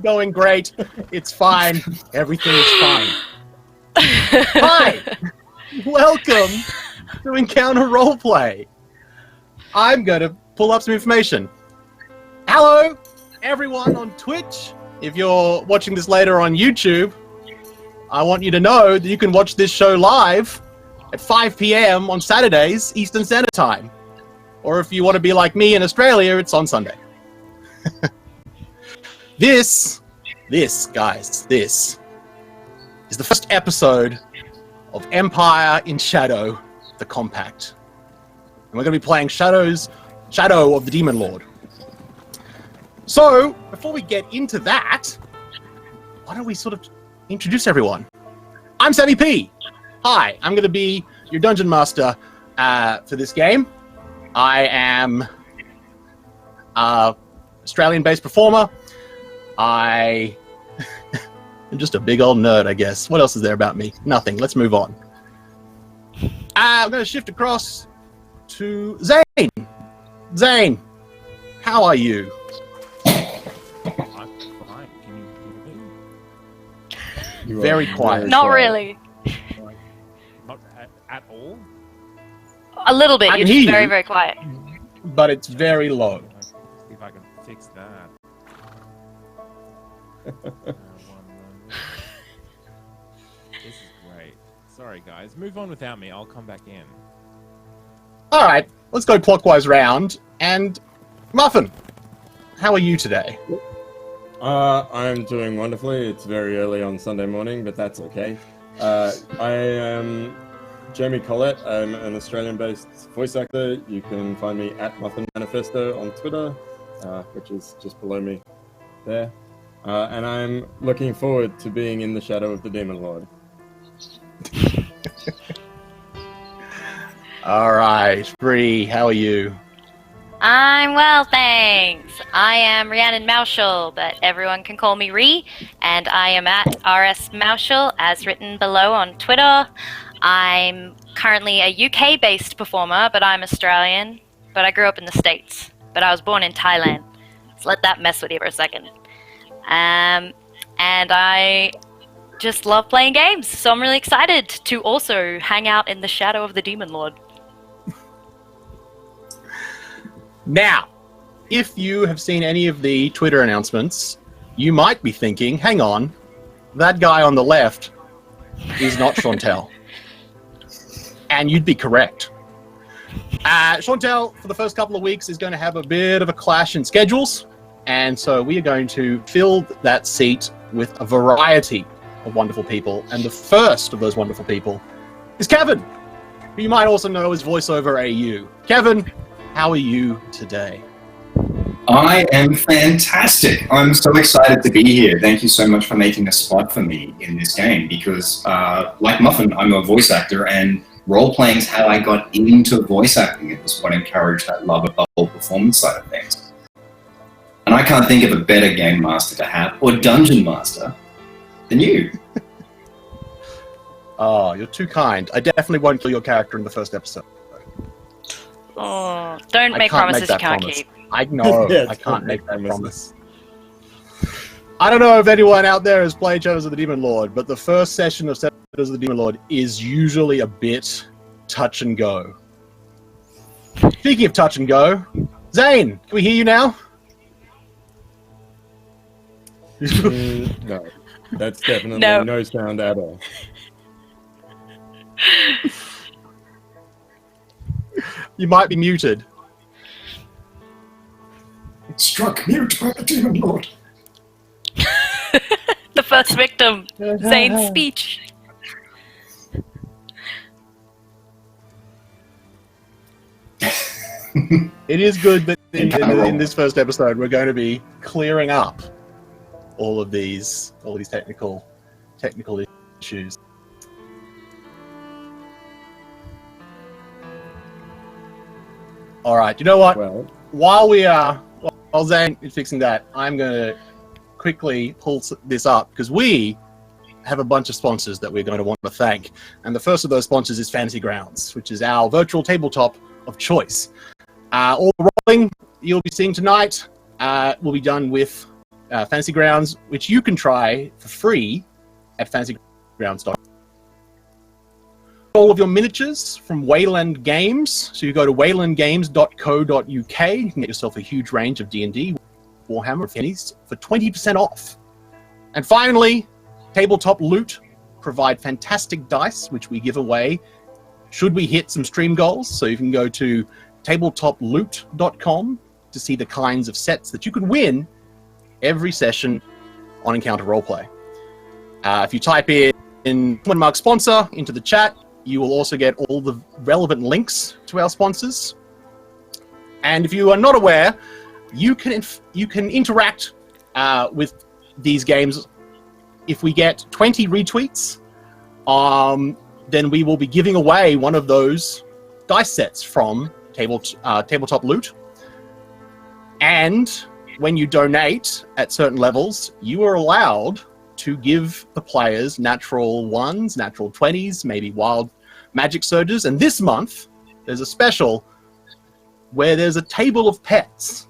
going great. It's fine. Everything is fine. Hi! Welcome to Encounter Roleplay. I'm going to pull up some information. Hello, everyone on Twitch. If you're watching this later on YouTube, I want you to know that you can watch this show live at 5 p.m. on Saturdays, Eastern Standard Time. Or if you want to be like me in Australia, it's on Sunday. This is the first episode of Empire in Shadow, the Compact. And we're going to be playing Shadow of the Demon Lord. So, before we get into that, why don't we sort of introduce everyone? I'm Sammy P. Hi, I'm going to be your Dungeon Master for this game. I am an Australian-based performer. I am just a big old nerd, I guess. What else is there about me? Nothing. Let's move on. I'm going to shift across to Zane. Zane, how are you? I'm fine. Can you hear me? Very quiet. Not really. Not at all? A little bit. I You're can just hear very, you. very quiet. But it's very low. See if I can fix that. One moment. This is great. Sorry, guys. Move on without me. I'll come back in. All right, let's go clockwise round. And Muffin, how are you today? I'm doing wonderfully. It's very early on Sunday morning, but that's okay. I am Jamie Collette. I'm an Australian-based voice actor. You can find me at Muffin Manifesto on Twitter, which is just below me there. And I'm looking forward to being in the shadow of the Demon Lord. All right, Bree, how are you? I'm well, thanks. I am Rhiannon Mauschel, but everyone can call me Ree, and I am at RS Mauschel, as written below on Twitter. I'm currently a UK-based performer, but I'm Australian, but I grew up in the States, but I was born in Thailand. So let that mess with you for a second. And I just love playing games, so I'm really excited to also hang out in the shadow of the Demon Lord. Now, if you have seen any of the Twitter announcements, you might be thinking, hang on, that guy on the left is not Chantel. And you'd be correct. Chantel, for the first couple of weeks, is going to have a bit of a clash in schedules. And so we are going to fill that seat with a variety of wonderful people. And the first of those wonderful people is Kevin, who you might also know as VoiceOver AU. Kevin, how are you today? I am fantastic. I'm so excited to be here. Thank you so much for making a spot for me in this game because, like Muffin, I'm a voice actor and role-playing is how I got into voice acting. It was what encouraged that love of the whole performance side of things. And I can't think of a better game master to have, or dungeon master, than you. Oh, you're too kind. I definitely won't kill your character in the first episode. Oh, don't I make can't promises make that you can't promise. keep. I know. Yeah, I can't make that promises. promise. I don't know if anyone out there has played Shadows of the Demon Lord, but the first session of Shadows of the Demon Lord is usually a bit touch and go. Speaking of touch and go, Zane, can we hear you now? No, that's definitely No. no sound at all. You might be muted. Struck mute by the Demon Lord. The first victim, Zane's speech. It is good that in this first episode we're going to be clearing up all of these technical issues. All right, you know what? Well, While Zane is fixing that, I'm going to quickly pull this up because we have a bunch of sponsors that we're going to want to thank. And the first of those sponsors is Fantasy Grounds, which is our virtual tabletop of choice. All the rolling you'll be seeing tonight will be done with Fantasy Grounds, which you can try for free at fantasygrounds.com. All of your miniatures from Wayland Games. So you go to waylandgames.co.uk. You can get yourself a huge range of D&D, Warhammer, Finis for 20% off. And finally, Tabletop Loot provide fantastic dice, which we give away should we hit some stream goals. So you can go to tabletoploot.com to see the kinds of sets that you could win every session on Encounter Roleplay. If you type in !mark sponsor into the chat, you will also get all the relevant links to our sponsors. And if you are not aware, you can interact with these games. If we get 20 retweets, then we will be giving away one of those dice sets from Tabletop Loot. And when you donate at certain levels, you are allowed to give the players natural 1s, natural 20s, maybe wild magic surges. And this month, there's a special where there's a table of pets.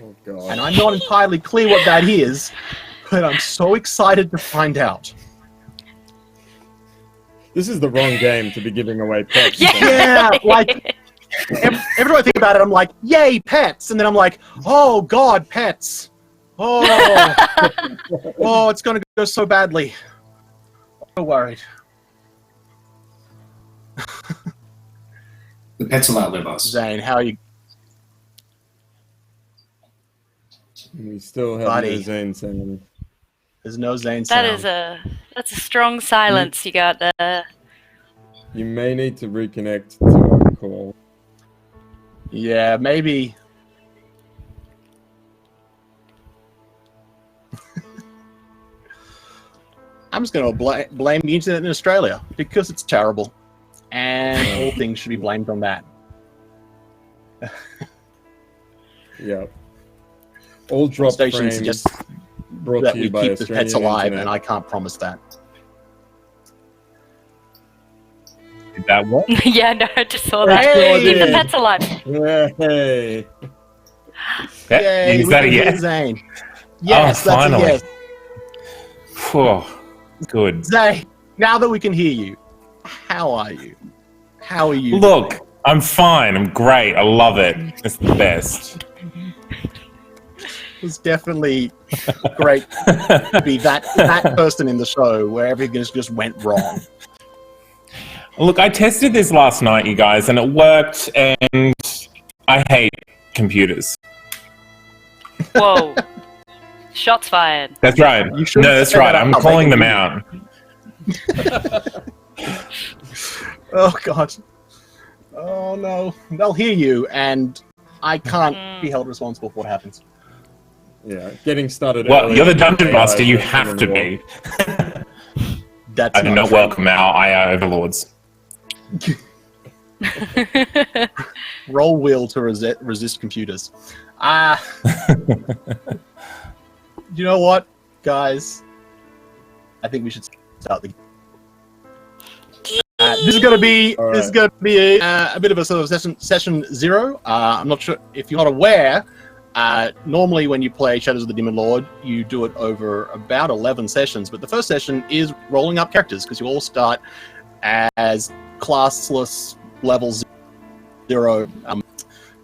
Oh, God. And I'm not entirely clear what that is, but I'm so excited to find out. This is the wrong game to be giving away pets. Yeah, like, every time I think about it, I'm like, yay, pets! And then I'm like, oh, God, pets. Oh, oh, it's going to go so badly. I'm so worried. The pets will outlive us. Zane, how are you? We still have Buddy. no Zane sound. There's no Zane sound. That's a strong silence you got there. You may need to reconnect to our call. Yeah, maybe. I'm just going to blame the internet in Australia because it's terrible. And all things should be blamed on that. Yeah. All drop Stations frames just brought that to we you by keep the pets Australian alive, internet. and I can't promise that. Did that work? Yeah, no, I just saw that. Hey! Keep the pets alive. Hey. Yay, Is we that a can hear yes? Zane. Yes, Oh, that's finally. a yes. Phew. Good. Zane, now that we can hear you, how are you? How are you? Look, I'm fine. I'm great. I love it. It's the best. It's definitely great to be that person in the show where everything just went wrong. Look, I tested this last night, you guys, and it worked, and I hate computers. Whoa. Shots fired. That's right. You shouldn't No, that's say right. that I'm out. calling them out. Oh, God. Oh, no. They'll hear you, and I can't be held responsible for what happens. Yeah, getting started. Well, early you're the on dungeon AI master. You doesn't have to work. be. That's I do not true. welcome our AI overlords. Roll wheel to resist computers. You know what, guys? I think we should start the. This is going to be All this is right. going to be a bit of a sort of session zero. I'm not sure if you're not aware. Normally, when you play Shadows of the Demon Lord, you do it over about 11 sessions. But the first session is rolling up characters because you all start as classless level 0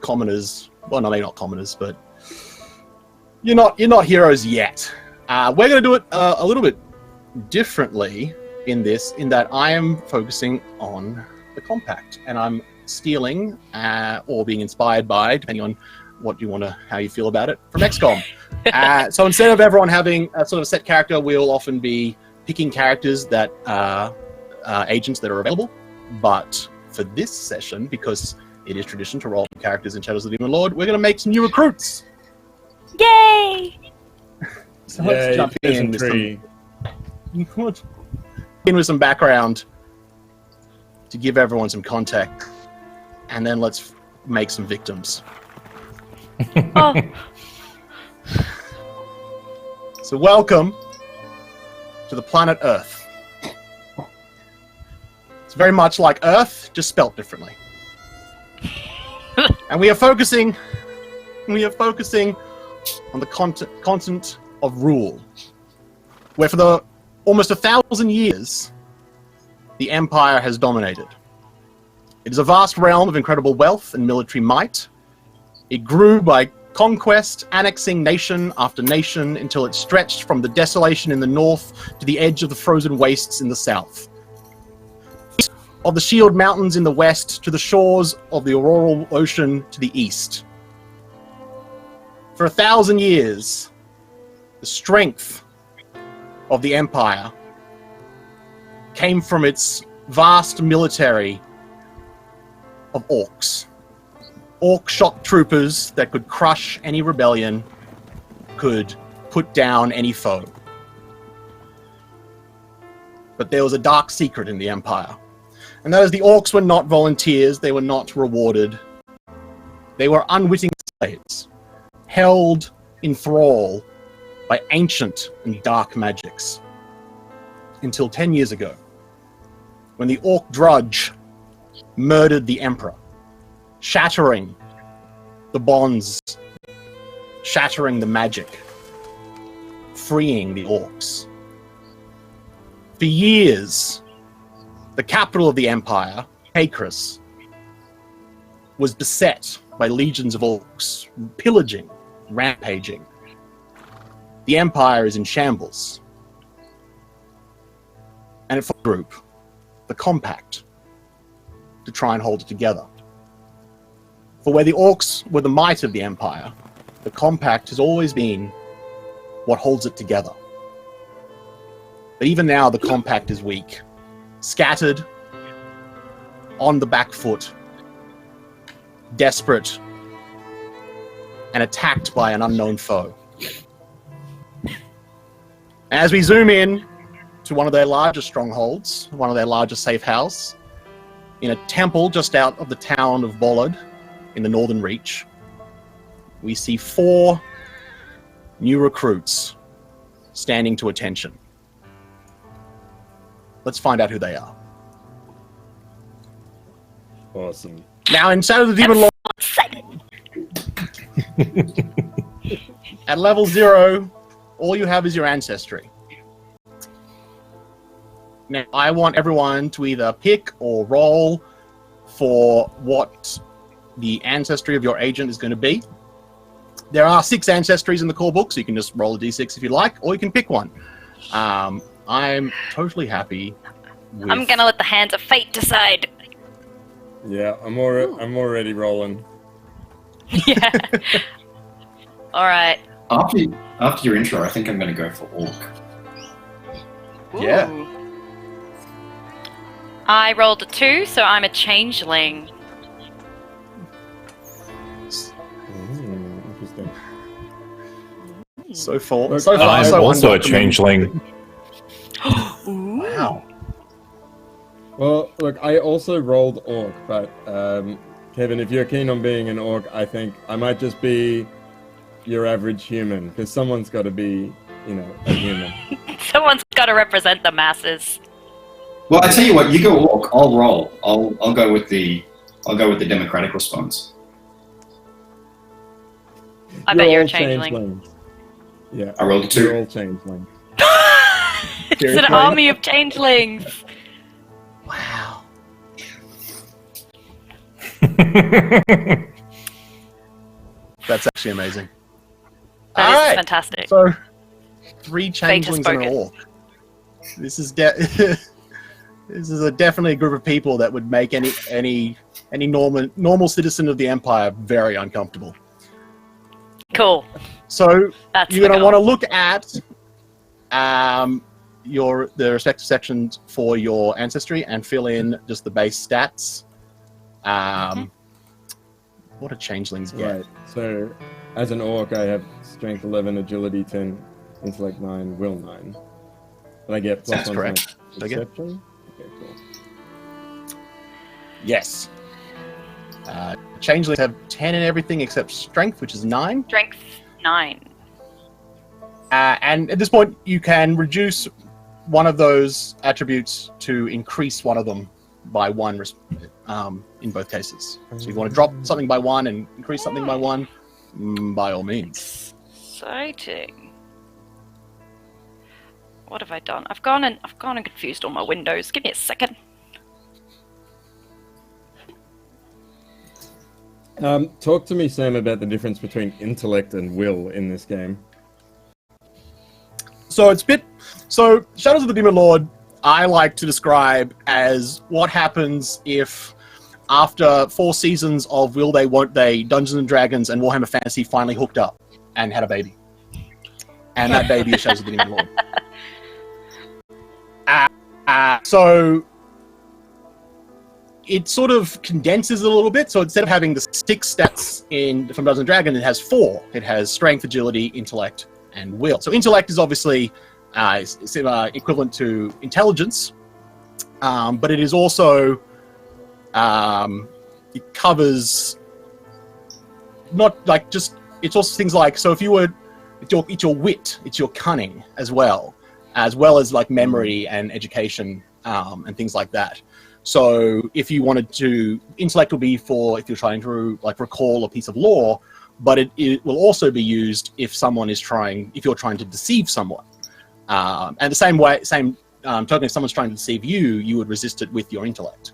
commoners. Well, no, maybe not commoners, but you're not heroes yet. We're going to do it a little bit differently in that I am focusing on the compact, and I'm stealing or being inspired by, depending on how you feel about it, from XCOM. So instead of everyone having a sort of set character, we'll often be picking characters that agents that are available. But for this session, because it is tradition to roll characters in Shadows of the Demon Lord, we're going to make some new recruits. Yay! So let's Yay, jump in with peasantry. some background to give everyone some context, and then let's make some victims. Oh, So welcome to the planet Earth. It's very much like Earth, just spelt differently. And we are focusing on the continent of Rule, where for the almost 1,000 years, the Empire has dominated. It is a vast realm of incredible wealth and military might. It grew by conquest, annexing nation after nation until it stretched from the desolation in the north to the edge of the frozen wastes in the south. Of the Shield Mountains in the west to the shores of the Auroral Ocean to the east. For 1,000 years, the strength of the Empire came from its vast military of orcs. Orc shock troopers that could crush any rebellion, could put down any foe. But there was a dark secret in the Empire. And that is the orcs were not volunteers, they were not rewarded. They were unwitting slaves, held in thrall by ancient and dark magics. Until 10 years ago, when the orc drudge murdered the Emperor, shattering the bonds, shattering the magic, freeing the orcs. For years, the capital of the Empire, Akris, was beset by legions of orcs, pillaging, rampaging. The Empire is in shambles. And it formed a group, the Compact, to try and hold it together. For where the orcs were the might of the Empire, the Compact has always been what holds it together. But even now, the Compact is weak, scattered, on the back foot, desperate, and attacked by an unknown foe. As we zoom in to one of their largest strongholds, one of their largest safe houses, in a temple just out of the town of Bollard, in the Northern Reach, we see 4 new recruits standing to attention. Let's find out who they are. Awesome. Now, in Shadow of the Demon Lord, at level 0, all you have is your ancestry. Now, I want everyone to either pick or roll for what the ancestry of your agent is going to be. There are 6 ancestries in the core book, so you can just roll a d6 if you like, or you can pick one. I'm totally happy with... I'm gonna let the hands of fate decide. Yeah, I'm already rolling. Yeah. Alright. After your intro, I think I'm going to go for orc. Yeah. I rolled a 2, so I'm a changeling. Interesting. So far, Look, so far, I'm so also a unwelcoming. changeling. Wow. Well, look, I also rolled orc, but Kevin, if you're keen on being an orc, I think I might just be your average human, because someone's got to be, a human. Someone's gotta represent the masses. Well, I tell you what, you go orc, I'll roll. I'll go with the democratic response. I bet you're a all changeling. changelings. Yeah, I rolled a 2. you're all changelings. It's an army of changelings. Wow. That's actually amazing. That is Alright, fantastic. so 3 Fate has changelings and an spoken. orc. This is this is definitely a group of people that would make any normal citizen of the Empire very uncomfortable. Cool. So That's you're going to the want to goal. look at the respective sections for your ancestry and fill in just the base stats. What do changelings get? Right. So, as an orc, I have strength 11, agility 10, intellect 9, will 9. And I get plus That's 1 correct. to Okay. perception. Okay, cool. Yes. Changelings have 10 in everything except strength, which is 9. Strength 9. And at this point, you can reduce one of those attributes to increase one of them by 1 in both cases. So if you want to drop something by 1 and increase something by 1, by all means. exciting. What have I done? I've gone and confused all my windows. Give me a second. Talk to me, Sam, about the difference between intellect and will in this game. So Shadows of the Demon Lord, I like to describe as what happens if, after 4 seasons of Will They, Won't They, Dungeons and Dragons, and Warhammer Fantasy finally hooked up and had a baby. And that baby is Shadows of the Demon Lord. So it sort of condenses it a little bit. So instead of having the 6 stats from Dungeons and Dragons, it has 4. It has strength, agility, intellect, and will. So intellect is obviously equivalent to intelligence, but it is also it covers not like just, it's also things like, so if you were, it's your wit, it's your cunning as well as like memory and education and things like that. So if you wanted to, intellect will be for if you're trying to like recall a piece of lore, but it will also be used if you're trying to deceive someone. And the same token, if someone's trying to deceive you, you would resist it with your intellect.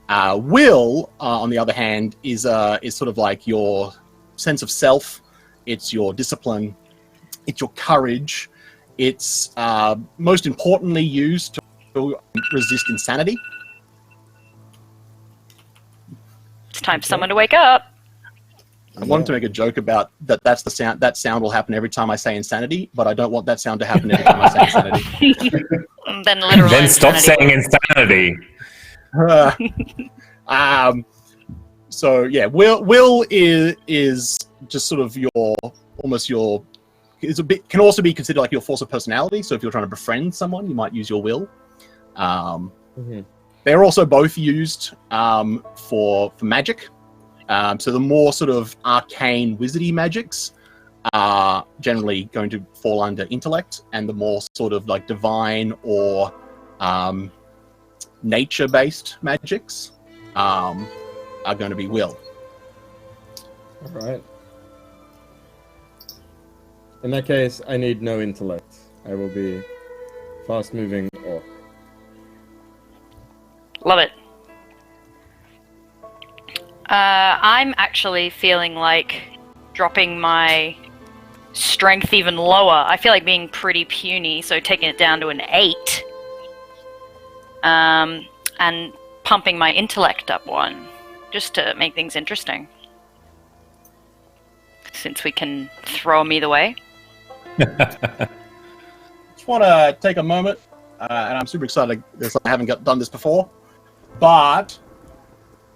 Will, on the other hand, is sort of like your sense of self. It's your discipline. It's your courage. It's most importantly used to resist insanity. It's time for someone to wake up. I wanted to make a joke about that. That's the sound. That sound will happen every time I say insanity, but I don't want that sound to happen every time I say insanity. Then literal Then stop insanity. saying insanity. So yeah, will is just sort of can also be considered like your force of personality. So if you're trying to befriend someone, you might use your will. They're also both used for magic. So the more sort of arcane wizardy magics are generally going to fall under intellect, and the more sort of like divine or nature-based magics are going to be will. All right. In that case, I need no intellect. I will be fast-moving orc. Love it. I'm actually feeling like dropping my strength even lower. I feel like being pretty puny, so taking it down to an 8. And pumping my intellect up 1, just to make things interesting. Since we can throw them either way. Just want to take a moment, and I'm super excited because I haven't done this before, but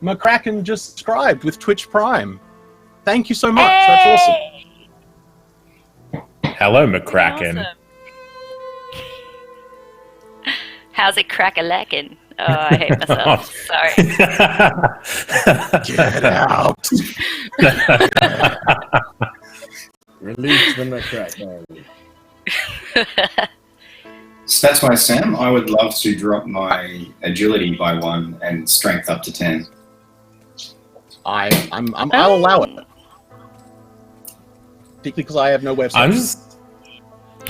McCracken just subscribed with Twitch Prime. Thank you so much. Hey! That's awesome. Hello, McCracken. Awesome. How's it crack-a-lackin'? Oh, I hate myself. Sorry. Get out. Release the McCracken. So that's why, Sam, I would love to drop my agility by 1 and strength up to 10. I'll allow it. Particularly because I have no way of saying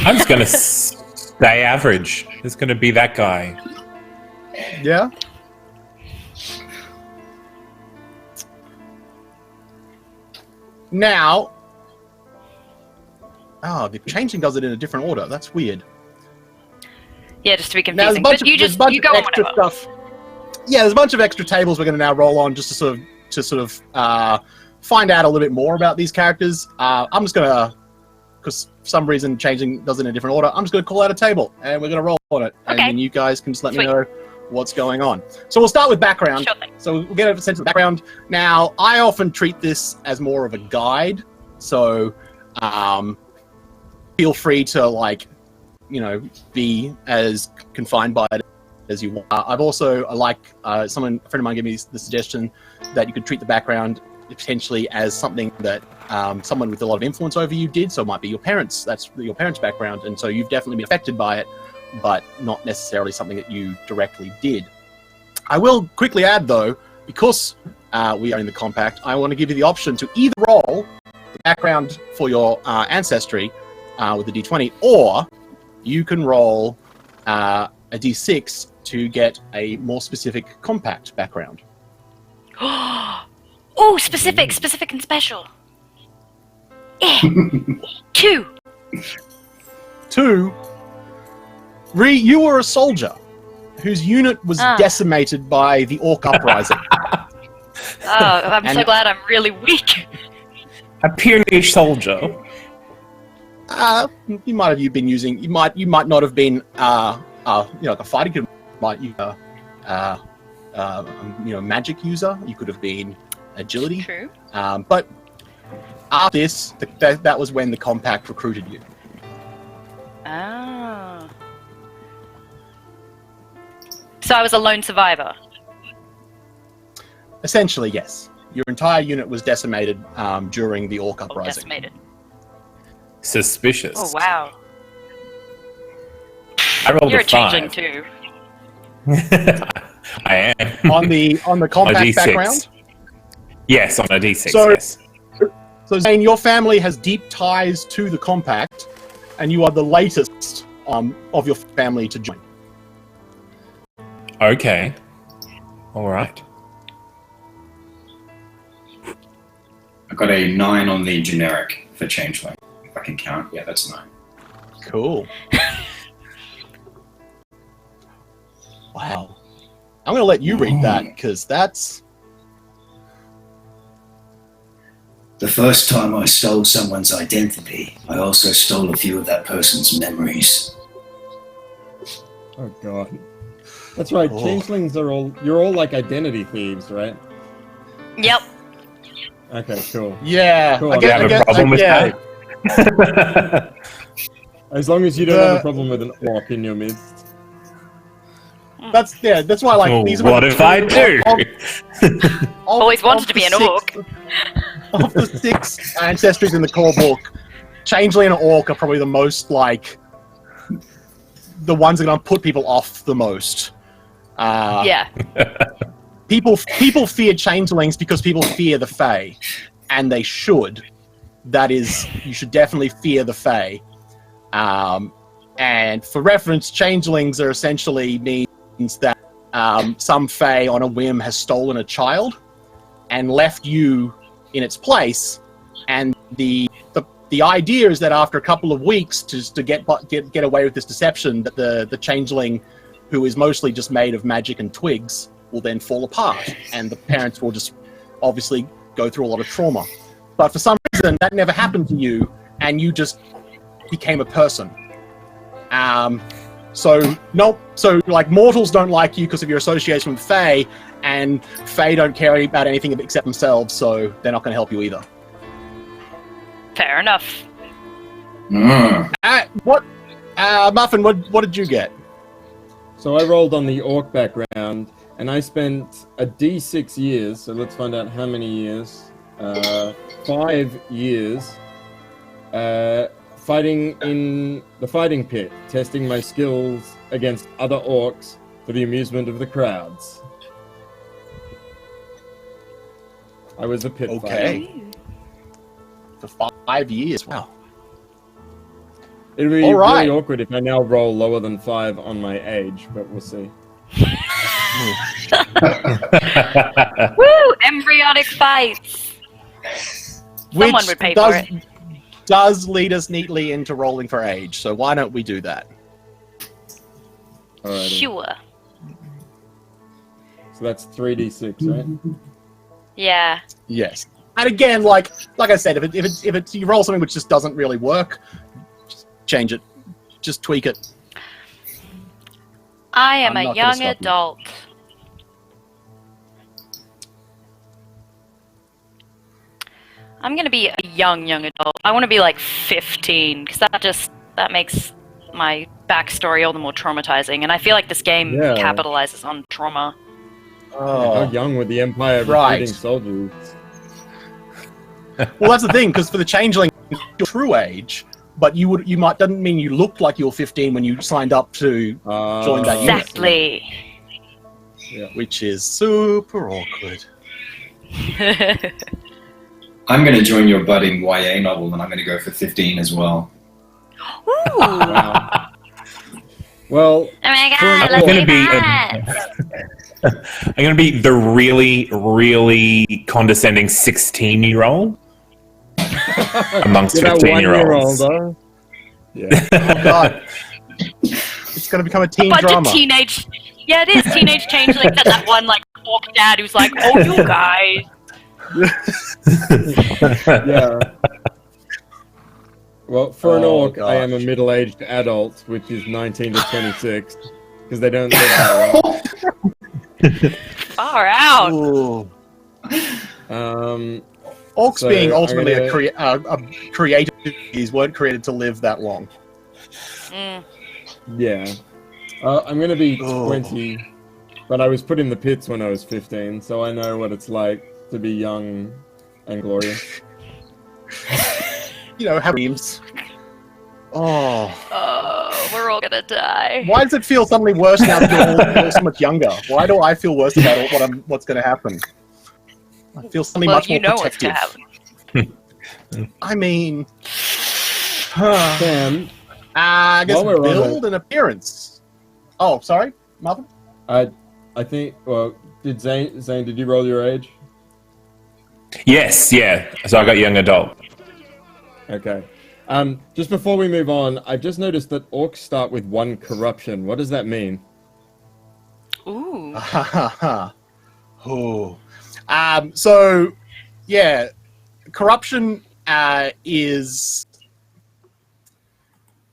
I'm just gonna stay average. It's gonna be that guy. Yeah. Now, the changing does it in a different order. That's weird. Yeah, just to be Now, confusing. But you go on extra whatever. stuff. Yeah, there's a bunch of extra tables we're going to now roll on just to sort of find out a little bit more about these characters. I'm just going to, because for some reason changing does it in a different order, I'm just going to call out a table and we're going to roll on it. And then you guys can just let me know what's going on. So we'll start with background. Sure thing. So we'll get a sense of the background. Now, I often treat this as more of a guide. So feel free to be as confined by it as you want. I've also, a friend of mine gave me the suggestion that you could treat the background potentially as something that someone with a lot of influence over you did. So it might be your parents. That's your parents' background. And so you've definitely been affected by it, but not necessarily something that you directly did. I will quickly add, though, because we are in the compact, I want to give you the option to either roll the background for your ancestry with the d20, or you can roll a d6 to get a more specific compact background. Oh, specific and special. Yeah. 2. 2. Ree, you were a soldier whose unit was decimated by the Orc uprising. Oh, I'm so glad I'm really weak. A peerless soldier. You might have been using. You might not have been. Like a fighting. You might magic user. You could have been agility. True. But after this, that was when the compact recruited you. Oh. So I was a lone survivor. Essentially, yes. Your entire unit was decimated during the Orc uprising. Decimated. Suspicious. Oh wow. I rolled You're a a changeling 5. too. I am. On the compact A D6. background. Yes, on a D6. So- yes. So Zane, your family has deep ties to the compact, and you are the latest of your family to join. Okay. All right. I got a 9 on the generic for changeling. If I can count, yeah, that's 9. Cool. Wow. I'm going to let you read that, because that's... The first time I stole someone's identity, I also stole a few of that person's memories. Oh god. That's right, changelings are you're all like identity thieves, right? Yep. Okay, cool. Yeah. Cool. I Do you have a problem with yeah. that? As long as you don't have a problem with an orc in your midst. That's why, like, Oh, these were what the if I do? Always wanted to be an orc. Of the 6 ancestries in the core book, changeling and orc are probably the most, like, the ones that are going to put people off the most. Yeah. People fear changelings because people fear the Fae, and they should. That is, you should definitely fear the Fae. And for reference, changelings are essentially means that some Fae on a whim has stolen a child and left you in its place, and the idea is that after a couple of weeks to get away with this deception, that the changeling, who is mostly just made of magic and twigs, will then fall apart, and the parents will just obviously go through a lot of trauma. But for some reason, that never happened to you, and you just became a person. So like, mortals don't like you because of your association with Fae, and Fae don't care about anything except themselves, so they're not going to help you either. Fair enough. Muffin, what did you get? So I rolled on the orc background, and I spent a D6 years, so let's find out how many years. 5 years fighting in the fighting pit, testing my skills against other orcs for the amusement of the crowds. I was a pit fighter. Okay. For 5 years, wow. It'd be All right. really awkward if I now roll lower than 5 on my age, but we'll see. Woo! Embryonic fights. Someone would pay for it. Does lead us neatly into rolling for age, so why don't we do that? Alrighty. Sure. So that's 3d6, right? Yeah. Yes. And again, like I said, if you roll something which just doesn't really work, just change it. Just tweak it. I am I'm a not gonna young stop you. adult. I'm gonna be a young adult. I want to be like 15, because that makes my backstory all the more traumatizing. And I feel like this game Yeah. capitalizes on trauma. How young would the Empire Right. recruiting soldiers? Well, that's the thing, because for the changeling, your true age, but doesn't mean you looked like you were 15 when you signed up to join that unit, Exactly. which is super awkward. I'm going to join your budding YA novel, and I'm going to go for 15 as well. Ooh. Wow. Well, Oh my For an god, orc- let's I'm do gonna be that! I'm going to be the really, really condescending 16-year-old amongst you're that 15-year-olds. 1-year-old, huh? Yeah. Oh god. It's going to become a teen Bunch drama. of teenage. Yeah, it is teenage changelings and that one like orc dad who's like, "Oh, you guys." Yeah. Well, for an Oh, orc, I am a gosh. middle-aged adult, which is 19 to 26, because they don't live that long. Far out. Ooh. Orcs So, being I'm ultimately gonna- a creative species weren't created to live that long. Mm. Yeah. I'm going to be Oh. 20, but I was put in the pits when I was 15, so I know what it's like to be young and glorious. You know, have dreams. Oh. Oh, we're all gonna die. Why does it feel suddenly worse now that you're all so much younger? Why do I feel worse about what's going to happen? I feel suddenly Well, much you more know what's protective. gonna happen. I mean, Sam, I guess While we're on build and appearance. Oh, sorry, Marvin? I think, well, Zane, did you roll your age? Yes, yeah. So I got young adult. Okay. Just before we move on, I've just noticed that orcs start with 1 corruption. What does that mean? Ooh. Oh. So, yeah, corruption is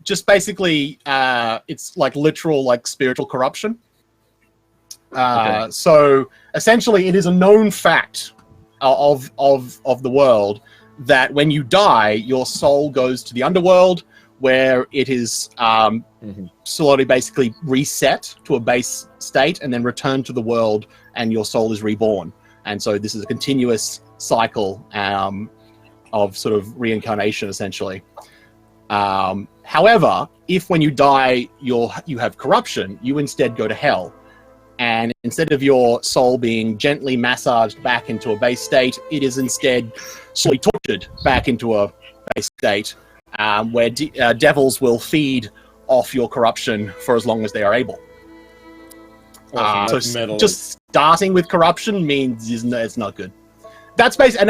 just basically it's like literal, like spiritual corruption. Okay. So essentially, it is a known fact of the world that when you die, your soul goes to the underworld, where it is slowly basically reset to a base state and then returned to the world, and your soul is reborn. And so this is a continuous cycle of sort of reincarnation, essentially. However, if when you die you have corruption, you instead go to hell. And instead of your soul being gently massaged back into a base state, it is instead slowly tortured back into a base state, where devils will feed off your corruption for as long as they are able. Awesome, So that's metal. just starting with corruption means it's not good. That's basically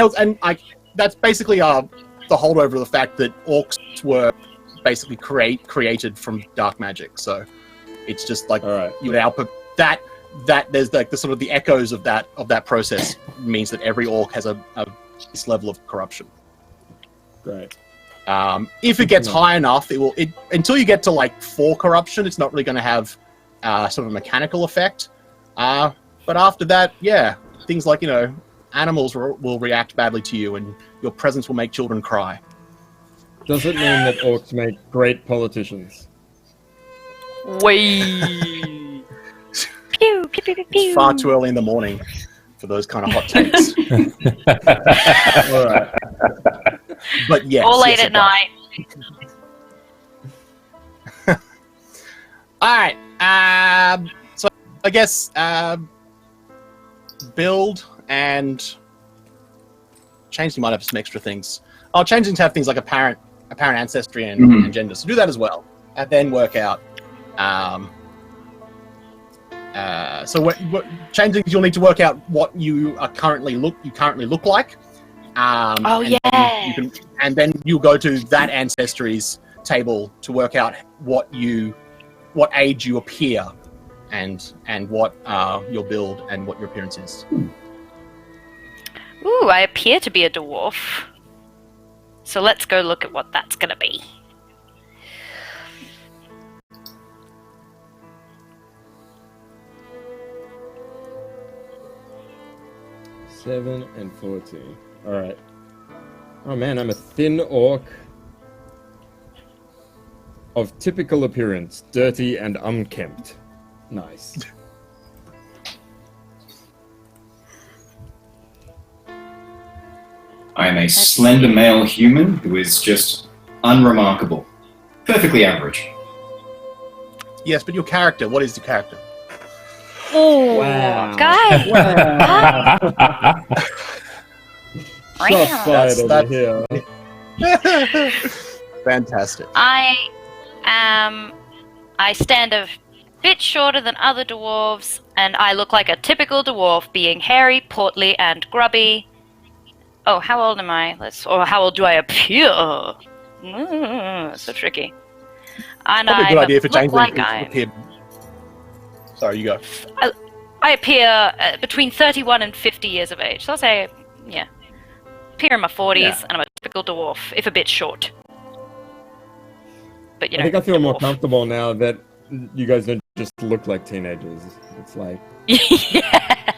that's basically the holdover of the fact that orcs were basically created from dark magic. So it's just like All right. you would output that there's like the sort of the echoes of that process means that every orc has a this level of corruption. Great. If it gets high enough, it until you get to like 4 corruption, it's not really going to have sort of a mechanical effect. But after that, yeah, things like, animals will react badly to you, and your presence will make children cry. Does it mean that orcs make great politicians? Wait. Pew, pew, pew, pew, pew. It's far too early in the morning for those kind of hot takes. All right. But yes, Or late yes, at it does. night. All right. So I guess build and changeling might have some extra things. Oh, changeling to have things like apparent ancestry and gender. So do that as well, and then work out. So what changelings, you'll need to work out what you currently look like. Oh, and yeah. and then you'll go to that ancestry's table to work out what age you appear, and what your build and what your appearance is. Ooh, I appear to be a dwarf. So let's go look at what that's gonna be. Seven and 14. All right. Oh man, I'm a thin orc of typical appearance, dirty and unkempt. Nice. I am a slender male human who is just unremarkable. Perfectly average. Yes, but your character. What is your character? Oh, Wow. guys. Shots fired over That's- here. Fantastic. I stand a bit shorter than other dwarves, and I look like a typical dwarf, being hairy, portly, and grubby. Oh, how old am I? Or how old do I appear? So tricky. And Probably a good I idea for look changeling like to I'm. appear. Sorry, you go. I appear between 31 and 50 years of age. So I'll say, yeah. Appear in my 40s, Yeah. and I'm a typical dwarf, if a bit short. But, you I know, think I feel more dwarf. comfortable now that you guys don't just look like teenagers. It's like, Yeah.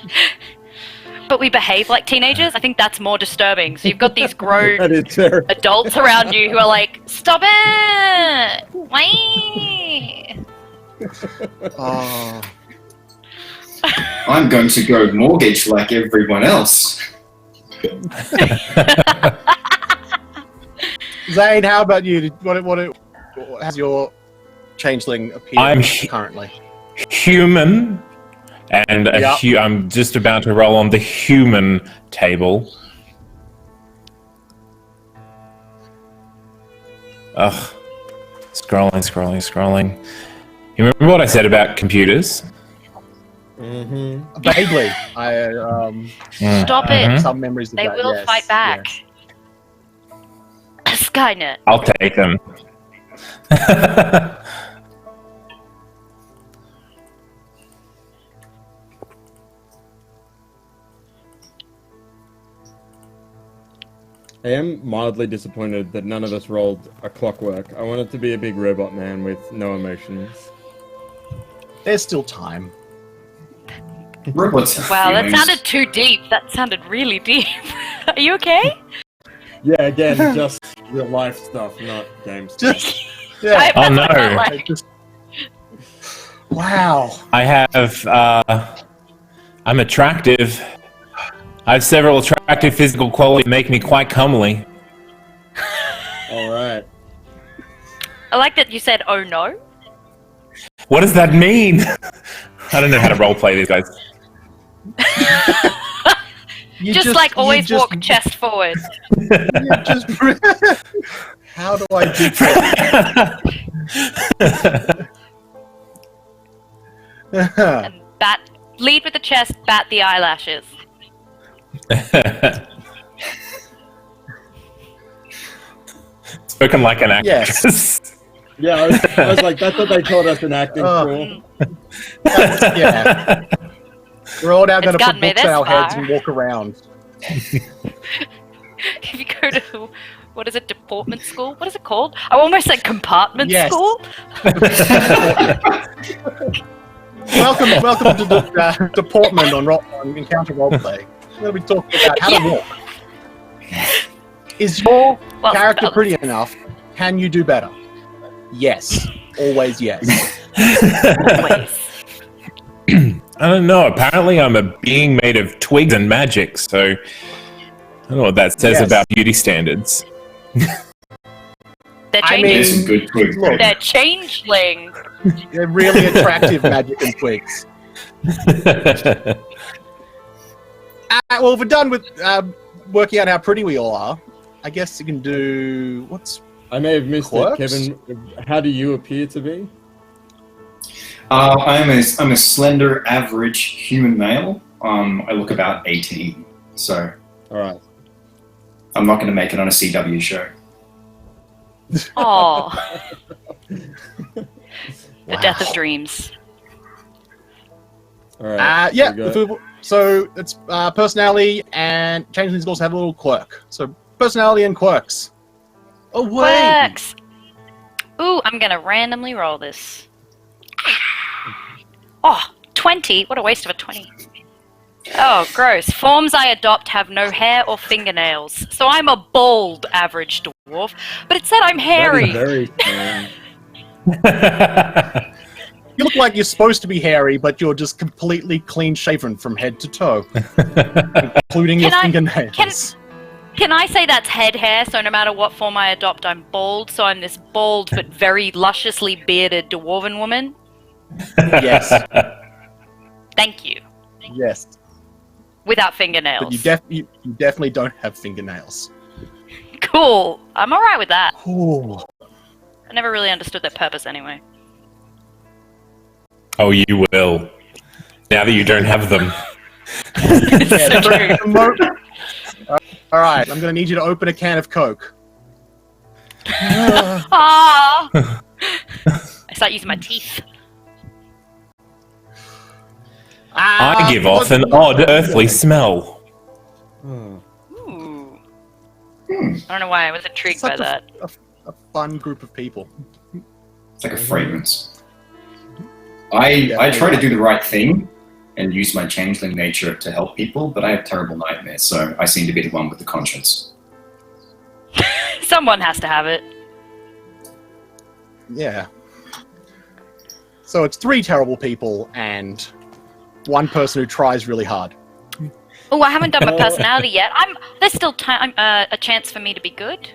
But we behave like teenagers? I think that's more disturbing. So you've got these grown that is terrible. adults around you who are like, stop it! Why? Oh. I'm going to go mortgage like everyone else. Zane, how about you? What has your changeling appeared I'm currently? Human, and Yep. I'm just about to roll on the human table. Ugh. Scrolling. You remember what I said about computers? Mm-hmm. Vaguely, I Stop Mhm. it! some memories of They that. will yes, fight back. yes. Skynet. I'll take them. I am mildly disappointed that none of us rolled a clockwork. I want it to be a big robot man with no emotions. There's still time. Robots have Wow, that feelings. sounded too deep. That sounded really deep. Are you okay? Yeah, again, just real life stuff, not games. Just yeah. I- Oh, that's what I felt no. like. Just, wow. I have, I'm attractive. I have several attractive physical qualities that make me quite comely. All right. I like that you said, oh no. What does that mean? I don't know how to roleplay these guys. You Just like always walk chest forward. you just how do I do that? And lead with the chest, bat the eyelashes. Spoken like an Yes. actress. Yeah, I was like, that's what they taught us in acting school. Yeah. We're all now It's going to put gotten me books in this our heads far. and walk around. If you go to, what is it, deportment school? What is it called? I almost said compartment Yes. school. Welcome to the deportment on Encounter Roleplay. We're going to be talking about how to walk. Is your Well, character fellas. pretty enough? Can you do better? Yes. Always yes. Always. I don't know. Apparently, I'm a being made of twigs and magic, so I don't know what that says Yes. about beauty standards. They're I changing. mean- There's some good twigs. Look. They're changeling. They're really attractive magic and twigs. Well, if we're done with working out how pretty we all are, I guess you can do... What's... I may have missed Quirks? it, Kevin. How do you appear to be? I'm a slender, average human male. I look about 18, so All right. I'm not going to make it on a CW show. Oh. The death of dreams. All right. Yeah, there we go. so it's personality and changelings also have a little quirk. So personality and quirks. Away! Quirks. Ooh, I'm gonna randomly roll this. Oh, 20. What a waste of a 20. Oh, gross. Forms I adopt have no hair or fingernails. So I'm a bald average dwarf, but it said I'm That hairy. is very strange. You look like you're supposed to be hairy, but you're just completely clean shaven from head to toe, including your Can I- fingernails. Can I say that's head hair, so no matter what form I adopt, I'm bald, so I'm this bald but very lusciously bearded dwarven woman? Yes, Thank you. yes. Without fingernails. But you definitely don't have fingernails. Cool. I'm alright with that. Ooh. I never really understood their purpose anyway. Oh, you will. Now that you don't have them. All right, I'm gonna need you to open a can of Coke. Ah! I start using my teeth. I give off an odd earthly smell. Ooh. I don't know why I was intrigued by Such that. a fun group of people. It's like a fragrance. I try to do the right thing and use my changeling nature to help people, but I have terrible nightmares, so I seem to be the one with the conscience. Someone has to have it. Yeah. So it's 3 terrible people and 1 person who tries really hard. Oh, I haven't done my personality yet. There's still time, a chance for me to be good.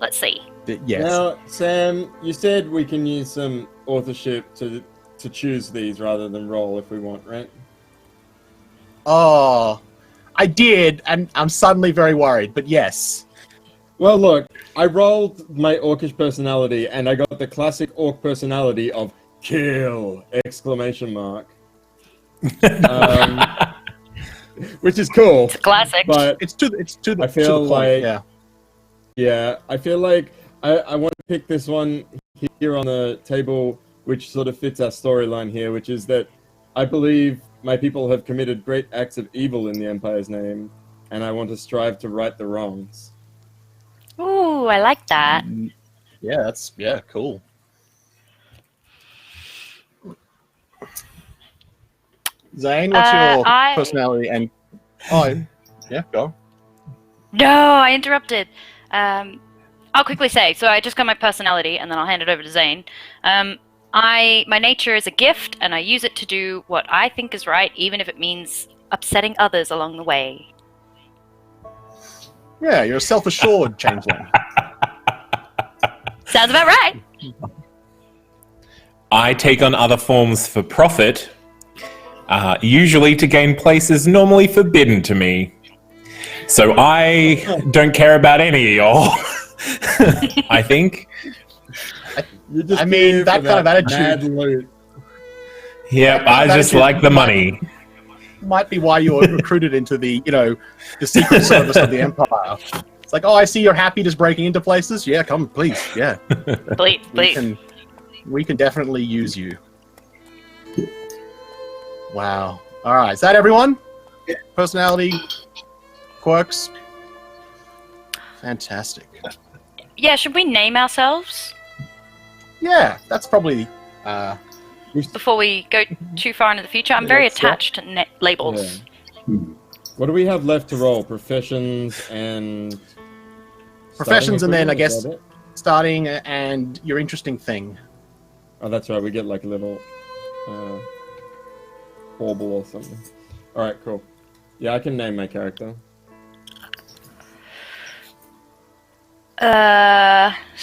Let's see. Yes. Now, Sam, you said we can use some authorship to choose these rather than roll if we want, right? Oh, I did, and I'm suddenly very worried, but yes. Well, look, I rolled my orcish personality, and I got the classic orc personality of kill! ! Which is cool. It's a classic. But It's to the I feel to the point, like I feel like I want to pick this one here on the table, which sort of fits our storyline here, which is that I believe my people have committed great acts of evil in the Empire's name, and I want to strive to right the wrongs. Ooh, I like that. Yeah, cool. Zane, what's your personality? And yeah, go. No, I interrupted. I'll quickly say. So I just got my personality, and then I'll hand it over to Zane. My nature is a gift, and I use it to do what I think is right, even if it means upsetting others along the way. Yeah, you're a self-assured changeling. Sounds about right. I take on other forms for profit, usually to gain places normally forbidden to me. So I don't care about any of y'all, I think. I mean, that kind of attitude Yep, I just like the money. might be why you were recruited into the Secret Service of the Empire. It's like, oh, I see you're happy just breaking into places. Yeah, come, please. Yeah. Please. We can definitely use you. Wow. All right. Is that everyone? Personality, quirks. Fantastic. Yeah, should we name ourselves Yeah, that's probably. before we go too far into the future? I'm very attached to labels. Yeah. What do we have left to roll? Professions and... Professions, and then I equipment, guess is that it? starting and your interesting thing. Oh, that's right. We get like a little bauble or something. All right, cool. Yeah, I can name my character.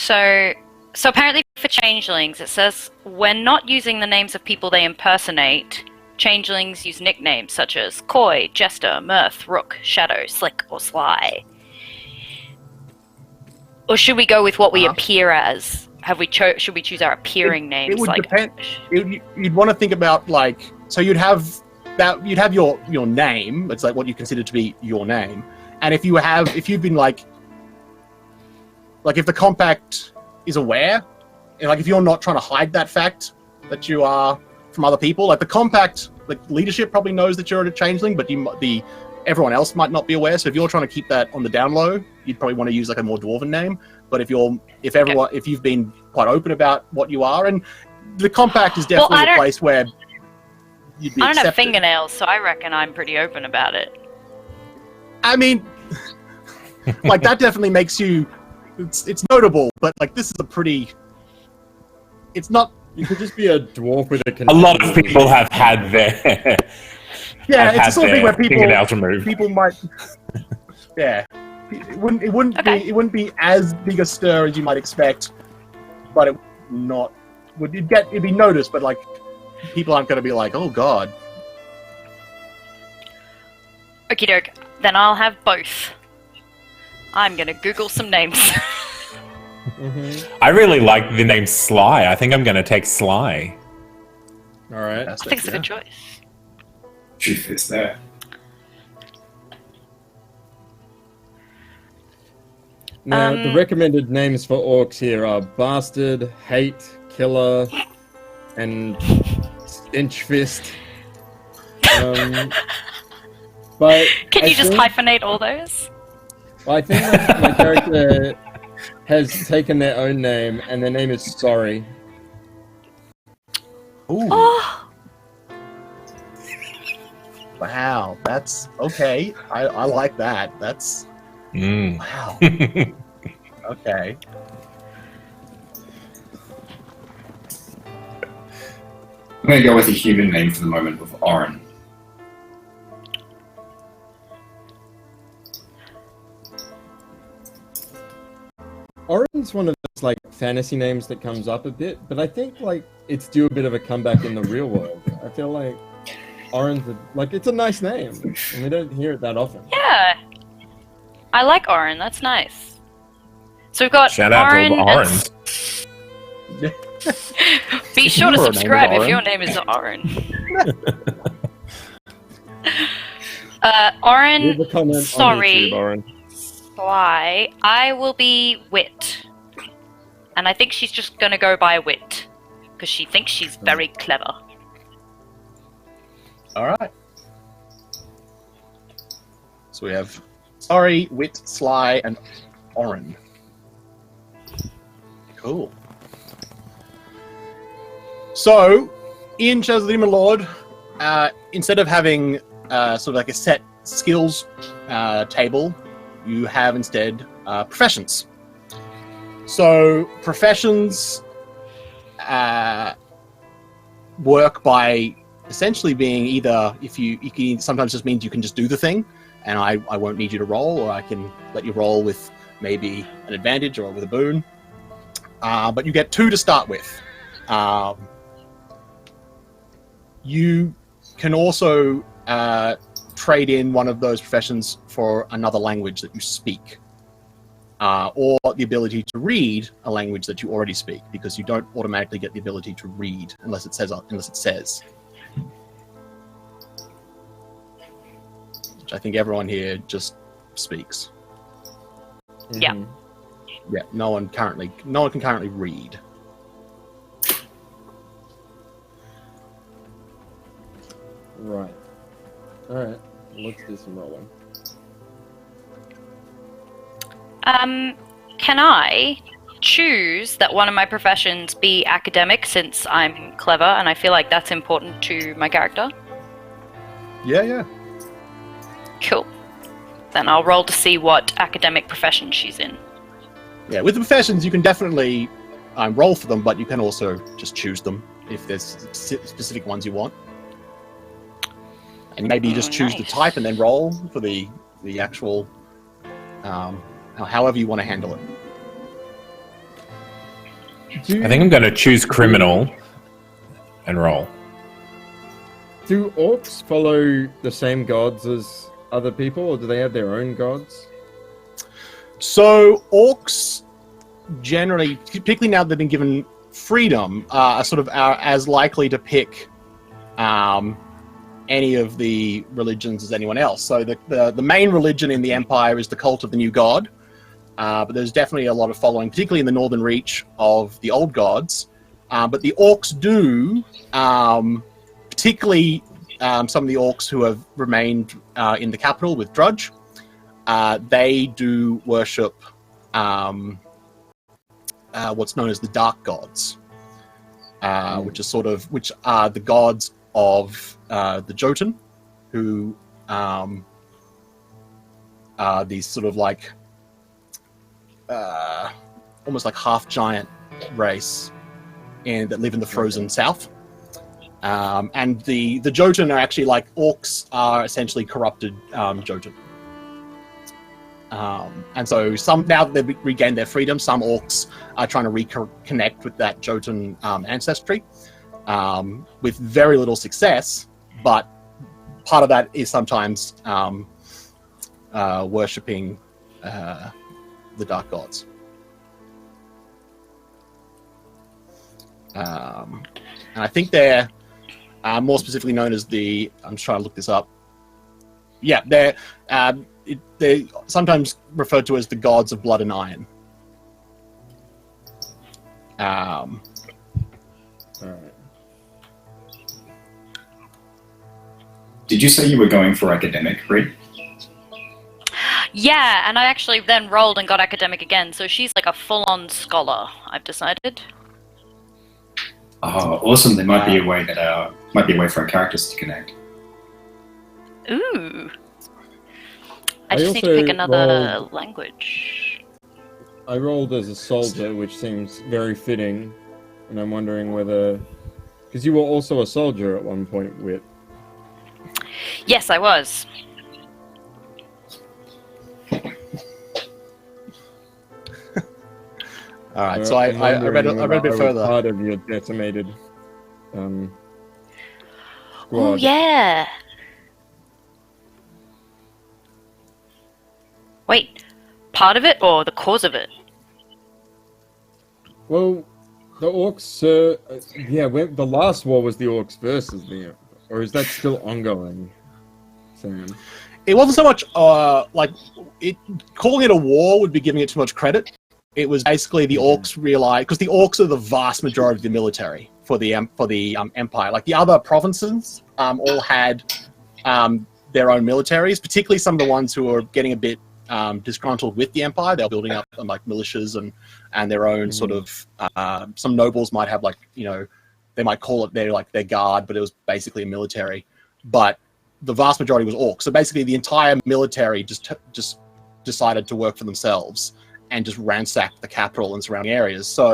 So apparently for changelings, it says when not using the names of people they impersonate, changelings use nicknames such as Coy, Jester, Mirth, Rook, Shadow, Slick, or Sly. Or should we go with what we appear as? Should we choose our appearing names? It would depend. You'd want to think about so you'd have your name. It's like what you consider to be your name, and if you've been like if the compact is aware, and if you're not trying to hide that fact that you are from other people, like the compact, leadership probably knows that you're a changeling, but everyone else might not be aware. So if you're trying to keep that on the down low, you'd probably want to use a more dwarven name. But if you've been quite open about what you are, and the compact is definitely a place where you'd be I don't accepted. have fingernails, so I reckon I'm pretty open about it. I mean, that definitely makes you. It's notable, but this is a pretty. It's not. You could just be a dwarf with A lot of people have had their. Yeah, it's the sort of thing where fingernails removed. people might. Yeah, it wouldn't be as big a stir as you might expect, but it'd be noticed, but people aren't going to be like, oh god. Okie doke. Then I'll have both. I'm gonna Google some names. I really like the name Sly. I think I'm going to take Sly. All right. I think it's a good choice. Truth is there. Now, the recommended names for orcs here are Bastard, Hate, Killer, and Stench Fist. But Can you just hyphenate all those? I think my character has taken their own name, and their name is Sorry. Ooh. Oh, Wow, that's okay. I like that. That's wow. Okay. I'm going to go with a human name for the moment of Oren. Oren's one of those like fantasy names that comes up a bit, but I think like it's due a bit of a comeback in the real world. I feel like Oren's it's a nice name, and we don't hear it that often. yeah. I like Oren. That's nice. So we've got Shout out Oren to all the and Orens. Be sure to Your name is subscribe if Oren. your name is Oren. Oren, Leave a comment sorry. on YouTube, Oren. Sly. I will be Wit. And I think she's just gonna go by Wit. Because she thinks she's very clever. All right. So we have Sorry, Wit, Sly, and Oren. Cool. So, in Shadows of the Demon Lord, instead of having sort of like a set skills table, you have instead professions. So, professions work by essentially being either, if you can, sometimes just means you can just do the thing, and I won't need you to roll, or I can let you roll with maybe an advantage or with a boon. But you get 2 to start with. You can also trade in one of those professions for another language that you speak, or the ability to read a language that you already speak, because you don't automatically get the ability to read unless it says. Which I think everyone here just speaks. Yeah. Yeah, no one can currently read. Right. Alright. Let's do some rolling. Can I choose that one of my professions be academic, since I'm clever and I feel like that's important to my character? Yeah. Cool. Then I'll roll to see what academic profession she's in. Yeah, with the professions, you can definitely roll for them, but you can also just choose them if there's specific ones you want. And maybe you just choose the Nice. type and then roll for the actual, however you want to handle it. I think I'm going to choose criminal and roll. Do orcs follow the same gods as other people, or do they have their own gods? So orcs generally, particularly now they've been given freedom, are as likely to pick any of the religions as anyone else. So the main religion in the Empire is the cult of the new god, but there's definitely a lot of following, particularly in the northern reach, of the old gods. But the orcs do, particularly some of the orcs who have remained in the capital with Drudge, they do worship what's known as the dark gods, which are the gods of the Jotun, who are these sort of like almost like half giant race that live in the frozen south. And the Jotun are actually like orcs are essentially corrupted Jotun. And so now that they've regained their freedom, some orcs are trying to reconnect with that Jotun ancestry, with very little success. But part of that is sometimes worshipping the dark gods. And I think they're more specifically known as the. I'm just trying to look this up. Yeah, they're sometimes referred to as the gods of blood and iron. All right. Did you say you were going for academic, Reed? Yeah, and I actually then rolled and got academic again, so she's like a full-on scholar, I've decided. Oh, awesome! There might be a way that for our characters to connect. Ooh. I I just need to also pick another rolled- language. I rolled as a soldier, which seems very fitting, and I'm wondering whether, because you were also a soldier at one point, Wit. Yes, I was. All right, so I read a bit further. Part of your decimated squad. Oh, yeah. Wait, part of it or the cause of it? Well, the orcs. The last war was the orcs versus the, or is that still ongoing, Sam? It wasn't so much calling it a war would be giving it too much credit. It was basically the orcs realized, because the orcs are the vast majority of the military for the empire. Like the other provinces all had their own militaries, particularly some of the ones who were getting a bit disgruntled with the empire. They were building up like militias and their own sort of. Some nobles might have they might call it their guard, but it was basically a military. But the vast majority was orcs. So basically, the entire military just decided to work for themselves and just ransacked the capital and surrounding areas. So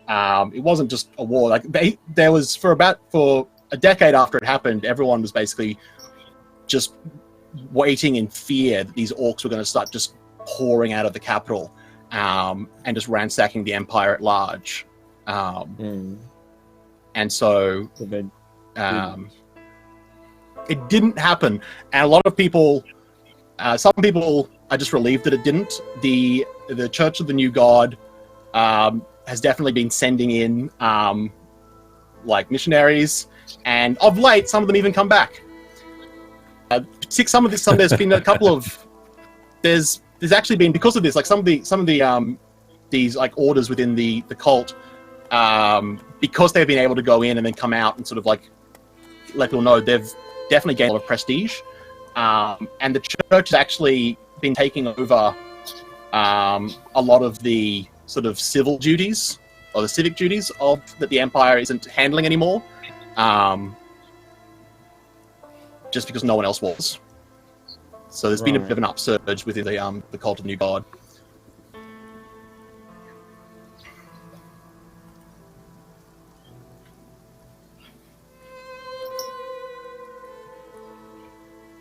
it wasn't just a war. Like there was for a decade after it happened, everyone was basically just waiting in fear that these orcs were going to start just pouring out of the capital and just ransacking the empire at large. And so it didn't happen. And a lot of people, some people are just relieved that it didn't. The Church of the New God has definitely been sending in missionaries, and of late, some of them even come back. There's been a couple of there's actually been, because of this, like some of the these like orders within the cult, because they've been able to go in and then come out and sort of like let people know, they've definitely gained a lot of prestige, and the church has actually been taking over a lot of the sort of civil duties or the civic duties that the empire isn't handling anymore, just because no one else was. So there's been a bit of an upsurge within the cult of New God.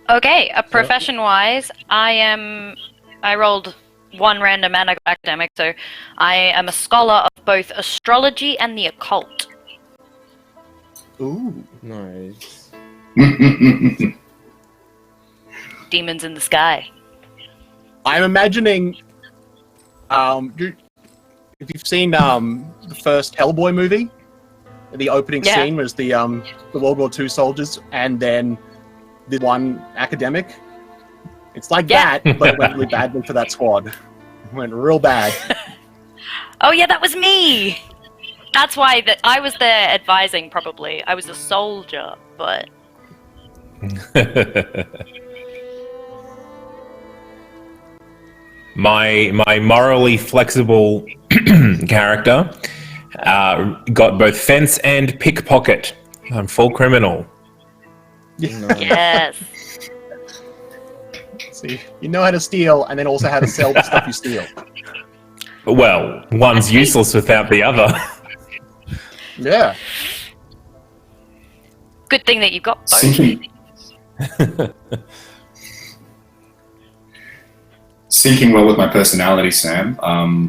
Okay, profession-wise, I rolled one random and I got academic, so I am a scholar of both astrology and the occult. Ooh. Nice. Demons in the sky. I'm imagining, if you've seen the first Hellboy movie, the opening scene was the World War II soldiers, and then the one academic. It's like that, but it went really badly for that squad. It went real bad. Oh yeah, that was me! That's why I was there advising, probably. I was a soldier, but... My morally flexible character got both fence and pickpocket. I'm full criminal. Yes. See, you know how to steal, and then also how to sell the stuff you steal. Well, one's useless without the other. Yeah. Good thing that you got both. Syncing well with my personality, Sam.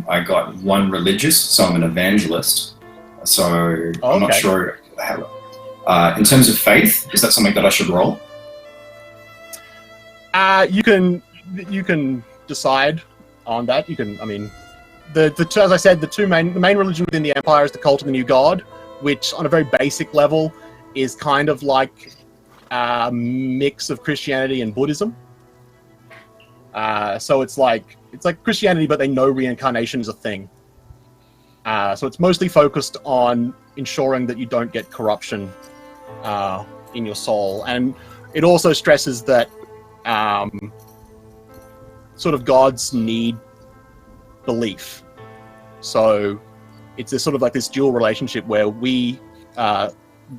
I got one religious, so I'm an evangelist. So I'm not sure how. In terms of faith, is that something that I should roll? You can you can decide on that. You can, I mean, as I said, the main religion within the Empire is the cult of the new god, which on a very basic level is kind of like a mix of Christianity and Buddhism. So it's like Christianity, but they know reincarnation is a thing. So it's mostly focused on ensuring that you don't get corruption in your soul, and it also stresses that sort of gods need belief. So it's this sort of like this dual relationship where we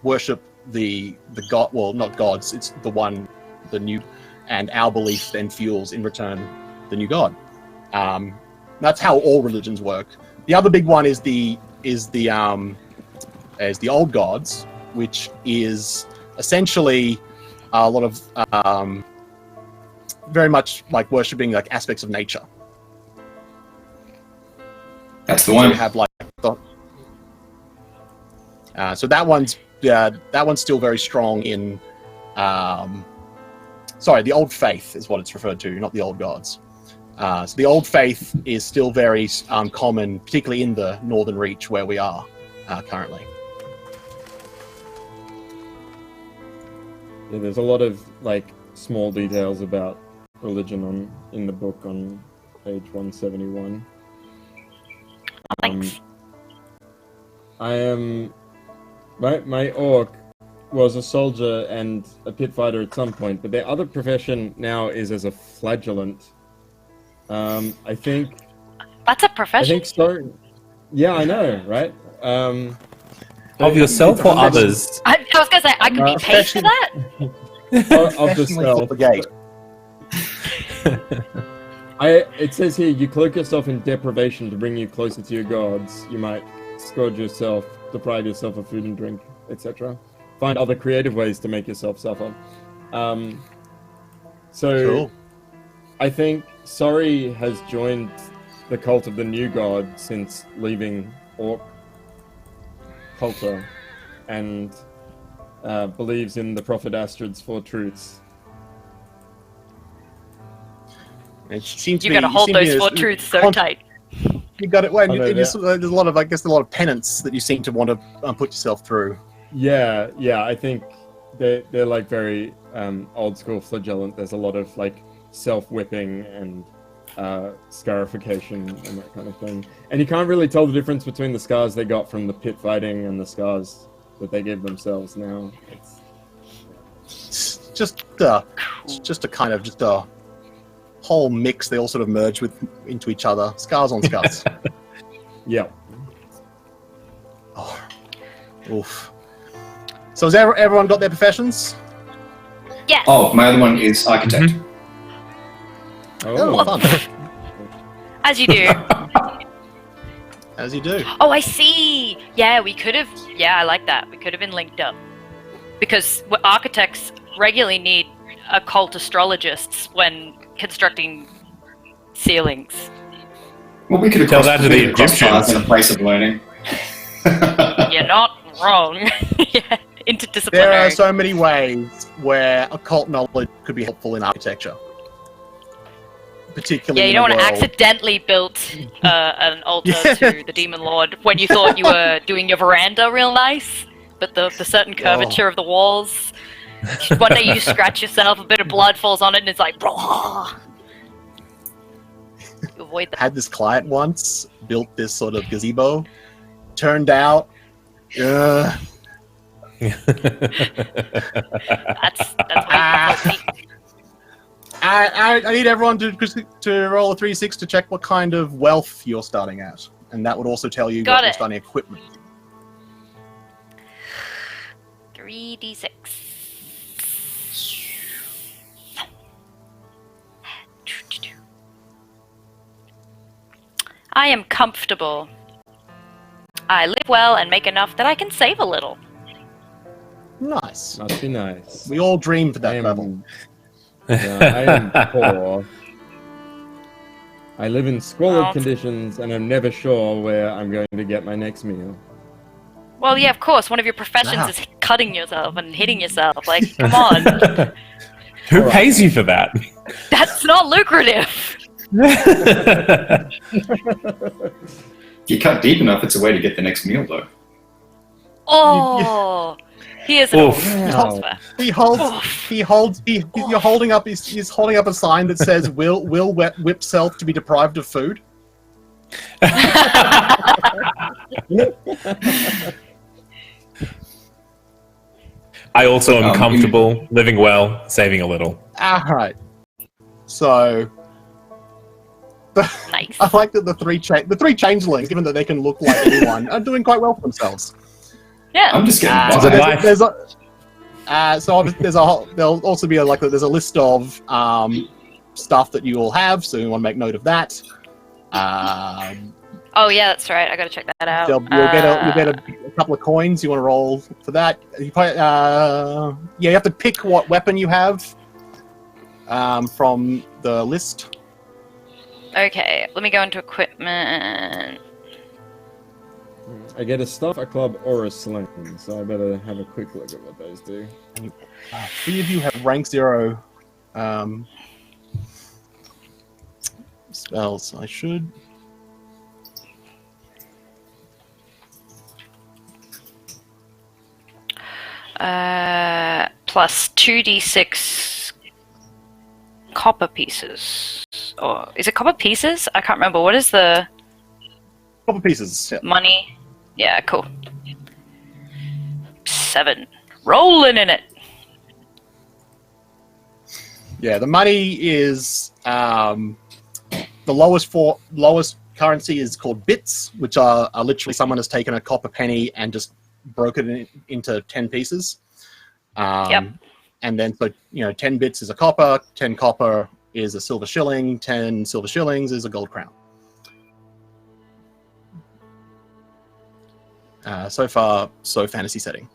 worship the god, well, not gods, it's the new, and our belief then fuels in return the new god. That's how all religions work. The other big one is the old gods, which is essentially a lot of very much like worshipping like aspects of nature. That's the one. So we have like so that one's still very strong in the old faith is what it's referred to, not the old gods. So the old faith is still very common, particularly in the Northern Reach where we are currently. Yeah, there's a lot of like small details about religion in the book on page 171. Thanks. I am my orc was a soldier and a pit fighter at some point, but their other profession now is as a flagellant. I think That's a profession. so. Yeah, I know, right? Of yourself or others? I was gonna say I could be paid for that. of the self. The gate. It says here, you cloak yourself in deprivation to bring you closer to your gods. You might scourge yourself, deprive yourself of food and drink, etc. Find other creative ways to make yourself suffer. Cool. I think Sorry has joined the cult of the new god since leaving Orc culture, and believes in the Prophet Astrid's 4 truths. And she seems to You gotta hold those 4 truths so tight. You got it. Well, I know there's a lot of, I guess, a lot of penance that you seem to want to put yourself through. Yeah, I think they're like very old school flagellant. There's a lot of like self-whipping and scarification and that kind of thing. And you can't really tell the difference between the scars they got from the pit fighting and the scars that they give themselves now. It's just a kind of just a whole mix. They all sort of merge into each other. Scars on scars. Yeah. Oh, oof. So has everyone got their professions? Yes. Oh, my other one is architect. Oh, fun. As you do. As you do. Oh, I see. Yeah, we could have. Yeah, I like that. We could have been linked up because architects regularly need occult astrologists when constructing ceilings. Well, we could have Tell that to the crossed paths in a Egyptians. place of learning. You're not wrong. Yeah, interdisciplinary. There are so many ways where occult knowledge could be helpful in architecture. Particularly Yeah, you in don't a want to world- accidentally build an altar to the Demon Lord when you thought you were doing your veranda real nice, but the certain curvature of the walls. One day you scratch yourself, a bit of blood falls on it, and it's like, blah. You avoid I that. had this client once, built this sort of gazebo. Turned out, That's way I need everyone to roll a 3-6 to check what kind of wealth you're starting at, and that would also tell you Got what you're it. starting equipment. 3d6. I am comfortable. I live well and make enough that I can save a little. Nice. Must be nice. We all dream for I that am, level. I am poor. I live in squalid Well, conditions, and I'm never sure where I'm going to get my next meal. Well, yeah, of course. One of your professions Wow. is cutting yourself and hitting yourself. Like, come on. Who pays you for that? That's not lucrative. If you cut deep enough, it's a way to get the next meal, though. Oh, he is an Oof. philosopher. He's holding up a sign that says will whip self to be deprived of food. I also am comfortable, living well, saving a little. Alright. So Nice. I like that the three changelings, given that they can look like anyone, are doing quite well for themselves. Yeah. I'm just getting So by. there's there'll also be there's a list of stuff that you all have, so you want to make note of that. Oh yeah, that's right. I gotta check that out. You'll get a couple of coins. You want to roll for that. You have to pick what weapon you have from the list. Okay, let me go into equipment. I get a staff, a club, or a sling, so I better have a quick look at what those do. Three of you have rank 0 spells. I should. Plus 2d6 copper pieces. Or is it copper pieces? I can't remember. What is the Couple pieces. Yeah. money? Yeah, cool. 7. Rolling in it. Yeah, the money is the lowest currency is called bits, which are literally someone has taken a copper penny and just broken it into 10 pieces. Yep. And then, 10 bits is a copper, 10 copper is a silver shilling, 10 silver shillings is a gold crown. So far, so fantasy setting.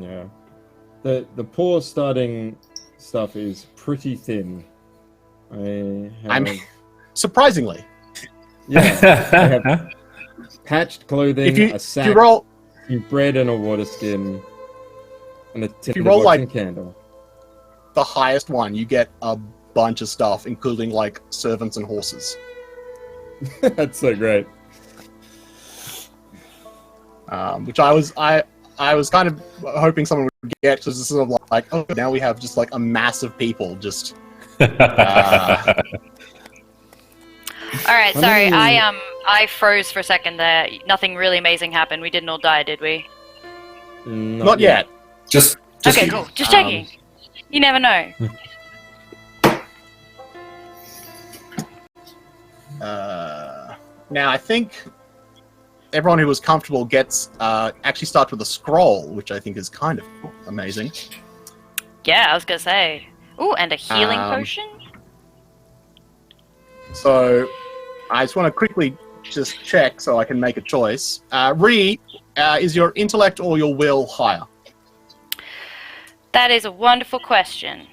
Yeah. The poor starting stuff is pretty thin. Surprisingly. Yeah. I have patched clothing, a sack, if you roll, some bread and a water skin, and a tin you roll, box candle. the highest one, you get a bunch of stuff, including servants and horses. That's so great. Which I was kind of hoping someone would get, because it's sort of oh, now we have just a mass of people just. All right, sorry. I froze for a second there. Nothing really amazing happened. We didn't all die, did we? Not yet. Just Okay, you. cool. Just checking. You never know. Now I think everyone who was comfortable gets actually starts with a scroll, which I think is kind of amazing. Yeah, I was gonna say. Ooh, and a healing potion. So I just want to quickly just check so I can make a choice. Ree, is your intellect or your will higher? That is a wonderful question.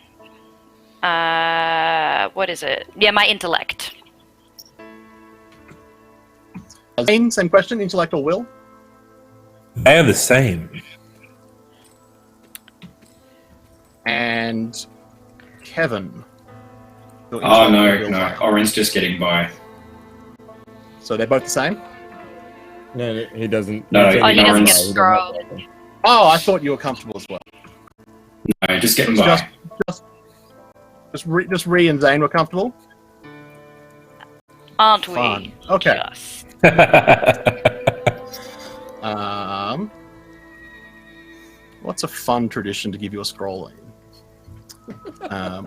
What is it? Yeah, my intellect. Same question, intellect or will? They are the same. And Kevin. your Oh, intellect or no, will no. higher? Oren's just getting by. So they're both the same? No, he doesn't. No, Oh, he doesn't get a Ignorance. scroll. Oh, I thought you were comfortable as well. No, just getting by. Just Ree and Zane were comfortable? Aren't we? Fun. Okay. Just. What's a fun tradition to give you a scroll in?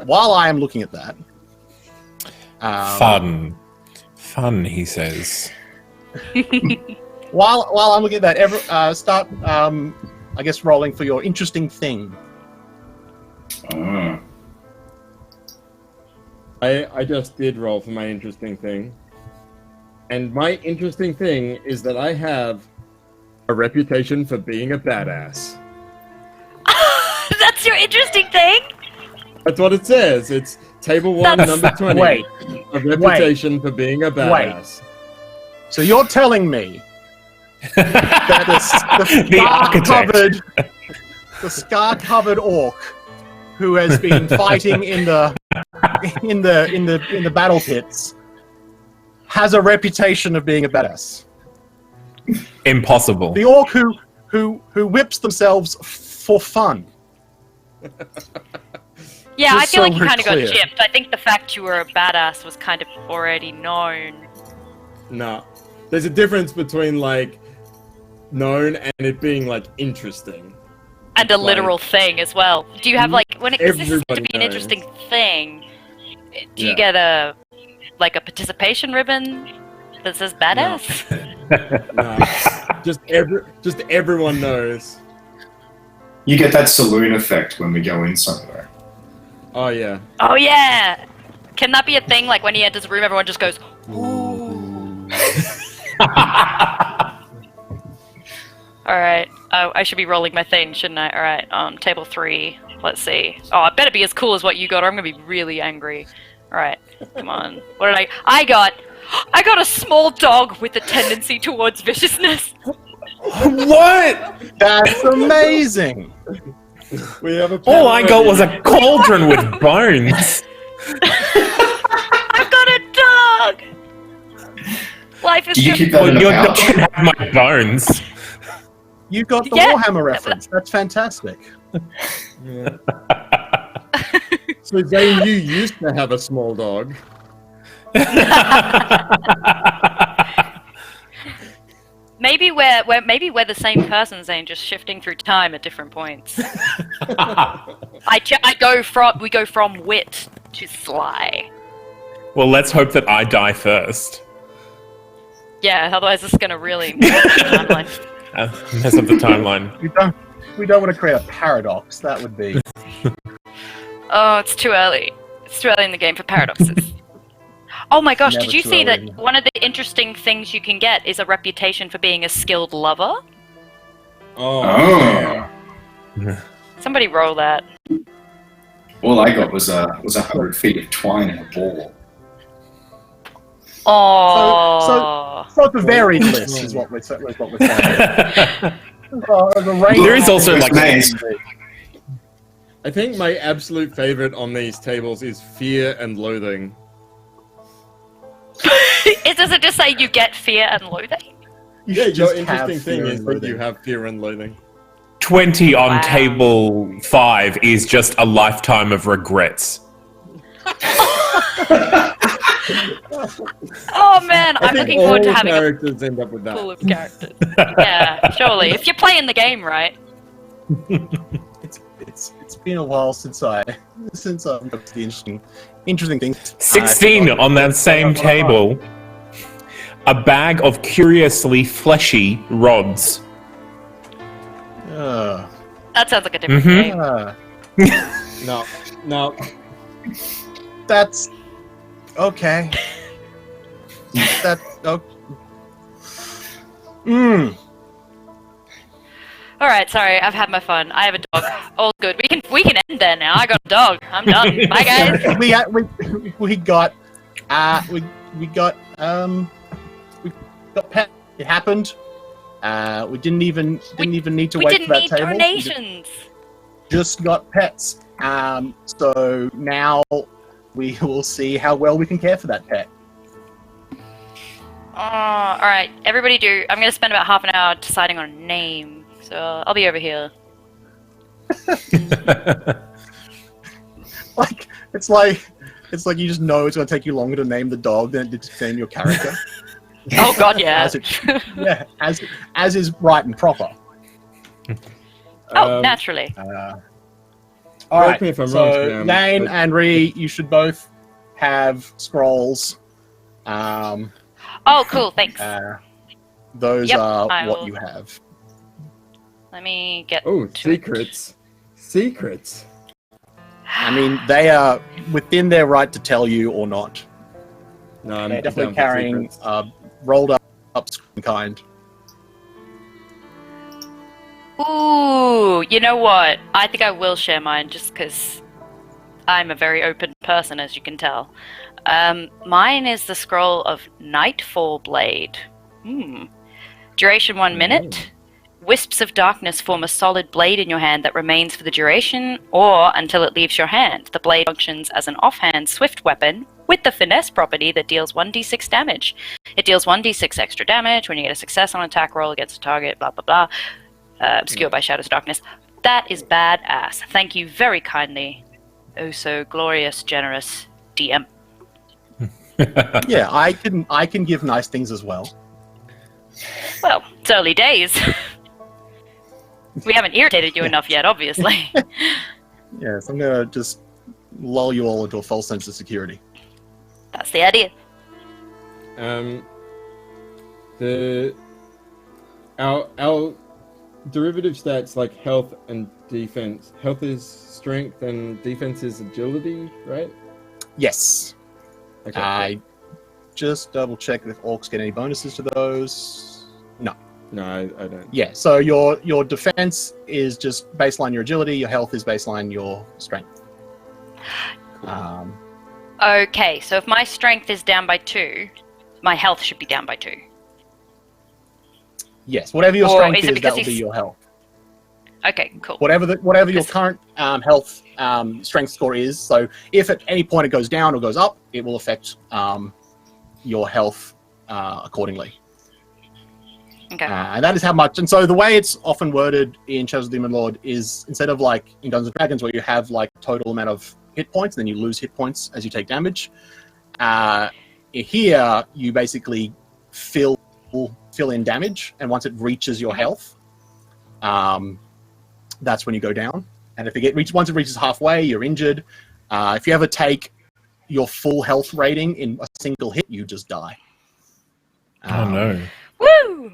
While I am looking at that, Fun, he says. while I'm looking at that, start I guess rolling for your interesting thing. Oh. I just did roll for my interesting thing. And my interesting thing is that I have a reputation for being a badass. That's your interesting thing? That's what it says. It's table 1, number 20. Wait. A reputation for being a badass. So you're telling me The scar-covered orc who has been fighting in the battle pits has a reputation of being a badass. Impossible. The orc who whips themselves for fun. Yeah, Just I feel so like you we're kind of got clear. gypped. I think the fact you were a badass was kind of already known. No. There's a difference between, like, known and it being, like, interesting. And a Like, literal thing as well. Do you have, like, when it, 'cause this is to everybody be an knows. interesting thing, do Yeah. you get a participation ribbon that says badass? No. just everyone knows. You get that saloon effect when we go in somewhere. Oh, yeah. Oh yeah! Can that be a thing? Like when he enters a room, everyone just goes, ooh. Alright. Oh, I should be rolling my thing, shouldn't I? Alright, table 3. Let's see. Oh, it better be as cool as what you got, or I'm gonna be really angry. Alright, come on. What did I got a small dog with a tendency towards viciousness. What? That's amazing. We have a All I got was a cauldron with bones. I've got a dog! Life is Did you good. keep that Well, in the your pouch? dog can have my bones. You got the Yeah. Warhammer reference. That's fantastic. So Zane, you used to have a small dog. Maybe we're the same person, Zane, just shifting through time at different points. We go from wit to sly. Well, let's hope that I die first. Yeah, otherwise this is gonna really mess up the timeline. Mess up the timeline. We don't want to create a paradox. That would be. Oh, it's too early. It's too early in the game for paradoxes. Oh my gosh, Never did you too see that early. one of the interesting things you can get is a reputation for being a skilled lover? Oh. Somebody roll that. All I got was 100 feet of twine and a ball. Oh. So it's a varied list, is what we're saying. There is also like Nice. I think my absolute favorite on these tables is fear and loathing. Does it just say you get fear and loathing? Yeah, your just interesting have thing fear is and that loathing. you have fear and loathing. 20 on Wow. table 5 is just a lifetime of regrets. Oh man, I'm looking forward to having a characters end up with that. pool of characters. Yeah, surely. If you're playing the game right. It's been a while since I've got the interesting things. 16 on that same table. A bag of curiously fleshy rods. That sounds like a different Mhm. game. No. That's okay. Alright, sorry, I've had my fun. I have a dog. All good. We can end there now. I got a dog. I'm done. Bye guys. we got pet. It happened. We didn't even need to We wait didn't for that need table. donations. Just got pets. So now we will see how well we can care for that pet. Alright, everybody do. I'm gonna spend about half an hour deciding on a name. So I'll be over here. It's like you just know it's gonna take you longer to name the dog than it did to name your character. Oh god, yeah. as is right and proper. Oh, naturally. All right. me if I'm So wrong, Sam, Lane but- and Ree, you should both have scrolls. Oh, cool, thanks. Those Yep, are I what will. you have. Let me get Oh, to it. secrets. I mean, they are within their right to tell you or not. No, I'm They're definitely down for carrying secrets. rolled up screen kind. Ooh, you know what? I think I will share mine just because I'm a very open person, as you can tell. Mine is the scroll of Nightfall Blade. Duration 1 minute. Wisps of darkness form a solid blade in your hand that remains for the duration or until it leaves your hand. The blade functions as an offhand swift weapon with the finesse property that deals 1d6 damage. It deals 1d6 extra damage when you get a success on an attack roll against a target, blah, blah, blah. Obscured by shadows of darkness. That is badass. Thank you very kindly. Oh, so glorious, generous DM. Yeah, I can give nice things as well. Well, it's early days. We haven't irritated you enough yet, obviously. Yes, I'm gonna just lull you all into a false sense of security. That's the idea. Our derivative stats like health and defense. Health is strength and defense is agility, right? Yes. Okay. I just double check if orcs get any bonuses to those. No. No, I don't. Yeah, so your defense is just baseline your agility, your health is baseline your strength. Okay, so if my strength is down by 2, my health should be down by 2. Yes, whatever your Or strength is it is, because that will be he's- your health. Okay, cool. Whatever your current health strength score is. So if at any point it goes down or goes up, it will affect your health accordingly. Okay. And that is how much. And so the way it's often worded in Shadows of the Demon Lord is instead of like in Dungeons and Dragons where you have like total amount of hit points and then you lose hit points as you take damage. Here you basically fill in damage, and once it reaches your health, that's when you go down. And if once it reaches halfway, you're injured. If you ever take your full health rating in a single hit, you just die. Oh no. Woo!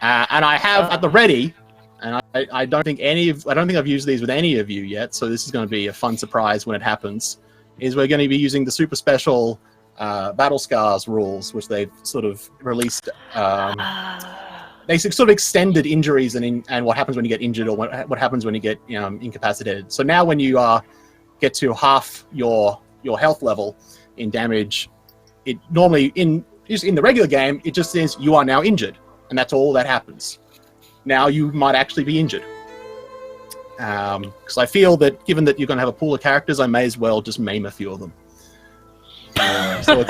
And I have at the ready, and I don't think I've used these with any of you yet, so this is going to be a fun surprise when it happens, is we're going to be using the super special Battle Scars rules, which they've sort of released. They sort of extended injuries and what happens when you get injured or what happens when you get incapacitated. So now when you get to half your health level in damage, it normally in the regular game, it just says you are now injured. And that's all that happens. Now you might actually be injured. Because I feel that given that you're going to have a pool of characters, I may as well just maim a few of them. So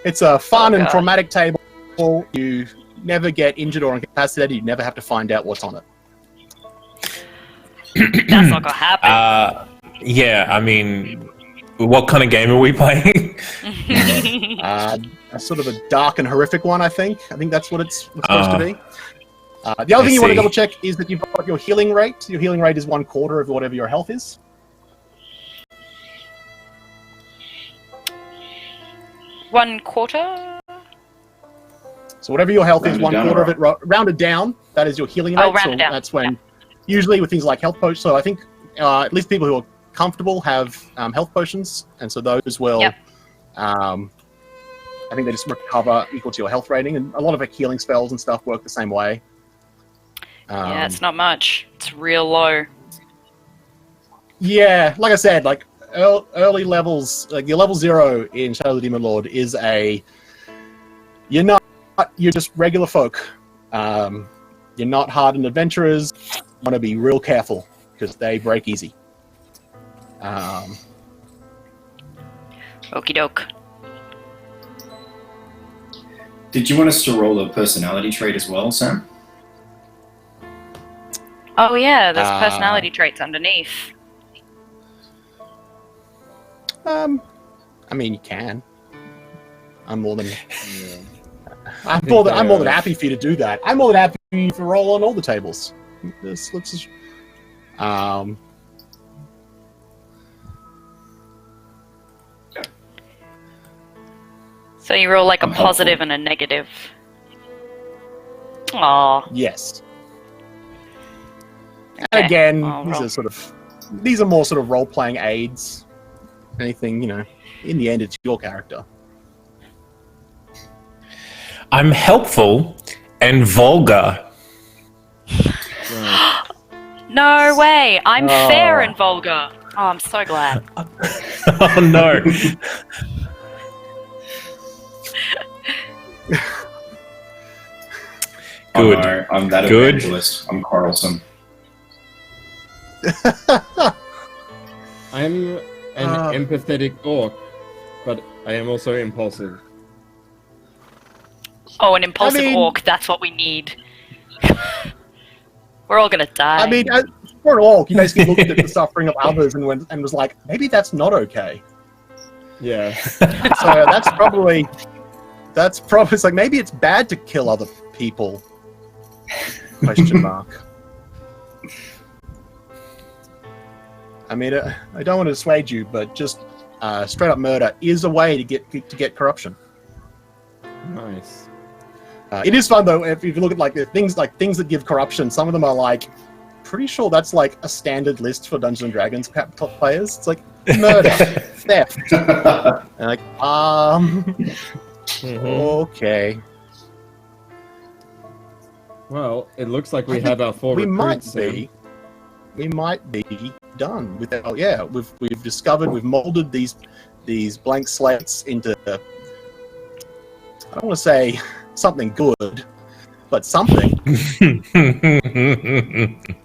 it's a fun and traumatic table. You never get injured or incapacitated. You never have to find out what's on it. That's not going to happen. Yeah, I mean, what kind of game are we playing? A sort of a dark and horrific one, I think. I think that's what it's supposed to be. The other thing you want to double check is that you've got your healing rate. Your healing rate is 1/4 of whatever your health is. One quarter? So whatever your health is, Rounded 1/4 down, of it, rounded down, that is your healing rate. Oh, rounded down. That's when, usually with things like health potions, so I think at least people who are comfortable have health potions, and so those will, Yep. I think they just recover equal to your health rating, and a lot of healing spells and stuff work the same way. Yeah, it's not much. It's real low. Yeah, like I said, like early levels, like your level 0 in Shadow of the Demon Lord is you're just regular folk. You're not hardened adventurers. You want to be real careful because they break easy. Okie doke. Did you want us to roll a personality trait as well, Sam? Oh yeah, there's personality traits underneath. I mean, you can. I'm more than happy for you to do that. I'm more than happy for you to roll on all the tables. Let's just, So you roll like a I'm helpful. positive and a negative. Aww. yes. Okay. And again, I'll roll. these are more sort of role-playing aids. Anything, in the end, it's your character. I'm helpful and vulgar. Right. No way! I'm Oh. fair and vulgar. Oh, I'm so glad. Oh no. Good. Oh, no, I'm that Good. evangelist. I'm quarrelsome. I'm an empathetic orc, but I am also impulsive. Oh, an impulsive I mean- orc. That's what we need. We're all gonna die. I mean, for an orc, he basically looked at the suffering of others and was like, maybe that's not okay. Yeah. So that's probably it's like maybe it's bad to kill other people. Question mark. I mean, I don't want to dissuade you, but just straight up murder is a way to get corruption. Nice. It is fun though if you look at like the things that give corruption. Some of them are like pretty sure that's like a standard list for Dungeons and Dragons players. It's like murder, theft. And like okay. Well, it looks like we have our 4 We recruits. might be done with that. Yeah, we've discovered, we've molded these blank slates into, I don't want to say something good, but something.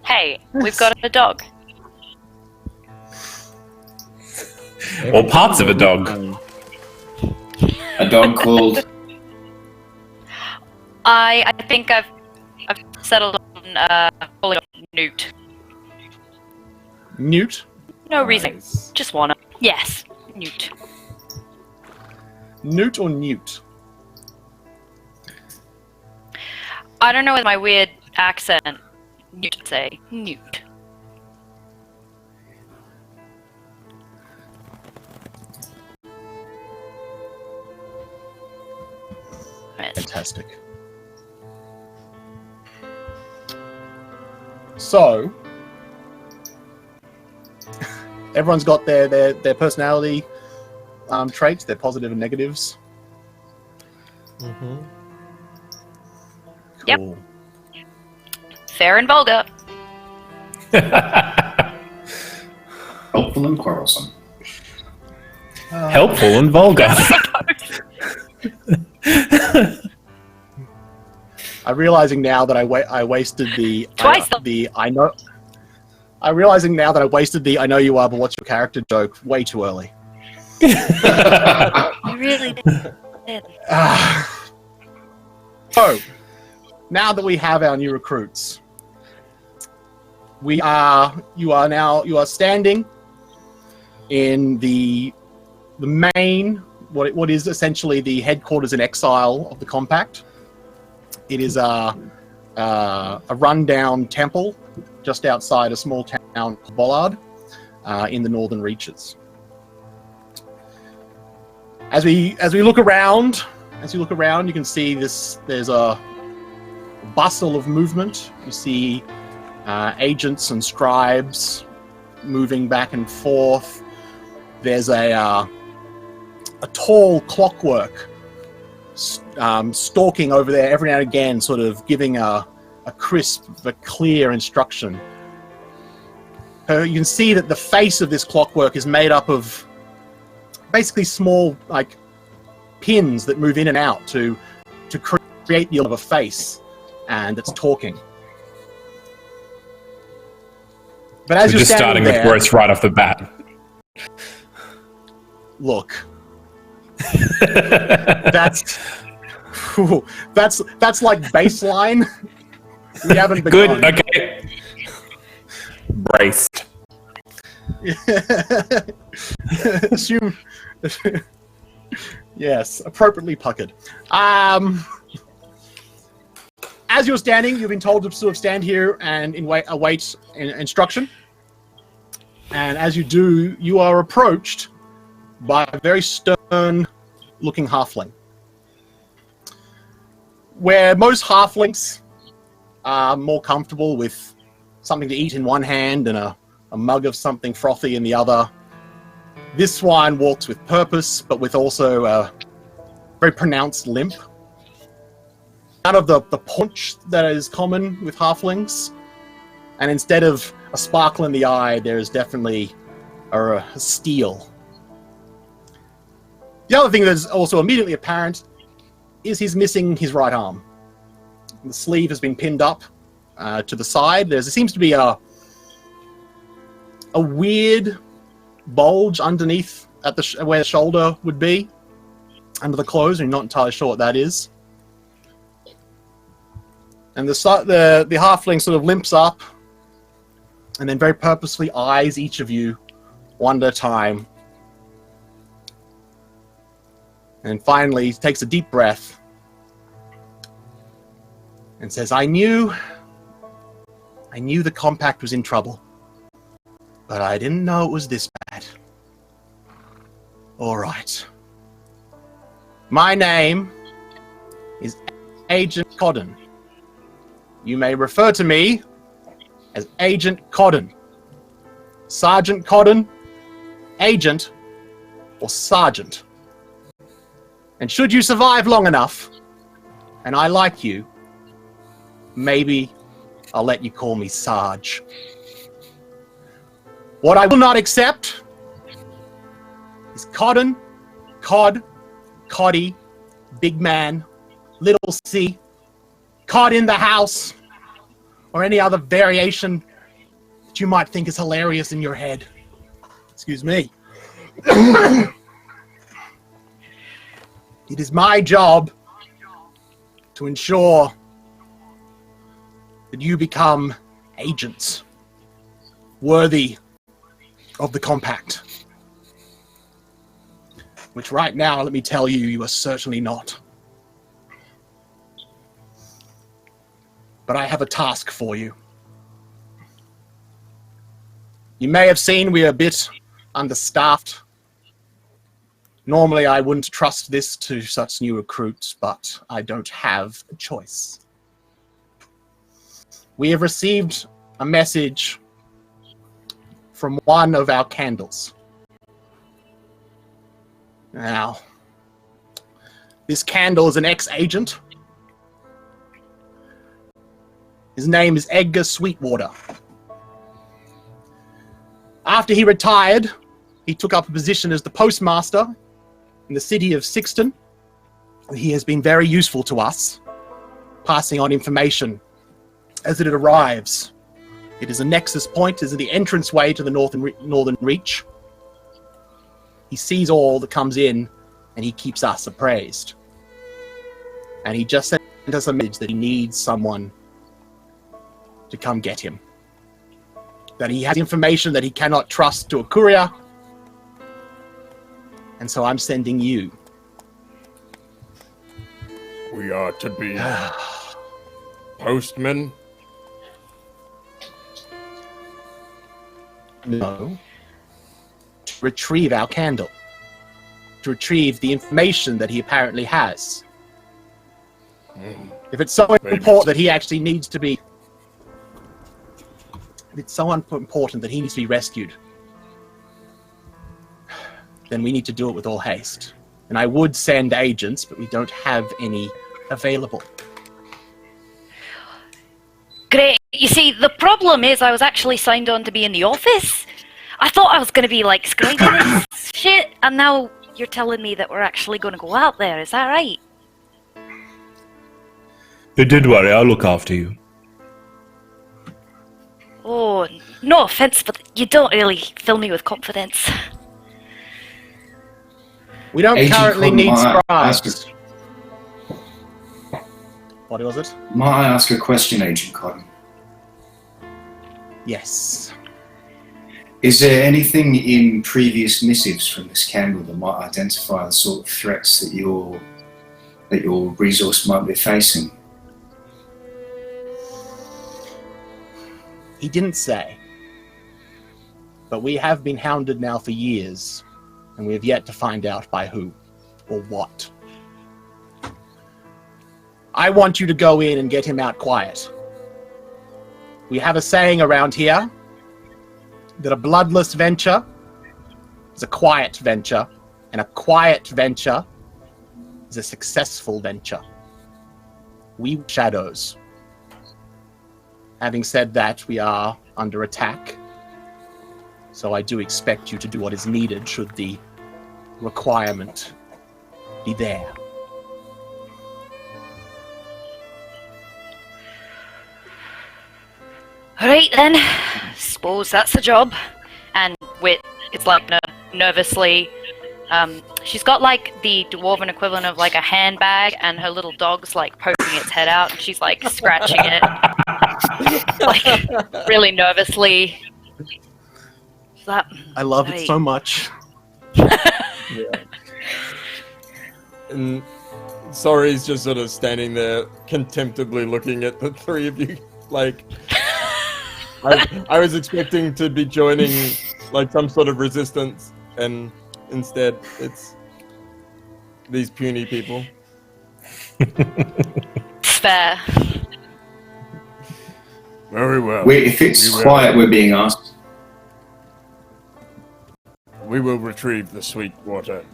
Hey, we've got a dog. Or parts of a dog. A dog called. I think I've settled on calling it Newt. Newt? No reason. Nice. Just wanna. Yes, Newt. Newt or Newt? I don't know with my weird accent. Newt say Newt. Right. Fantastic. So, everyone's got their personality traits, their positive and negatives. Mm-hmm. Yep. Cool. Fair and vulgar. Helpful and quarrelsome. Helpful and vulgar. I'm realizing now that I wasted the Twice I'm realizing now that I wasted the "I know you are, but what's your character" joke way too early. You really did. So, now that we have our new recruits, you are standing in the main, what is essentially the headquarters in exile of the Compact. It is a rundown temple just outside a small town called Bollard in the northern reaches. As we look around, you can see this. There's a bustle of movement. You see agents and scribes moving back and forth. There's a tall clockwork stalking over there every now and again, sort of giving a crisp but clear instruction. You can see that the face of this clockwork is made up of basically small like pins that move in and out to create the look of a face, and it's talking. But as We're you're just starting there, with worse right off the bat. Look, that's like baseline. We haven't begun. Good, okay. Braced. Assume. Yes, appropriately puckered. As you're standing, you've been told to sort of stand here and await instruction. And as you do, you are approached by a very stern-looking halfling. Where most halflings are more comfortable with something to eat in one hand and a mug of something frothy in the other, this one walks with purpose, but with also a very pronounced limp. None of the punch that is common with halflings, and instead of a sparkle in the eye, there is definitely a steel. The other thing that is also immediately apparent is he's missing his right arm. The sleeve has been pinned up to the side. There seems to be a weird bulge underneath at where the shoulder would be, under the clothes. I'm not entirely sure what that is. And the halfling sort of limps up, and then very purposefully eyes each of you one at a time. And finally, he takes a deep breath and says, I knew the compact was in trouble, but I didn't know it was this bad. All right. My name is Agent Codden. You may refer to me as Agent Codden. Sergeant Codden, Agent, or Sergeant. And should you survive long enough, and I like you, maybe I'll let you call me Sarge. What I will not accept is Codden, Cod, Coddy, Big Man, Little C, Cod in the House, or any other variation that you might think is hilarious in your head. Excuse me. It is my job to ensure that you become agents worthy of the compact. Which right now, let me tell you, you are certainly not. But I have a task for you. You may have seen we are a bit understaffed. Normally, I wouldn't trust this to such new recruits, but I don't have a choice. We have received a message from one of our candles. Now, this candle is an ex-agent. His name is Edgar Sweetwater. After he retired, he took up a position as the postmaster in the city of Sixton. He has been very useful to us, passing on information as it arrives. It is a nexus point, it is the entranceway to the northern reach. He sees all that comes in, and he keeps us appraised. And he just sent us a message that he needs someone to come get him. That he has information that he cannot trust to a courier. And so I'm sending you. We are to be postmen. No. To retrieve our candle. To retrieve the information that he apparently has. If it's so important that he actually needs to be... If it's so important that he needs to be rescued, then we need to do it with all haste. And I would send agents, but we don't have any available. Great. You see, the problem is I was actually signed on to be in the office. I thought I was going to be, like, scribing this shit, and now you're telling me that we're actually going to go out there. Is that right? Don't worry, I'll look after you. Oh, no offense, but you don't really fill me with confidence. We don't Agent currently Cotton, need might I ask scribes. What was it? Might I ask a question, Agent Cotton? Yes. Is there anything in previous missives from this candle that might identify the sort of threats that your resource might be facing? He didn't say. But we have been hounded now for years, and we have yet to find out by who or what. I want you to go in and get him out quiet. We have a saying around here that a bloodless venture is a quiet venture, and a quiet venture is a successful venture. We shadows. Having said that, we are under attack, so I do expect you to do what is needed should the requirement be there. Alright then, suppose that's the job. And Wit is like nervously, she's got like the dwarven equivalent of like a handbag, and her little dog's like poking its head out, and she's like scratching it, like really nervously. I love it so much. Yeah. And Sorry's just sort of standing there, contemptibly looking at the three of you. Like, I was expecting to be joining like some sort of resistance, and instead it's these puny people. Fair. Very well. If it's quiet, we're being asked. We will retrieve the sweet water.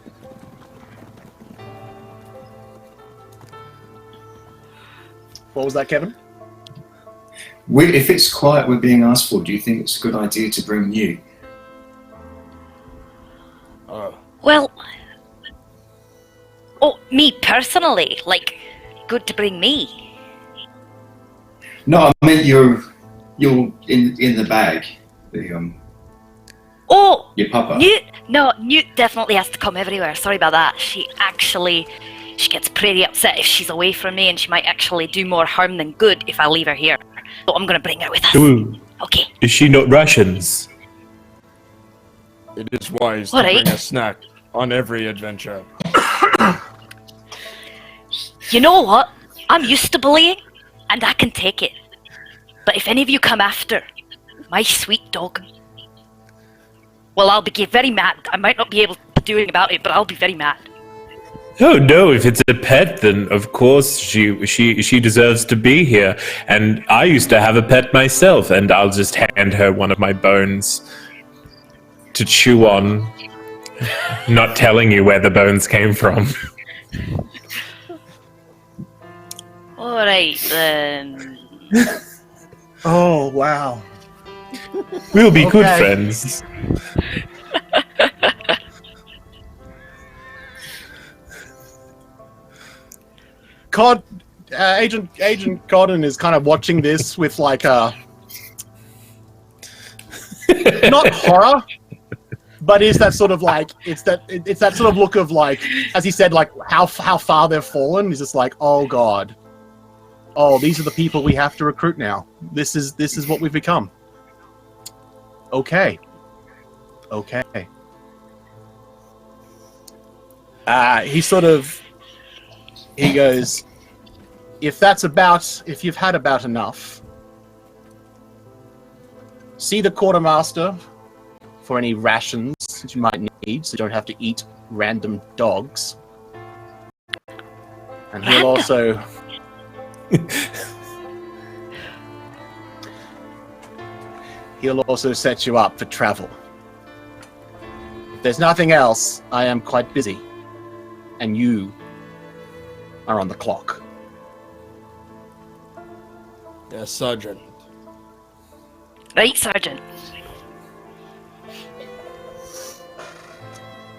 What was that, Kevin? If it's quiet, we're being asked for. Do you think it's a good idea to bring you? Well, me personally, like, good to bring me. No, I meant you're in the bag. Your papa. Newt definitely has to come everywhere. Sorry about that. She gets pretty upset if she's away from me, and she might actually do more harm than good if I leave her here. So I'm gonna bring her with us. Ooh. Okay. Is she not Russians? It is wise to Alright. bring a snack on every adventure. You know what? I'm used to bullying, and I can take it. But if any of you come after my sweet dog, well, I'll be very mad. I might not be able to do anything about it, but I'll be very mad. Oh no! If it's a pet, then of course she deserves to be here. And I used to have a pet myself, and I'll just hand her one of my bones to chew on, not telling you where the bones came from. All right then. Oh, wow. We'll be good Okay. friends. Agent Codden is kind of watching this with like a not horror, but is that sort of like it's that sort of look of like, as he said, like how far they've fallen. He's just like, oh god, oh, these are the people we have to recruit now. This is what we've become. Okay. He goes, if you've had about enough, see the quartermaster for any rations that you might need, so you don't have to eat random dogs. And he'll also set you up for travel. If there's nothing else, I am quite busy, and you are on the clock. Yes, Sergeant. Right, Sergeant.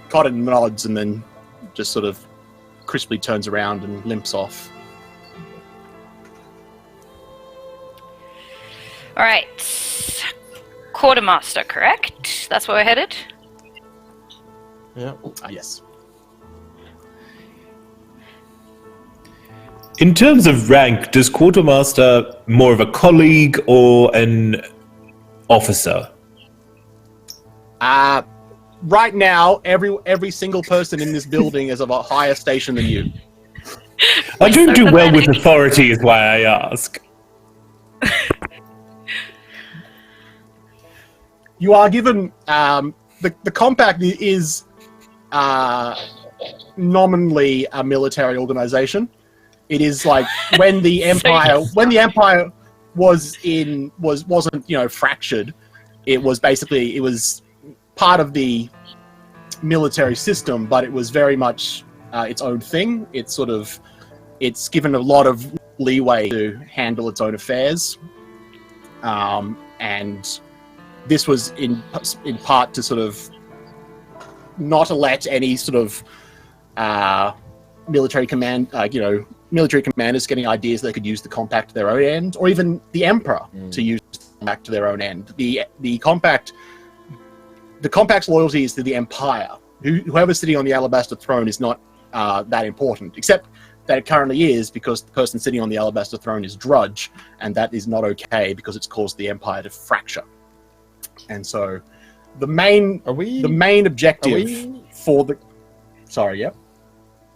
Cotton nods and then just sort of crisply turns around and limps off. All right. Quartermaster, correct? That's where we're headed? Yeah. Yes. In terms of rank, does Quartermaster more of a colleague or an officer? Right now, every single person in this building is of a higher station than you. I don't so do well with pathetic. authority, is why I ask. You are given the compact is nominally a military organization. It is like when the empire wasn't fractured. It was part of the military system, but it was very much its own thing. It's given a lot of leeway to handle its own affairs, and this was in part to sort of not let any sort of military commanders getting ideas they could use the compact to their own end, or even the emperor to use the back to their own end. The compact's loyalty is to the Empire. Whoever's sitting on the Alabaster Throne is not that important, except that it currently is, because the person sitting on the Alabaster Throne is Drudge, and that is not okay because it's caused the Empire to fracture. And so the main objective for the... Sorry, yeah?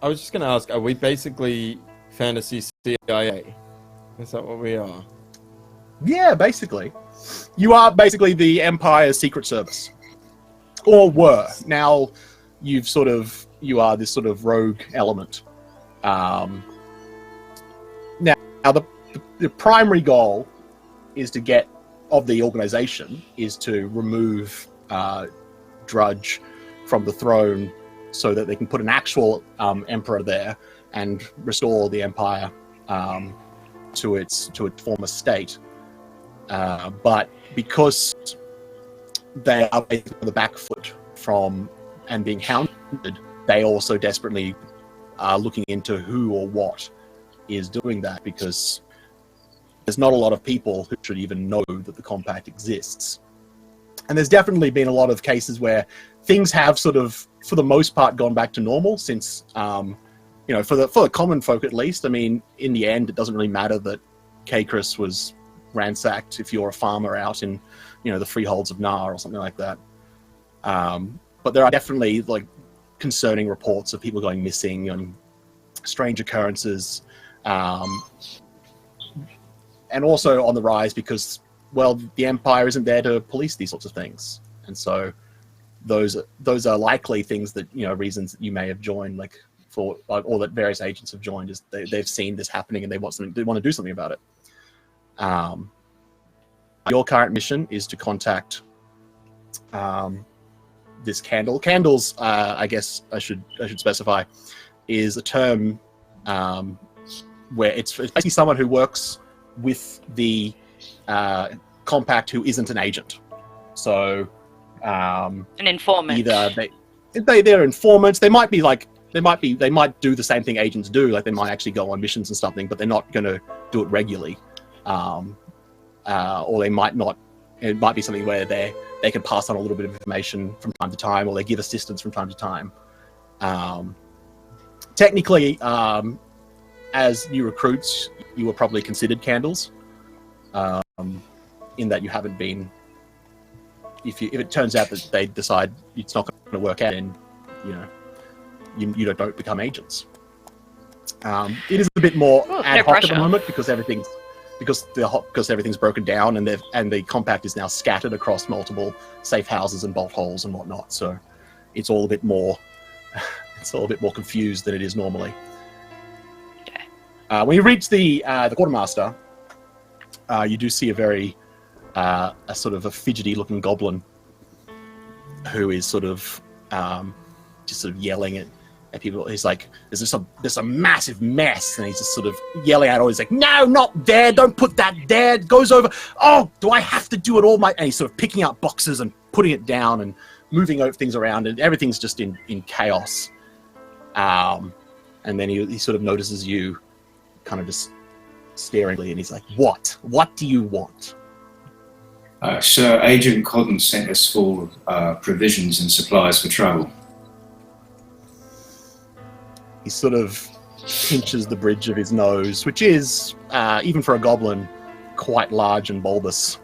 I was just going to ask, are we basically fantasy CIA? Is that what we are? Yeah, basically. You are basically the Empire's Secret Service. Or were. Now, you are this sort of rogue element. Now, the primary goal of the organization is to remove Drudge from the throne so that they can put an actual emperor there and restore the Empire to its former state. But because they are basically on the back foot and being hounded, they also desperately are looking into who or what is doing that, because there's not a lot of people who should even know that the compact exists. And there's definitely been a lot of cases where things have sort of, for the most part, gone back to normal since, for the common folk at least. I mean, in the end, it doesn't really matter that Kakris was ransacked if you're a farmer out in, the freeholds of Nar or something like that. But there are definitely concerning reports of people going missing and strange occurrences, and also on the rise because, well, the Empire isn't there to police these sorts of things, and so those are likely things that reasons that you may have joined, or that various agents have joined, is they've seen this happening and they want to do something about it. Your current mission is to contact this Candle. Candles, I guess I should specify, is a term where it's basically someone who works with the compact who isn't an agent. So an informant. Either they're informants. They might do the same thing agents do. Like they might actually go on missions and something, but they're not going to do it regularly. Or they might not. It might be something where they can pass on a little bit of information from time to time, or they give assistance from time to time. Technically, as new recruits, you were probably considered Candles, in that you haven't been. If it turns out that they decide it's not going to work out, then you don't become agents. It is a bit more ad hoc at the moment because everything's broken down, and the compact is now scattered across multiple safe houses and bolt holes and whatnot. So it's all a bit more confused than it is normally. When you reach the quartermaster, you do see a very a sort of a fidgety looking goblin who is sort of just sort of yelling at people. He's like, there's a massive mess, and he's just sort of yelling at all. He's like, no, not there, don't put that there, it goes over. Oh, do I have to do it all? And he's sort of picking up boxes and putting it down and moving things around, and everything's just in chaos. And then he sort of notices you kind of just staringly, and he's like, what do you want? Sir, Agent Codden sent us for provisions and supplies for travel. He sort of pinches the bridge of his nose, which is, even for a goblin, quite large and bulbous.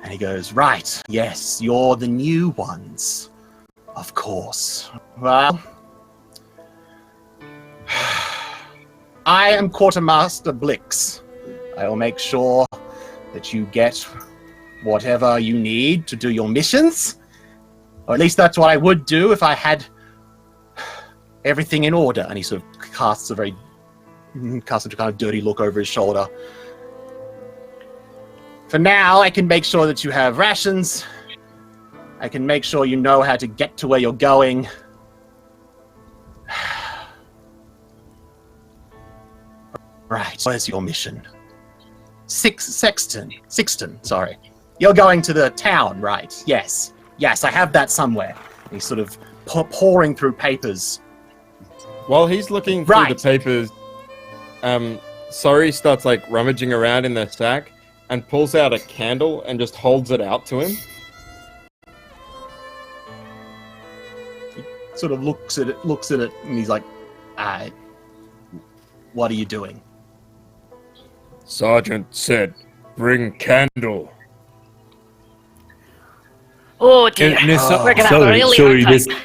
And he goes, right, yes, you're the new ones. Of course. Well, I am Quartermaster Blix. I will make sure that you get whatever you need to do your missions. Or at least that's what I would do if I had everything in order. And he sort of casts a kind of dirty look over his shoulder. For now, I can make sure that you have rations. I can make sure you know how to get to where you're going. Right, where's your mission? Sexton, sorry. You're going to the town, right? Yes, I have that somewhere. And he's sort of pouring through papers. While he's looking through the papers, Sorry starts rummaging around in their sack, and pulls out a candle and just holds it out to him. Sort of looks at it, and he's like, what are you doing? Sergeant said, bring candle. Oh dear. We're gonna have a really hard time.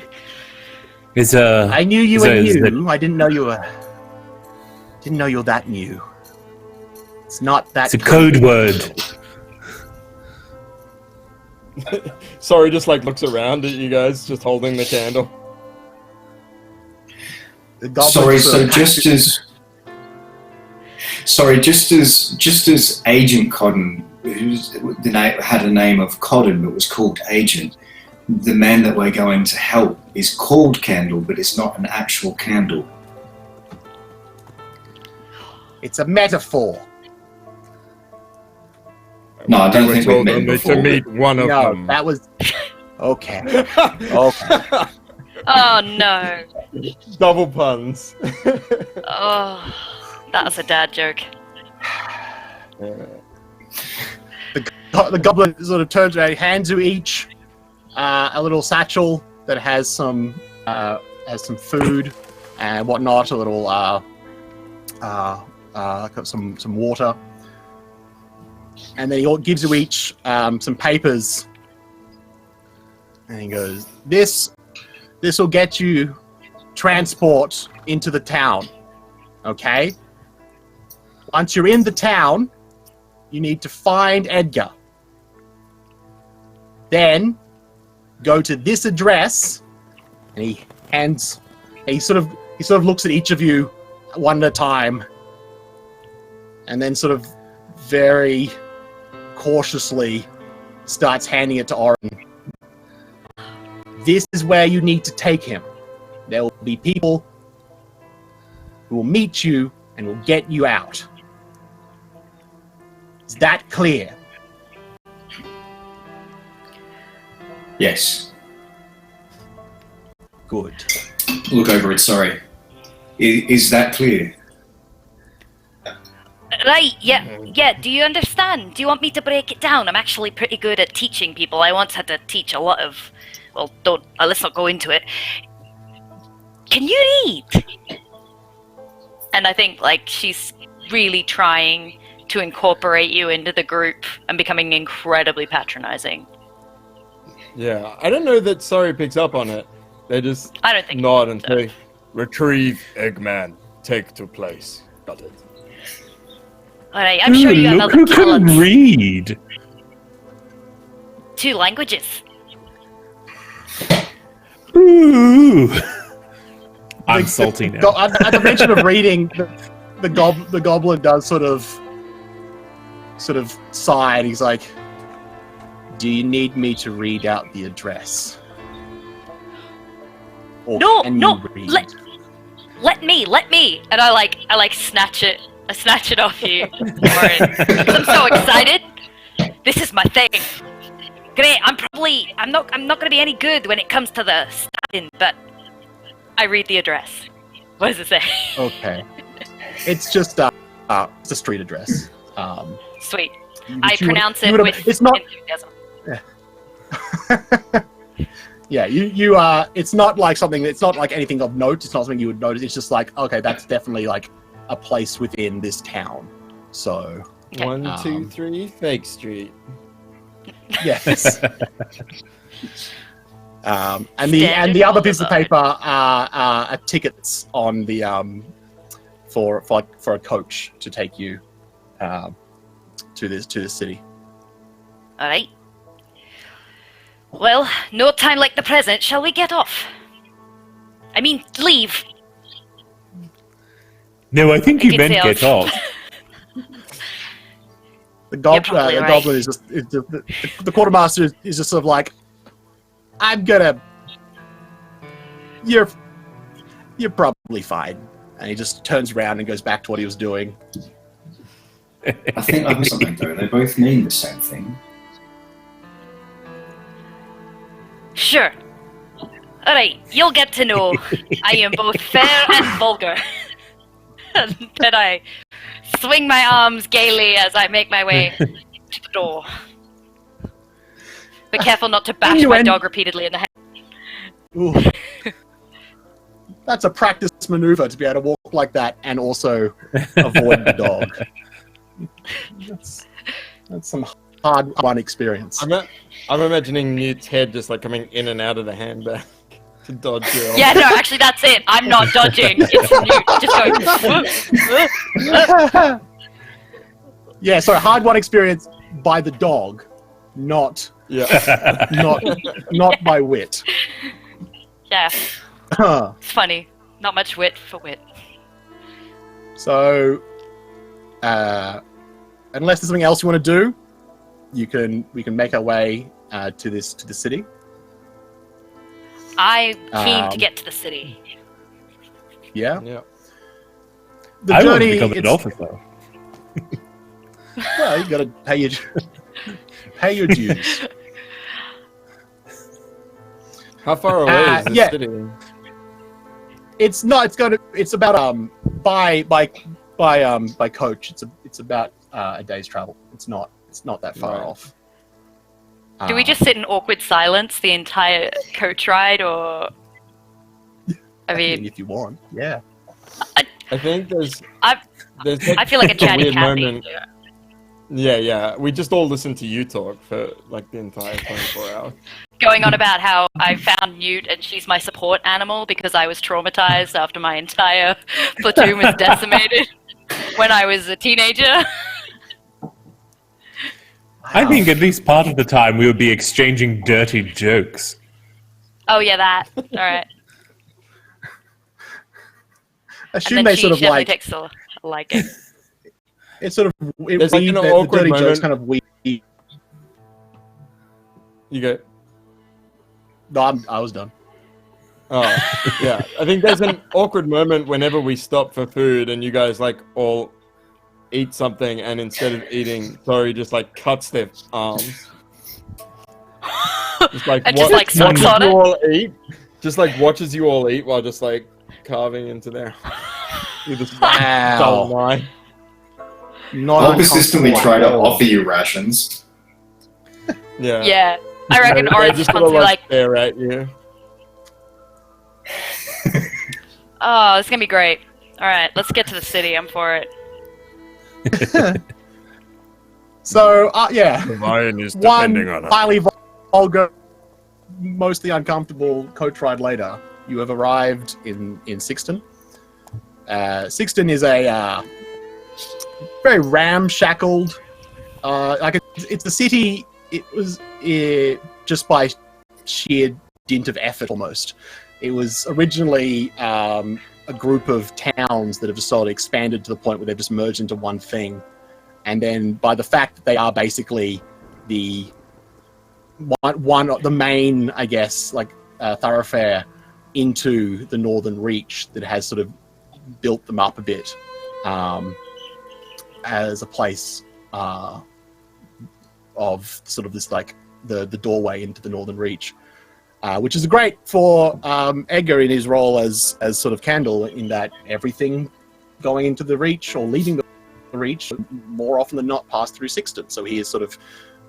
There's a. I knew you were new. I didn't know you were. Didn't know you're that new. It's not that. It's a code word. Sorry, just like looks around at you guys, just holding the candle. Sorry, so just as Agent Cotton, had a name of Cotton but was called Agent, the man that we're going to help is called Candle, but it's not an actual candle. It's a metaphor. No, I don't think we've met only before. to meet one of No, them. that was okay. Okay. Oh no. Double puns. Oh, that was a dad joke. The goblin sort of turns around, hands you each a little satchel that has some food and whatnot, a little some water, and then he gives you each some papers, and he goes, "This will get you transport into the town, okay? Once you're in the town, you need to find Edgar. Then go to this address," and he sort of looks at each of you one at a time, and then sort of very cautiously starts handing it to Oren. "This is where you need to take him. There will be people who will meet you and will get you out. Is that clear?" Yes. Good. Look over it, sorry. Is that clear? Right, yeah, do you understand? Do you want me to break it down? I'm actually pretty good at teaching people. I once had to teach a lot of... Well, let's not go into it. Can you read? And I think, like, she's really trying to incorporate you into the group and becoming incredibly patronizing. Yeah, I don't know that Sorry picks up on it. They just I don't think nod and so. say, "Retrieve Eggman, take to place." Got it. Alright, I'm sure you have Look other who can talents. read. 2 languages. Ooh. I'm salty now. At the mention of reading, the goblin does sort of sigh, and he's like, "Do you need me to read out the address? Or can you read?" Let me. And I snatch it. I snatch it off you, Warren. 'Cause I'm so excited. This is my thing. Great. I'm not gonna be any good when it comes to the stabbing, but I read the address. What does it say? Okay. It's just it's a street address. Sweet. Which I you pronounce would- it with it's not. enthusiasm. Yeah, you it's not like something. It's not like anything of note. It's not something you would notice. It's just like, okay, that's definitely like a place within this town. So Okay. 1, 2, 3, Fake Street. yes. And the other piece of paper are tickets on the for a coach to take you to this city. All right. Well, no time like the present. Shall we get off? I mean, leave. No, I think you Good meant sales. get off. The probably right. goblin is just the quartermaster is just sort of like, "I'm gonna. You're probably fine," and he just turns around and goes back to what he was doing. I think I missed something though. They both mean the same thing. Sure. All right, you'll get to know I am both fair and vulgar. And then I swing my arms gaily as I make my way to the door. Be careful not to bash my dog repeatedly in the head. Ooh. That's a practice maneuver to be able to walk like that and also avoid the dog. That's some hard-won experience. I'm imagining Newt's head just like coming in and out of the handbag to dodge you. Yeah, no, actually that's it. I'm not dodging. It's Newt just going. Yeah, so hard-won experience by the dog, not by wit. Yeah, Huh. it's funny. Not much wit for wit. So, unless there's something else you want to do, we can make our way to the city. I'm keen to get to the city. Yeah. Yeah. The I want to journey. become an officer. Well, you got to pay your dues. How far away is the yeah. city? It's not. It's about by coach. It's about a day's travel. It's not that far Right. off. Do we just sit in awkward silence the entire coach ride, or? I mean, if you want, yeah. I think there's I feel like a chatty weird Cathy. moment. Yeah. We just all listen to you talk for like the entire 24 hours. Going on about how I found Newt and she's my support animal because I was traumatized after my entire platoon was decimated when I was a teenager. I think at least part of the time we would be exchanging dirty jokes. Oh yeah, that. All right. I And assume then they she sort of definitely like takes a liking. it's sort of There's like an the awkward dirty jokes moment. kind of weird. You go. No, I was done. Oh, yeah. I think there's an awkward moment whenever we stop for food and you guys like all eat something, and instead of eating, Tori just like cuts their arms. Just like And just, like, sucks watches on you it? all eat. Just like watches you all eat while just like carving into their with this dull Wow. knife. Not I'll persistently try to uncomfortable. offer you rations. Yeah. Yeah, I reckon They Orange just comes sort to of be like, stare at you. oh, it's gonna be great. All right, let's get to the city. I'm for it. So yeah, The lion is one highly vulgar, mostly uncomfortable coach ride later, you have arrived in Sixton. Sixton is a very ramshackled, it's a city. It was just by sheer dint of effort almost. It was originally a group of towns that have just sort of expanded to the point where they've just merged into one thing. And then by the fact that they are basically the main, I guess, like thoroughfare into the Northern Reach that has sort of built them up a bit as a place of sort of this like the doorway into the Northern Reach, which is great for Edgar in his role as sort of Candle, in that everything going into the Reach or leaving the Reach more often than not pass through Sixton, so he is sort of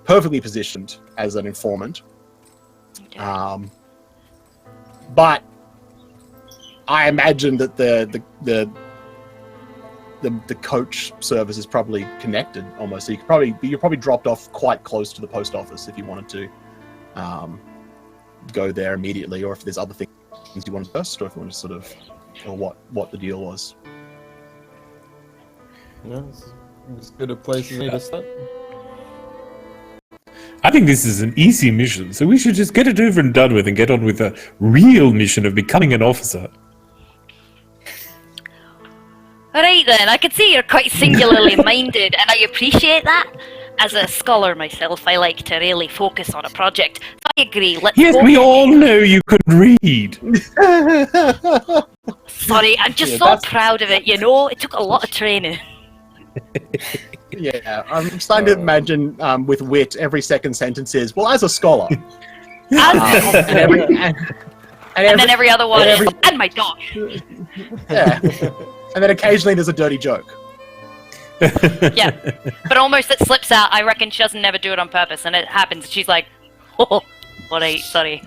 perfectly positioned as an informant. But I imagine that the coach service is probably connected almost. So you're probably dropped off quite close to the post office if you wanted to go there immediately, or if there's other things you want first, or if you want to sort of, or what the deal was. Yeah, it's good a place for me to start. I think this is an easy mission, so we should just get it over and done with and get on with the real mission of becoming an officer. Alright then, I can see you're quite singularly minded, and I appreciate that. As a scholar myself, I like to really focus on a project. So I agree, let's Yes, go. we all know you could read. Sorry, I'm just Yeah, so that's- proud of it, you know? It took a lot of training. Yeah, I'm starting to imagine with wit, every second sentence is, well, as a scholar. and then every other one and is, and my dog. yeah. And then occasionally there's a dirty joke. Yeah, but almost it slips out. I reckon she doesn't never do it on purpose, and it happens. She's like, "Oh, what sorry."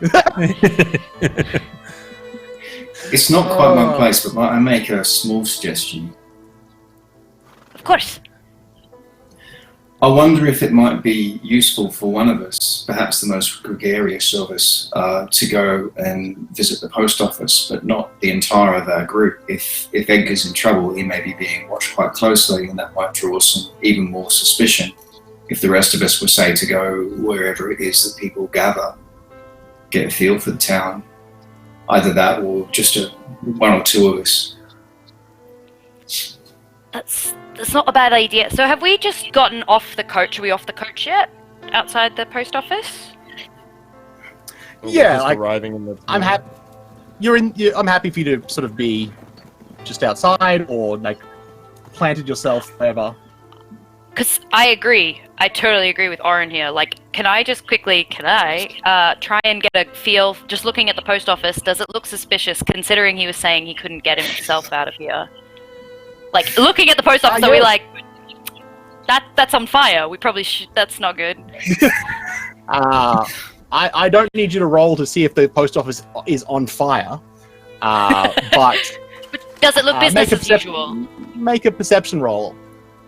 It's not quite my place, but might I make a small suggestion? Of course. I wonder if it might be useful for one of us, perhaps the most gregarious of us, to go and visit the post office, but not the entire of our group. If Edgar's in trouble, he may be being watched quite closely, and that might draw some even more suspicion. If the rest of us were, say, to go wherever it is that people gather, get a feel for the town, either that or just one or two of us. That's not a bad idea. So have we just gotten off the coach? Are we off the coach yet? Outside the post office? Yeah, Just like, arriving in the. I'm happy. I'm happy for you to sort of be just outside or like planted yourself, wherever. Because I agree. I totally agree with Oren here. Like, can I try and get a feel, just looking at the post office, does it look suspicious considering he was saying he couldn't get himself out of here? Like, looking at the post office, are we like, that's on fire, we probably should, that's not good. I don't need you to roll to see if the post office is on fire, but does it look business as usual? Make a perception roll.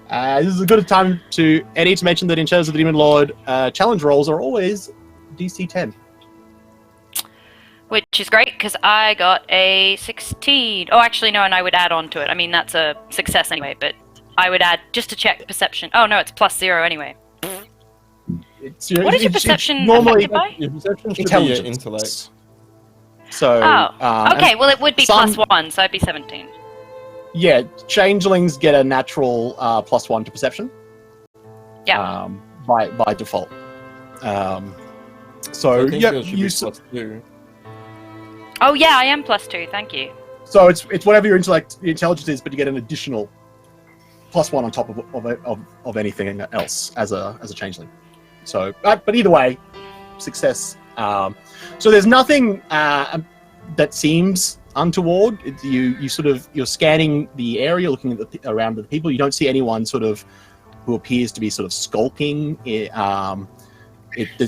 This is a good time to Eddie to mention that in terms of the Demon Lord, challenge rolls are always DC 10. Which is great, because I got a 16. Oh, actually, no, and I would add on to it. I mean, that's a success anyway, but I would add, just to check perception. Oh, no, it's +0 anyway. What is your perception normally affected by? Your perception should Intelligence. be your intellect. So, okay, well, it would be +1, so I'd be 17. Yeah, changelings get a natural +1 to perception. Yeah. By default. So I think yeah, yours should be +2. Oh yeah, I am +2. Thank you. So it's whatever your intelligence is, but you get an additional +1 on top of anything else as a changeling. So, but either way, success. So there's nothing that seems untoward. You're scanning the area, looking at around the people. You don't see anyone sort of who appears to be sort of skulking. It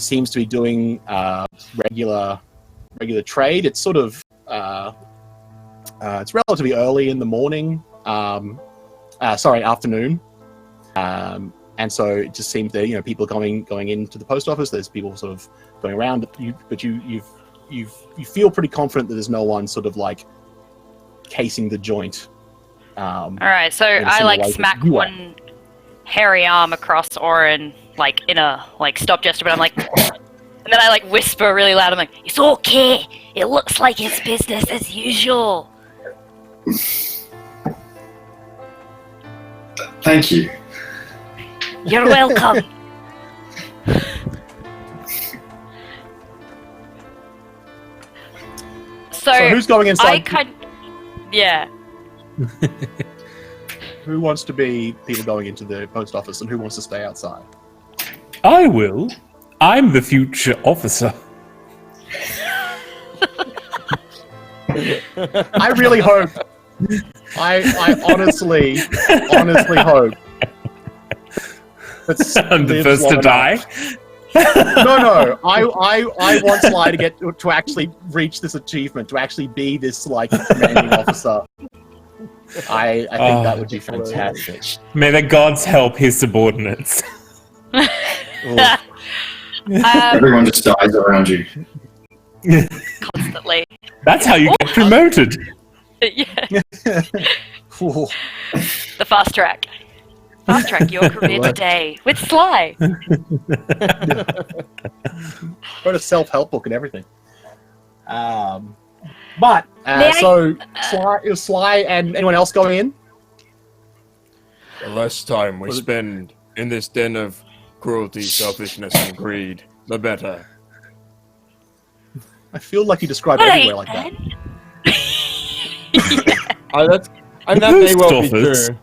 seems to be doing regular trade. It's sort of it's relatively early in the morning. Afternoon. And so it just seems that people going into the post office. There's people sort of going around, but you feel pretty confident that there's no one sort of like casing the joint. All right, so I like smack one hairy arm across Oren, like in a stop gesture, but I'm like, and then I like whisper really loud. I'm like, "It's okay. It looks like it's business as usual." Thank you. You're welcome. So who's going inside? Yeah. Who wants to be people going into the post office, and who wants to stay outside? I will. I'm the future officer. I really hope. I honestly hope. I'm the first to die. No. I want Sly to get to actually reach this achievement, to actually be this commanding officer. I think that would be fantastic. May the gods help his subordinates. Everyone just dies around you. Constantly. That's how you get promoted. Yeah. The fast track. Fast track your career today with Sly. Wrote a self-help book and everything. So Sly and anyone else going in? The less time we spend in this den of cruelty, selfishness, and greed, the better. I feel like you described everywhere like that. And that may well be true.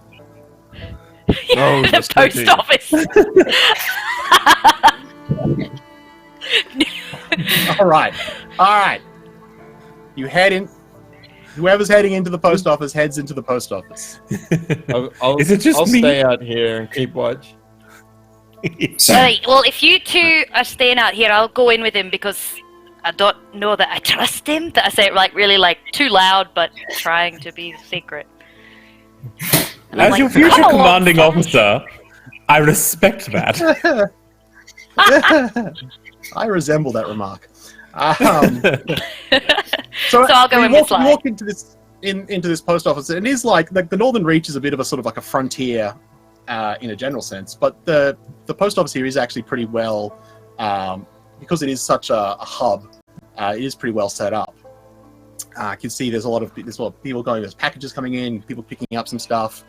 No, the post office. All right. You head in. Whoever's heading into the post office heads into the post office. I'll Is it just I'll me? stay out here and keep watch. So, Alright, well, if you two are staying out here, I'll go in with him because I don't know that I trust him. That I say it like really like too loud, but trying to be secret. And I'm As your like, future "Come along, commanding Flash." officer, I respect that. I resemble that remark. So I'll go we in with walk into this post office, and it is like the Northern Reach is a bit of a sort of like a frontier in a general sense, but the post office here is actually pretty well because it is such a hub. It is pretty well set up. I can see there's a lot of people going. There's packages coming in, people picking up some stuff,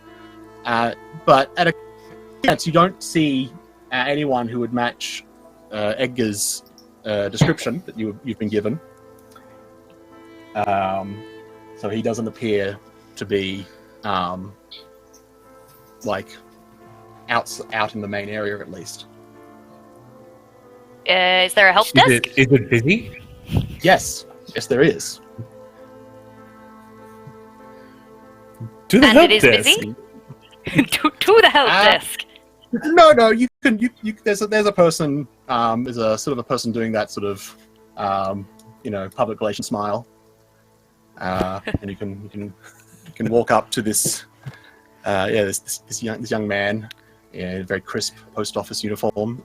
but at a glance, you don't see anyone who would match Edgar's description that you've been given. So he doesn't appear to be like out in the main area, at least. Is there a help desk? Is it busy? Yes, there is. To the And help it is desk. busy? to the help desk. No. You can. There's a person. There's a sort of a person doing that sort of, public relations smile. And you can walk up to this. This young man in a very crisp post office uniform,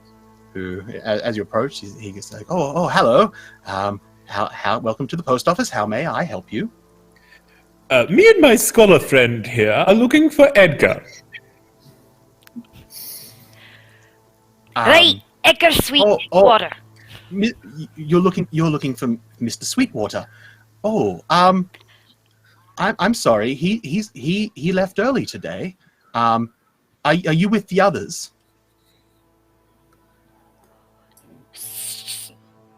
who, as you approach, he gets like, oh, hello. How welcome to the post office. How may I help you? Me and my scholar friend here are looking for Edgar. Right, Edgar Sweetwater. You're looking for Mr. Sweetwater. Oh, I'm sorry. He left early today. Are you with the others?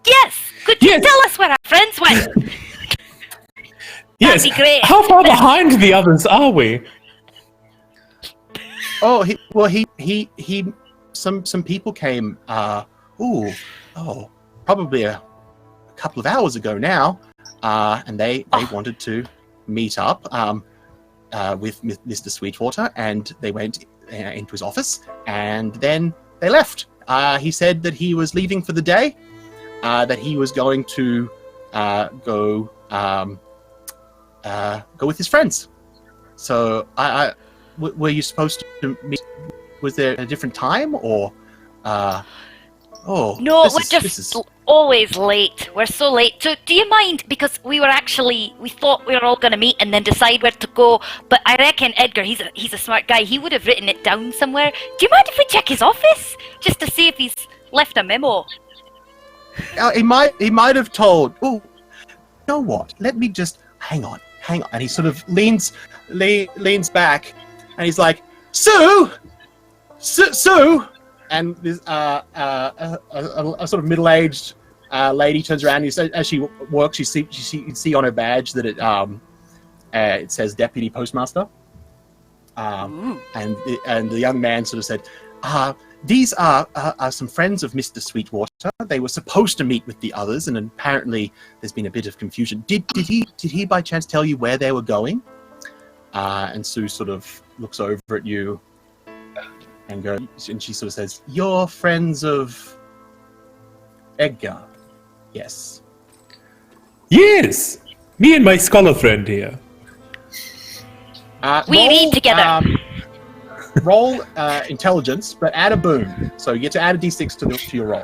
Yes. Could you Yes. tell us where our friends went? Yes. That'd be great. How far behind the others are we? Oh, some people came. Probably a couple of hours ago now, and they wanted to meet up with Mr. Sweetwater, and they went into his office, and then they left. He said that he was leaving for the day, that he was going to go with his friends. So, were you supposed to meet? Was there a different time, or? No, we're just always late. We're so late. So, do you mind? Because we thought we were all going to meet and then decide where to go. But I reckon Edgar, he's a smart guy. He would have written it down somewhere. Do you mind if we check his office just to see if he's left a memo? He might have told. Oh, you know what? Let me just hang on. And he sort of leans back, and he's like, Sue. And this a sort of middle-aged lady turns around. And as she works, you can see on her badge that it says Deputy Postmaster. And the young man sort of said, "These are some friends of Mr. Sweetwater. They were supposed to meet with the others, and apparently there's been a bit of confusion. Did he by chance tell you where they were going?" And Sue sort of looks over at you. And she sort of says, "You're friends of Edgar, yes?" Yes. Me and my scholar friend here. We read together. Roll intelligence, but add a boon. So you get to add a d6 to your roll.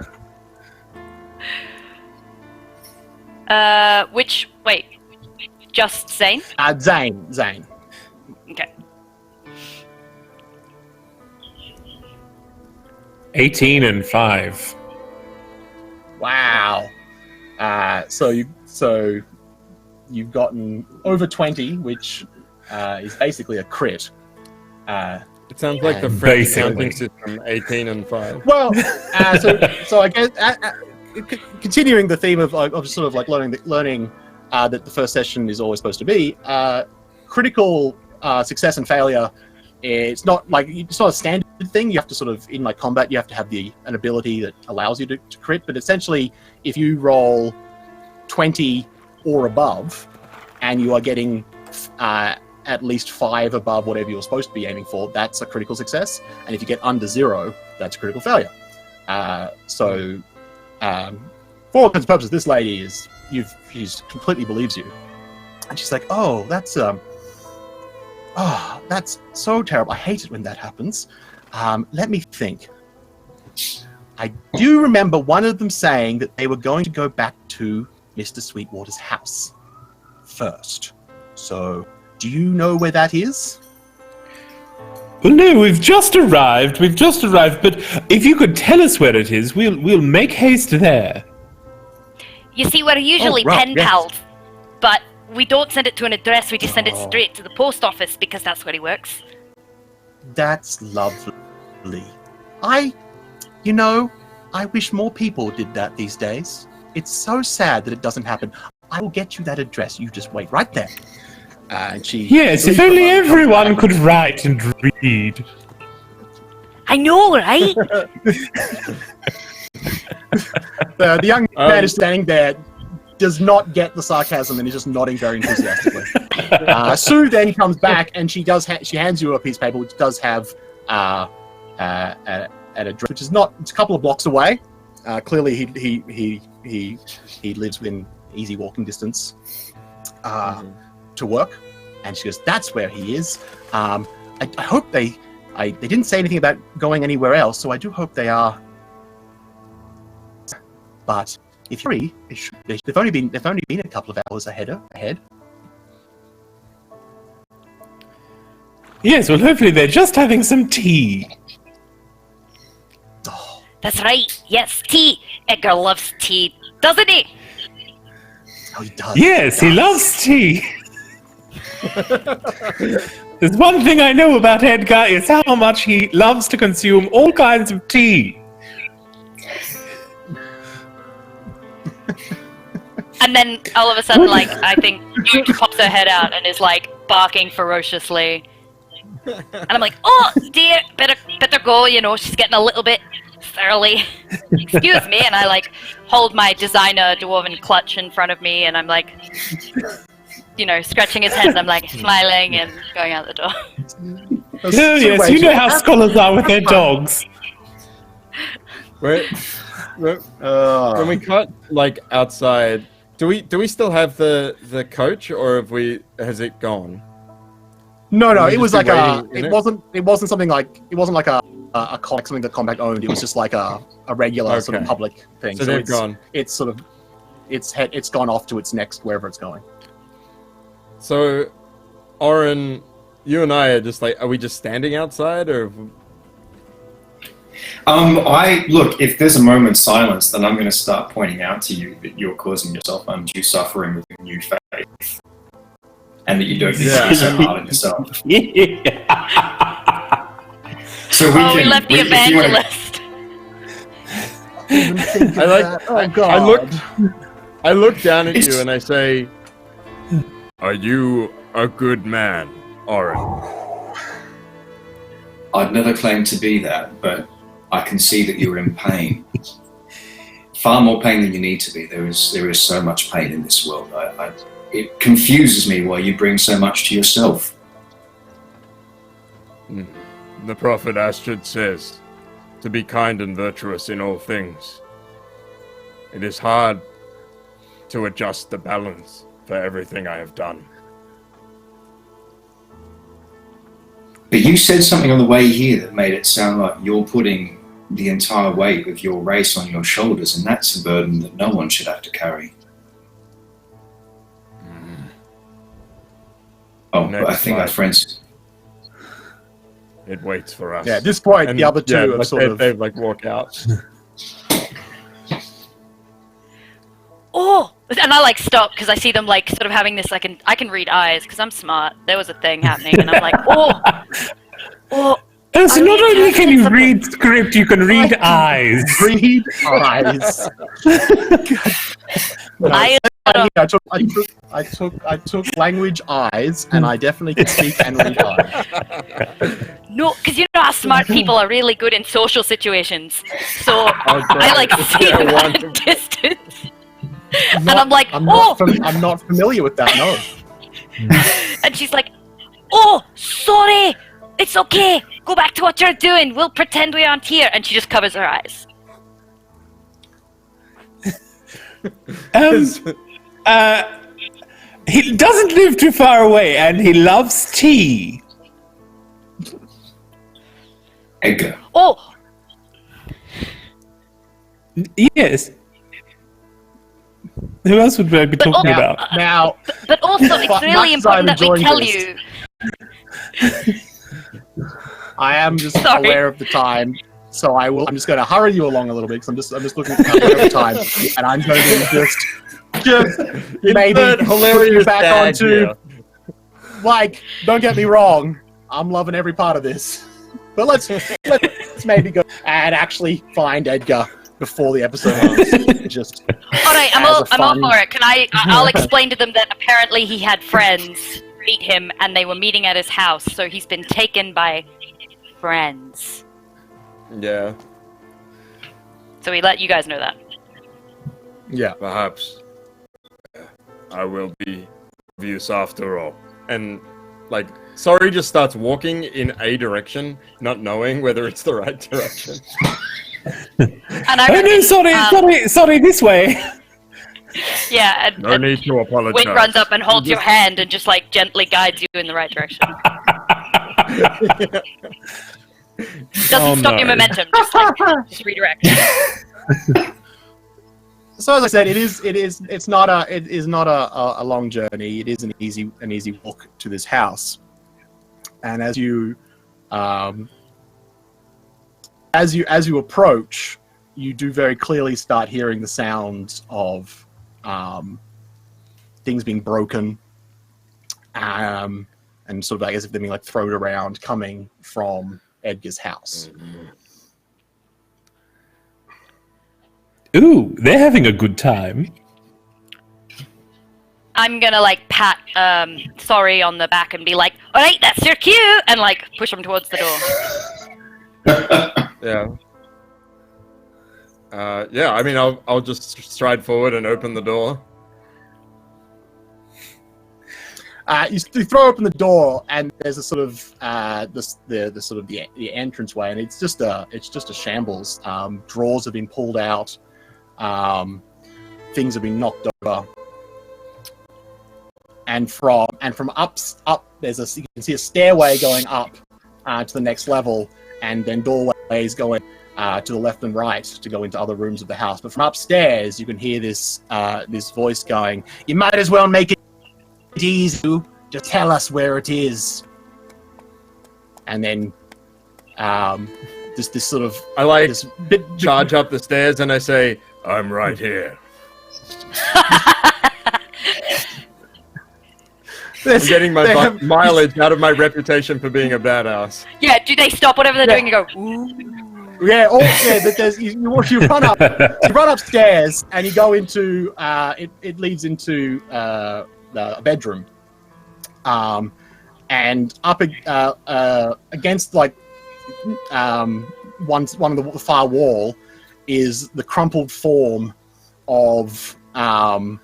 Just Zane? Zane. Okay. 18 and 5. Wow. So you've gotten over 20, which is basically a crit. It sounds like the French Basically. accounting system, 18 and 5. Well, so I guess continuing the theme of sort of like learning that the first session is always supposed to be critical success and failure. It's not a standard thing. You have to sort of, in like combat, you have to have an ability that allows you to crit. But essentially, if you roll 20 or above, and you are getting at least 5 above whatever you're supposed to be aiming for, that's a critical success. And if you get under 0, that's a critical failure. For all intents and purposes, this lady is she's completely believes you, and she's like, "Oh, that's so terrible. I hate it when that happens. Let me think. I do remember one of them saying that they were going to go back to Mr. Sweetwater's house first. So, do you know where that is?" Well, no, we've just arrived. But if you could tell us where it is, we'll make haste there. You see, we're usually pen pals, but we don't send it to an address, we just send it straight to the post office because that's where he works. That's lovely. I wish more people did that these days. It's so sad that it doesn't happen. I will get you that address. You just wait right there. And she... Yes, if only everyone could write and read. I know, right? The young man is standing there, does not get the sarcasm, and is just nodding very enthusiastically. Sue then comes back, and she hands you a piece of paper which does have an address, which is not. It's a couple of blocks away. Clearly, he lives within easy walking distance to work. And she goes, "That's where he is. I hope they didn't say anything about going anywhere else, so I do hope they are. But if you're free, they've only been a couple of hours ahead. Yes, well, hopefully they're just having some tea." Oh, That's right. Yes, tea. Edgar loves tea, doesn't he? he does. Yes, he loves tea. There's one thing I know about Edgar is how much he loves to consume all kinds of tea. And then all of a sudden, like, I think Jude pops her head out and is like barking ferociously. And I'm like, "Oh dear, better go, she's getting a little bit surly." Excuse me, and I like hold my designer dwarven clutch in front of me, and I'm like, scratching his head, and I'm like smiling and going out the door. Oh yes, you know how scholars are with their dogs. When we cut like outside, do we still have the coach, or has it gone? No, it was like it wasn't something like something that Compact owned. It was just like a regular sort of public thing. So they've gone. It's sort of it's gone off to its next wherever it's going. So, Oren, you and I are just like, are we just standing outside, or? Look, if there's a moment's silence, then I'm going to start pointing out to you that you're causing yourself undue suffering with your new faith. And that you don't think you're so hard on yourself. So we left the evangelist. I look down at you and I say, "Are you a good man, Oren?" I'd never claim to be that, but I can see that you're in pain. Far more pain than you need to be. There is so much pain in this world. It confuses me why you bring so much to yourself. The prophet Astrid says, to be kind and virtuous in all things. It is hard to adjust the balance for everything I have done. But you said something on the way here that made it sound like you're putting the entire weight of your race on your shoulders, and that's a burden that no one should have to carry. Oh, but I think our friends... It waits for us. Yeah, at this point, the other two have they've like walk out. Oh! And I like stop because I see them like sort of having this. I can read eyes because I'm smart. There was a thing happening, and I'm like, oh. So not only can you read script, you can read eyes. Read eyes. I took language eyes, and I definitely can speak and read eyes. No, because you know how smart people are really good in social situations. So I like see them at a distance. And I'm like, I'm not familiar with that, no. And she's like, "Oh, sorry. It's okay. Go back to what you're doing. We'll pretend we aren't here." And she just covers her eyes. He doesn't live too far away, and he loves tea. Edgar. Oh, Yes. Who else would I be talking about? Now, but also it's Much really as I'm important that we enjoying tell this. you. I am just Sorry. aware of the time, so I'm just going to hurry you along a little bit because I'm just looking at the time, and I'm going to just maybe put you back onto. here. Like, don't get me wrong, I'm loving every part of this, but let's maybe go and actually find Edgar before the episode ends. Just All right, I'm as all a fun- for it. I'll explain to them that apparently he had friends meet him, and they were meeting at his house, so he's been taken by friends. Yeah, So we let you guys know that. yeah. Perhaps I will be obvious after all. and like Sorry just starts walking in a direction, not knowing whether it's the right direction. And I Oh no, reckon, sorry, this way. Yeah, No need to apologize. Wink runs up and holds your hand and just like gently guides you in the right direction. Doesn't stop your momentum, just redirect. So as I said, it is not a long journey. It is an easy walk to this house. And as you approach, you do very clearly start hearing the sounds of things being broken, and sort of as if they're being like thrown around, coming from Edgar's house. Ooh, they're having a good time. I'm gonna like pat Sorry on the back and be like, "Alright, that's your cue," and like push him towards the door. Yeah. Yeah, I mean, I'll just stride forward and open the door. You throw open the door, and there's a sort of the entranceway, and it's just a shambles. Drawers have been pulled out, things have been knocked over, and from up you can see a stairway going up to the next level, and then doorways going to the left and right to go into other rooms of the house. But from upstairs, you can hear this voice going, "You might as well make it easy. Just tell us where it is." And then this sort of I like this bit charge up the stairs and I say, "I'm right here." I'm getting my mileage out of my reputation for being a badass. Yeah, do they stop whatever they're doing and go, "Ooh"? Yeah, but there's you run upstairs and you go into it leads into the bedroom, and up against like one of the far wall is the crumpled form of an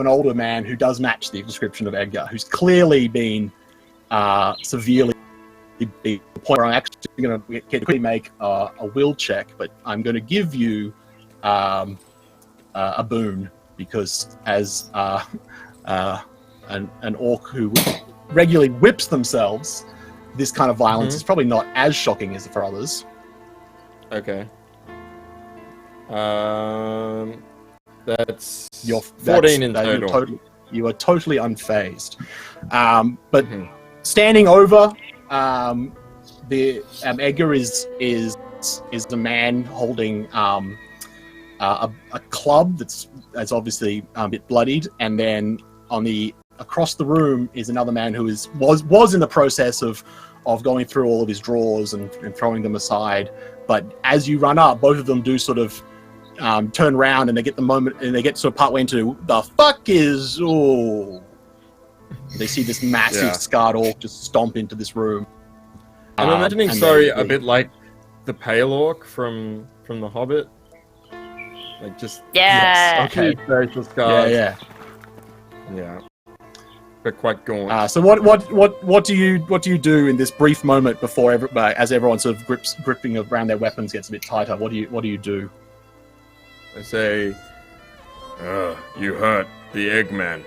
older man who does match the description of Edgar, who's clearly been severely. The point where I'm actually going to quickly make a will check, but I'm going to give you a boon, because as an orc who regularly whips themselves, this kind of violence is probably not as shocking as for others. Okay. That's 14 in total. You are totally unfazed. But standing over the Edgar is a man holding a club that's obviously a bit bloodied, and then across the room is another man who was in the process of going through all of his drawers and throwing them aside. But as you run up, both of them do sort of turn around, and they get the moment, and they get sort of partway into the fuck is. Oh, they see this massive scarred orc just stomp into this room. I'm imagining Sorry a bit like the pale orc from The Hobbit. Like just Yeah. Okay. facial scars. Yeah. Yeah. They're quite gaunt. So what do you do in this brief moment before as everyone sort of gripping around their weapons gets a bit tighter? What do you do? I say, you hurt the Eggman.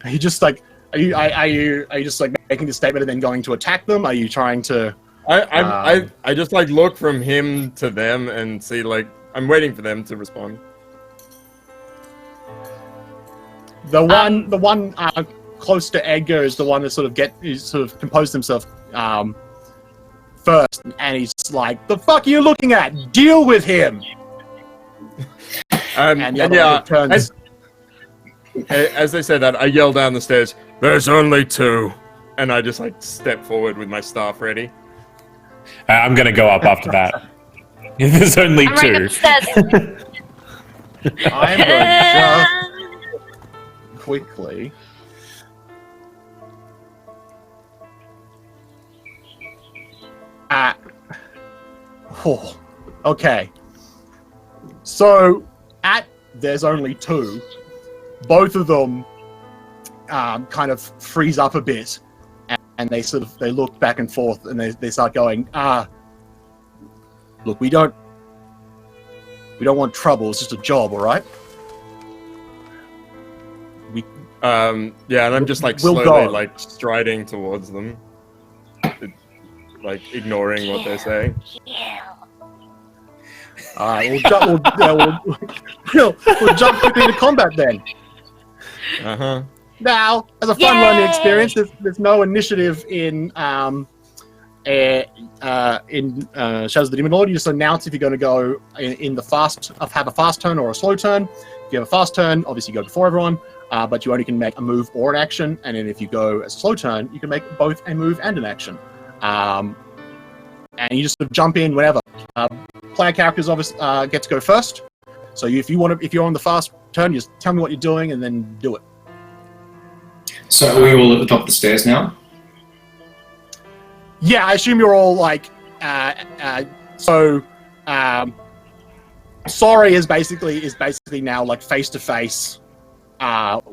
Are you just like are you just like making the statement and then going to attack them? Are you trying to? I just like look from him to them and see like I'm waiting for them to respond. The one close to Edgar is the one that sort of composed himself first, and he's like, "The fuck are you looking at? Deal with him!" And the other one turns. As they say that, I yell down the stairs, "There's only two!" And I just like step forward with my staff ready. I'm gonna go up after that. There's only I'm two. right upstairs. I'm going to just quickly. Okay. So there's only two. Both of them kind of freeze up a bit, and they look back and forth, and they start going, look, we don't want trouble. It's just a job, all right? Yeah, and I'm just like We'll slowly go. like striding towards them, like ignoring what they're saying. All right, we'll jump quickly into combat then. Now, as a fun learning experience, there's no initiative in Shadows of the Demon Lord. You just announce if you're going to go have a fast turn or a slow turn. If you have a fast turn, obviously you go before everyone, but you only can make a move or an action. And then if you go as a slow turn, you can make both a move and an action. And you just sort of jump in whenever. Player characters obviously get to go first. So if you're on the fast turn, just tell me what you're doing and then do it. So are we all at the top of the stairs now? Yeah, I assume you're all like. Sorry is basically now like face to face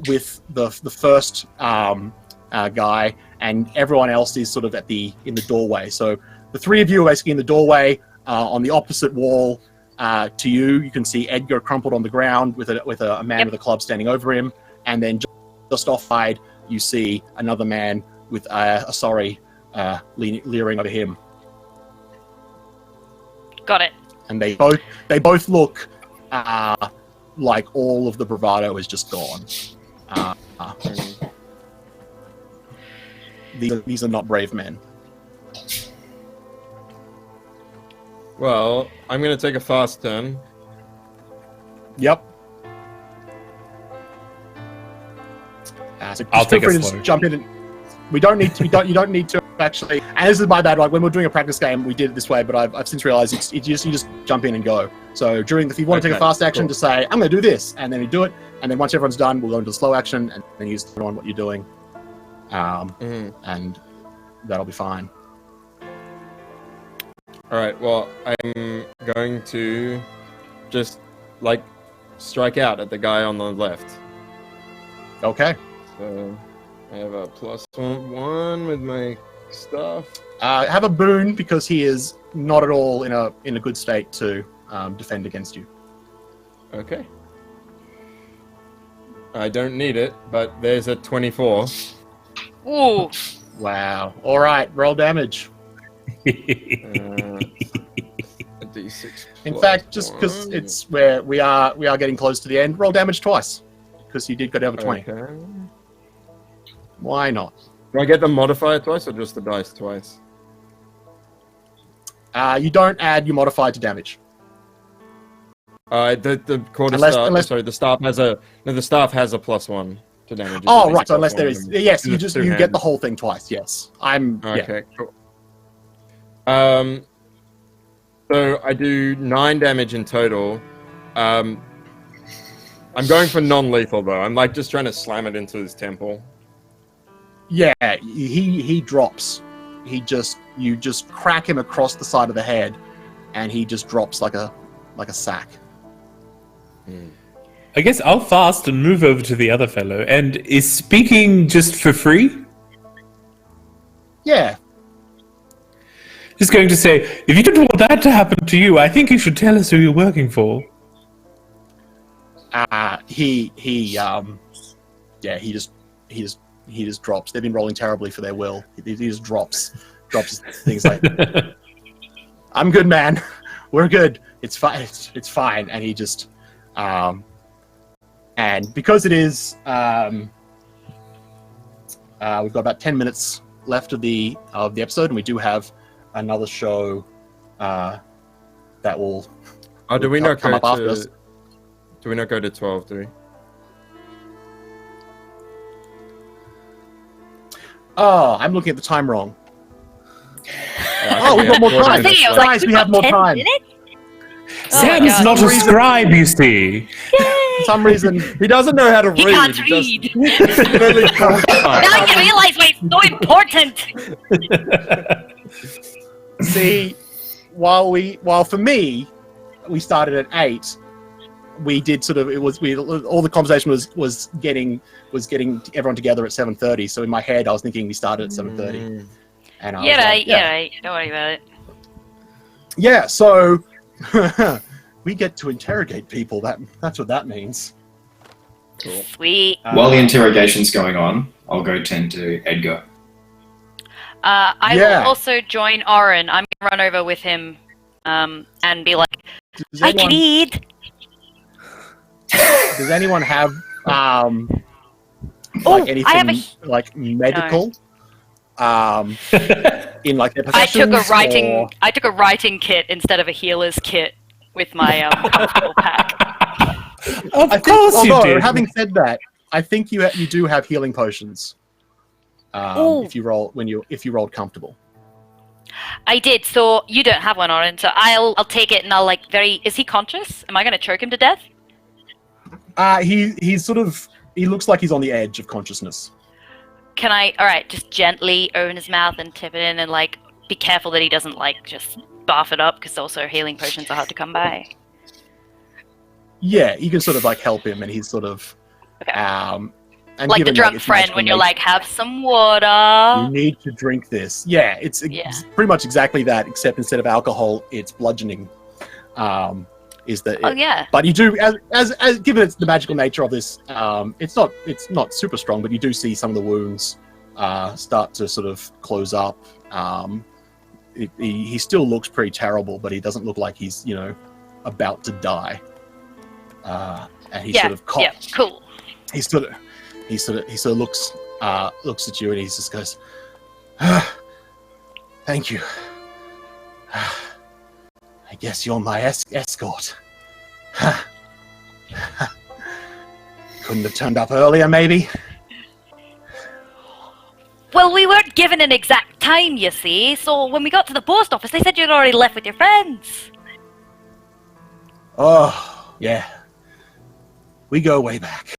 with the first guy, and everyone else is sort of in the doorway. So the three of you are basically in the doorway. On the opposite wall to you, you can see Edgar crumpled on the ground with a man with a club standing over him, and then just offside you see another man with a sorry leering over him. Got it. And they both look like all of the bravado is just gone. These are not brave men. Well, I'm gonna take a fast turn. Yep. So I'll take a free to slow. just jump in. And you don't need to actually. And this is my bad. Like when we're doing a practice game, we did it this way, but I've since realized you just jump in and go. So if you want to take a fast action, to say I'm going to do this, and then you do it, and then once everyone's done, we'll go into the slow action, and then you just on what you're doing, and that'll be fine. All right. Well, I'm going to just like strike out at the guy on the left. Okay. So I have a +1 with my stuff. Have a boon because he is not at all in a good state to defend against you. Okay. I don't need it, but there's a 24. Ooh. Wow. All right. Roll damage. A D6. In fact, just because it's where we are getting close to the end, roll damage twice because you did go over 20. Okay. Why not? Do I get the modifier twice or just the dice twice? You don't add your modifier to damage. The quarter Unless- Sorry, the staff has a +1 to damage. It's Oh, a right. So D6 unless there +1 is, in yes, you two get hands. the whole thing twice. Yes, Okay, cool. So I do 9 damage in total. I'm going for non-lethal though. I'm like just trying to slam it into his temple. Yeah, he drops. You just crack him across the side of the head, and he just drops like a like a sack. I guess I'll fast and move over to the other fellow. And is speaking just for free? Yeah. Just going to say, if you don't want that to happen to you, I think you should tell us who you're working for. He just drops. They've been rolling terribly for their will. He just drops things like, "I'm good, man. We're good. It's fine. It's fine." And he just, and because it is, we've got about 10 minutes left of the episode, and we do have another show that will. Oh, do we will not come go up after us. to? Do we not go to 12? Do we? Oh, I'm looking at the time wrong. Oh, we've got more I was time. thinking, I was Guys, like, we have more 10 time. minutes? Oh my Sam's God. not a scribe, you see. For some reason, He doesn't know how to He read. can't he just- read. he can only count time. Now you realize why it's so important. see, while for me, we started at 8. We did sort of all the conversation was getting everyone together at 7:30. So in my head, I was thinking we started at 7:30. And I was Yeah, like, right, yeah, right. Don't worry about it. Yeah, so we get to interrogate people. That's what that means. Sweet. While the interrogation's going on, I'll go tend to Edgar. I Yeah. will also join Oren. I'm gonna run over with him, and be like, Does "I anyone, need." does anyone have Oh, like anything I have like medical? In like their I took a professions, writing. or- I took a writing kit instead of a healer's kit with my comfortable pack. Of I think, course you although, did. having said that, I think you do have healing potions. Ooh. If you rolled comfortable. I did. So you don't have one, Oren. So I'll take it and I'll like very. Is he conscious? Am I gonna choke him to death? He looks like he's on the edge of consciousness. Can I? All right, just gently open his mouth and tip it in, and like be careful that he doesn't like just barf it up, because also healing potions are hard to come by. Yeah, you can sort of like help him, and he's sort of Okay. and Like the given, drunk it's friend magical when you're nature, like, have some water. you need to drink this. Yeah, it's pretty much exactly that, except instead of alcohol, it's bludgeoning. Is the Oh yeah. But you do, as given it's the magical nature of this, it's not super strong, but you do see some of the wounds start to sort of close up. He still looks pretty terrible, but he doesn't look like he's about to die. And he Yeah. sort of Yeah. Cool. he sort of looks at you, and he just goes, "Thank you. I guess you're my escort. Couldn't have turned up earlier, maybe." Well, we weren't given an exact time, you see. So when we got to the post office, they said you'd already left with your friends. Oh, yeah. We go way back.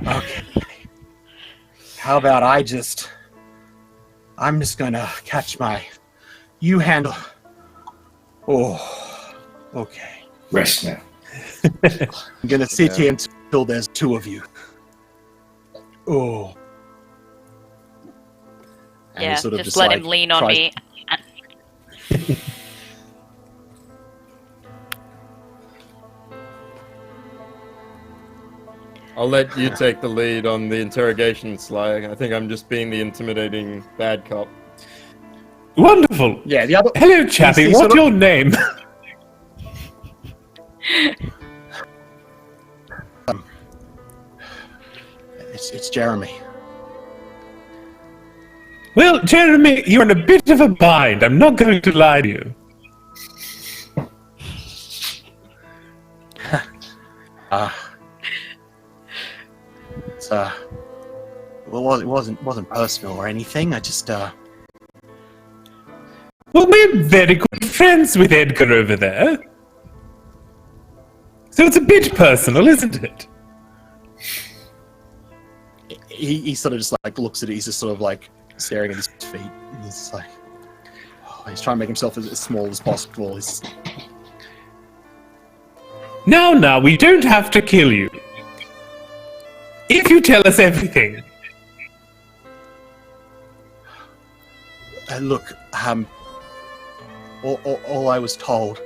Okay. How about I'm just gonna catch you handle. Oh, okay. Rest now. I'm gonna sit here until there's 2 of you. Oh. And he Yeah, sort of just let him lean on tries- me. I'll let you take the lead on the interrogation, Sly. I think I'm just being the intimidating bad cop. Wonderful. Yeah, the other. Hello, Chappie. He's What's sort of- your name? It's Jeremy. Well, Jeremy, you're in a bit of a bind. I'm not going to lie to you. It's well, it wasn't personal or anything. I just Well, we're very good friends with Edgar over there. So it's a bit personal, isn't it? he sort of just like looks at it. He's just sort of like staring at his feet. And he's just like, "Oh, He's trying to make himself as small as possible. No, we don't have to kill you. If you tell us everything. Look, all I was told.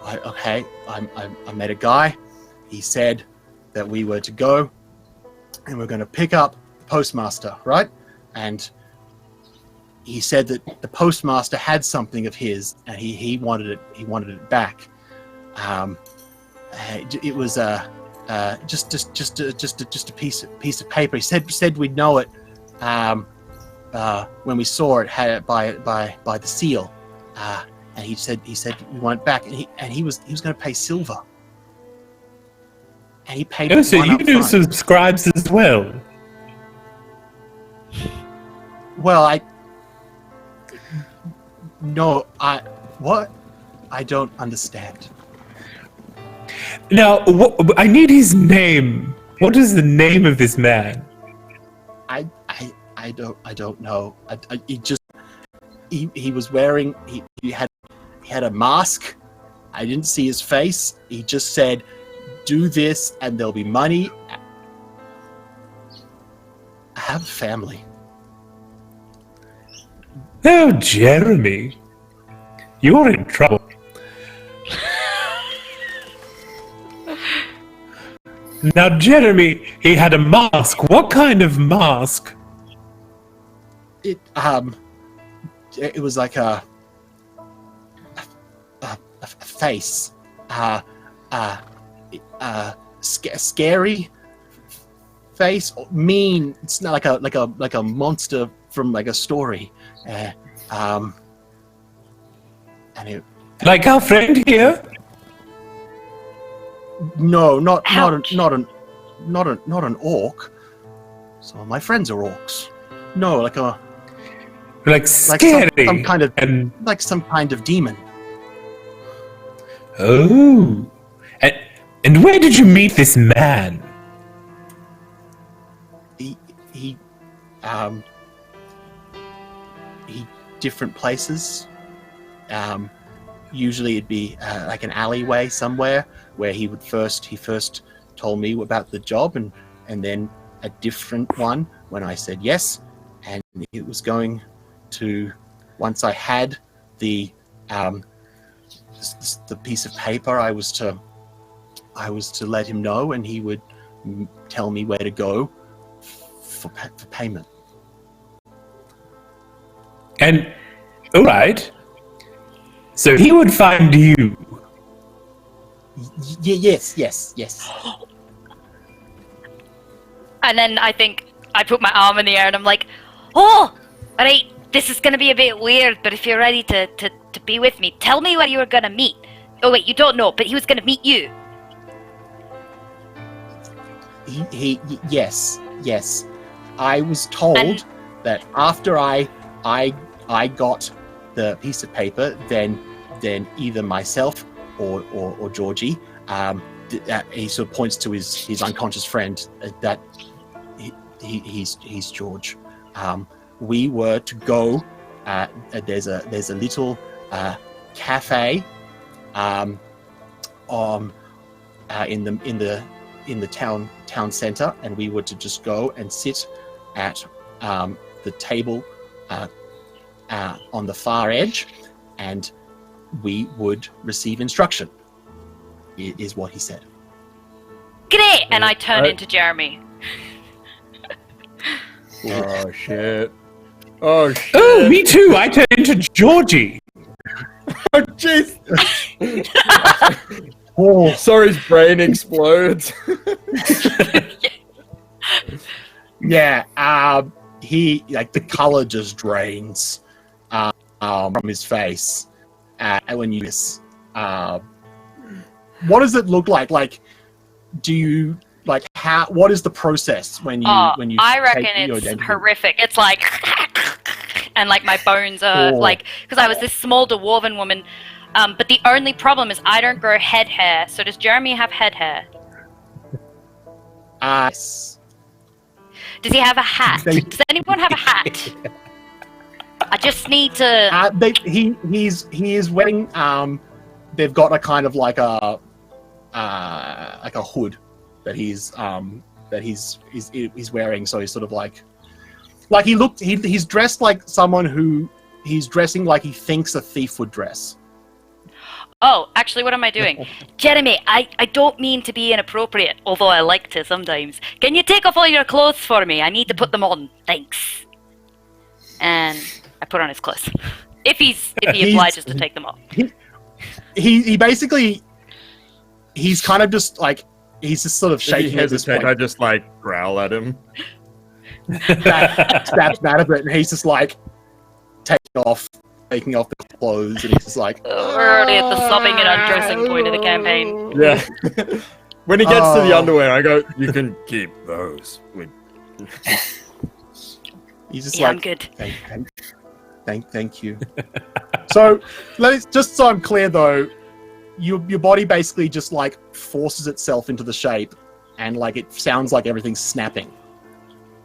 I met a guy. He said that we were to go, and we're going to pick up the postmaster, right? And he said that the postmaster had something of his, and he wanted it. He wanted it back. It was just a piece of paper. He said we'd know it when we saw it, had it by the seal. And he said we want it back, and he was going to pay silver. And he paid. Oh, so one you up do front. subscribes as well. Well, what? I don't understand. Now, I need his name. What is the name of this man? I don't know. He was wearing. He had a mask. I didn't see his face. He just said, "Do this, and there'll be money." I have a family. Oh, Jeremy. You're in trouble. Now, Jeremy, he had a mask. What kind of mask? It was like a face, scary face, mean. It's not like a monster from like a story, and it. Like our friend here? No, not Ouch. an orc. Some of my friends are orcs. No, Like scary. some kind of and like some kind of demon. oh, and where did you meet this man? He different places. Usually it'd be like an alleyway somewhere where he first told me about the job, and then a different one when I said yes, and it was going to, once I had the piece of paper, I was to let him know, and he would tell me where to go for payment. And all right, so he would find you. Yes. And then I think I put my arm in the air and I'm like, oh, all right, this is going to be a bit weird, but if you're ready to be with me, tell me where you were going to meet. Oh, wait, you don't know, but he was going to meet you. Yes. I was told that after I got the piece of paper, then either myself or Georgie, he sort of points to his unconscious friend, that he's George. We were to go. There's a little cafe in the town center, and we were to just go and sit at the table on the far edge, and we would receive instruction, is what he said. Great! And I turn into Jeremy. Oh shit. Oh, me too. I turned into Georgie. Oh jeez. Oh, sorry, his brain explodes. Yeah, he, like, the color just drains from his face when you what does it look like? Like, do you, like, what is the process when you I reckon take your it's identity? horrific. It's like and like my bones are like, because I was this small dwarven woman, but the only problem is I don't grow head hair. So does Jeremy have head hair? Yes. Does he have a hat? Does anyone have a hat? I just need to. He is wearing. They've got a kind of like a hood that he's wearing. So he's sort of like he's dressed like someone who he's dressing like he thinks a thief would dress. Oh, actually, what am I doing? Jeremy, I don't mean to be inappropriate, although I like to sometimes. Can you take off all your clothes for me? I need to put them on. Thanks. And I put on his clothes. If he obliges to take them off. He basically, he's kind of just like, he's just sort of shaking at this point. I just like growl at him. Snaps mad at it, and he's just like taking off the clothes, and he's just like, We're already at the sobbing and undressing point of the campaign. Yeah. When he gets to the underwear, I go, "You can keep those." He's just Yeah, like, I'm good. Thank you. So, just so I'm clear though, your body basically just like forces itself into the shape, and like it sounds like everything's snapping.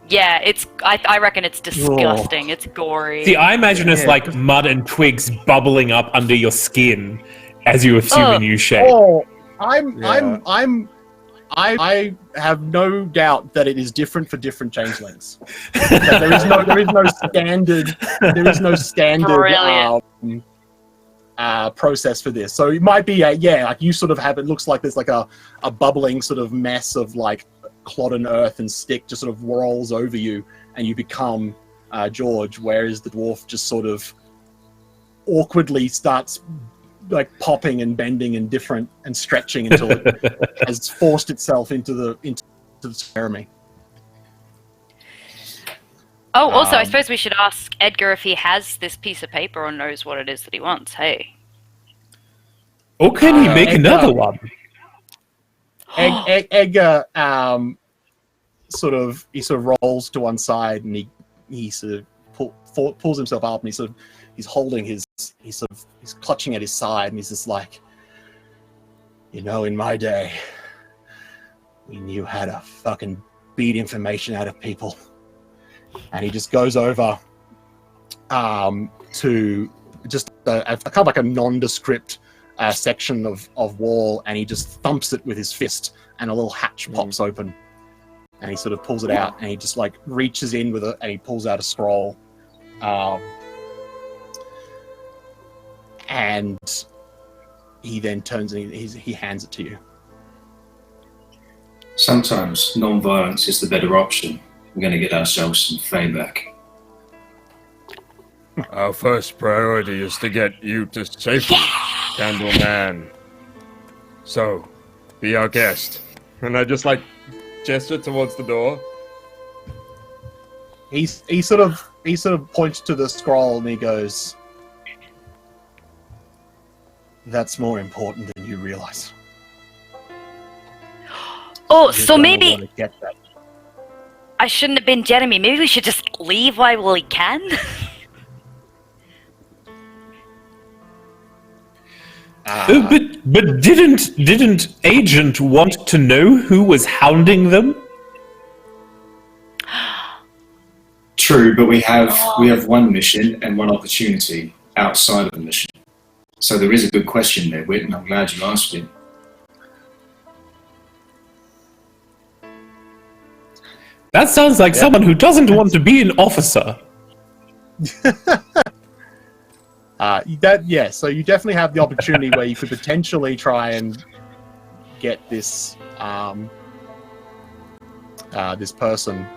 Yeah, I reckon it's disgusting. It's gory. See, I imagine it's like mud and twigs bubbling up under your skin as you assume a new shape. Oh, I have no doubt that it is different for different changelings. There is no standard process for this. So it might be like you sort of have, it looks like there's like a bubbling sort of mess of like clod and earth and stick just sort of rolls over you, and you become George, whereas the dwarf just sort of awkwardly starts like popping and bending and different and stretching until it has forced itself into the Jeremy. Oh, also, I suppose we should ask Edgar if he has this piece of paper or knows what it is that he wants. Hey. Or can he make another one? Edgar sort of rolls to one side, and he sort of pulls himself up, and he's holding he's clutching at his side, and he's just like, in my day, we knew how to fucking beat information out of people. And he just goes over to just a kind of like a nondescript section of wall, and he just thumps it with his fist, and a little hatch pops open, and he sort of pulls it out, and he just like reaches in with it, and he pulls out a scroll, and he then turns and he hands it to you. Sometimes non-violence is the better option. We're going to get ourselves some fame back. Our first priority is to get you to safety, Candleman. So, be our guest. And I just like gesture towards the door. He sort of points to the scroll, and he goes, "That's more important than you realize." Oh, so maybe Get that. I shouldn't have been Jeremy. Maybe we should just leave while we can. But didn't Agent want to know who was hounding them? True, but we have one mission and one opportunity outside of the mission. So there is a good question there, Whit, and I'm glad you asked it. That sounds like someone who doesn't want to be an officer. So you definitely have the opportunity where you could potentially try and get this this person,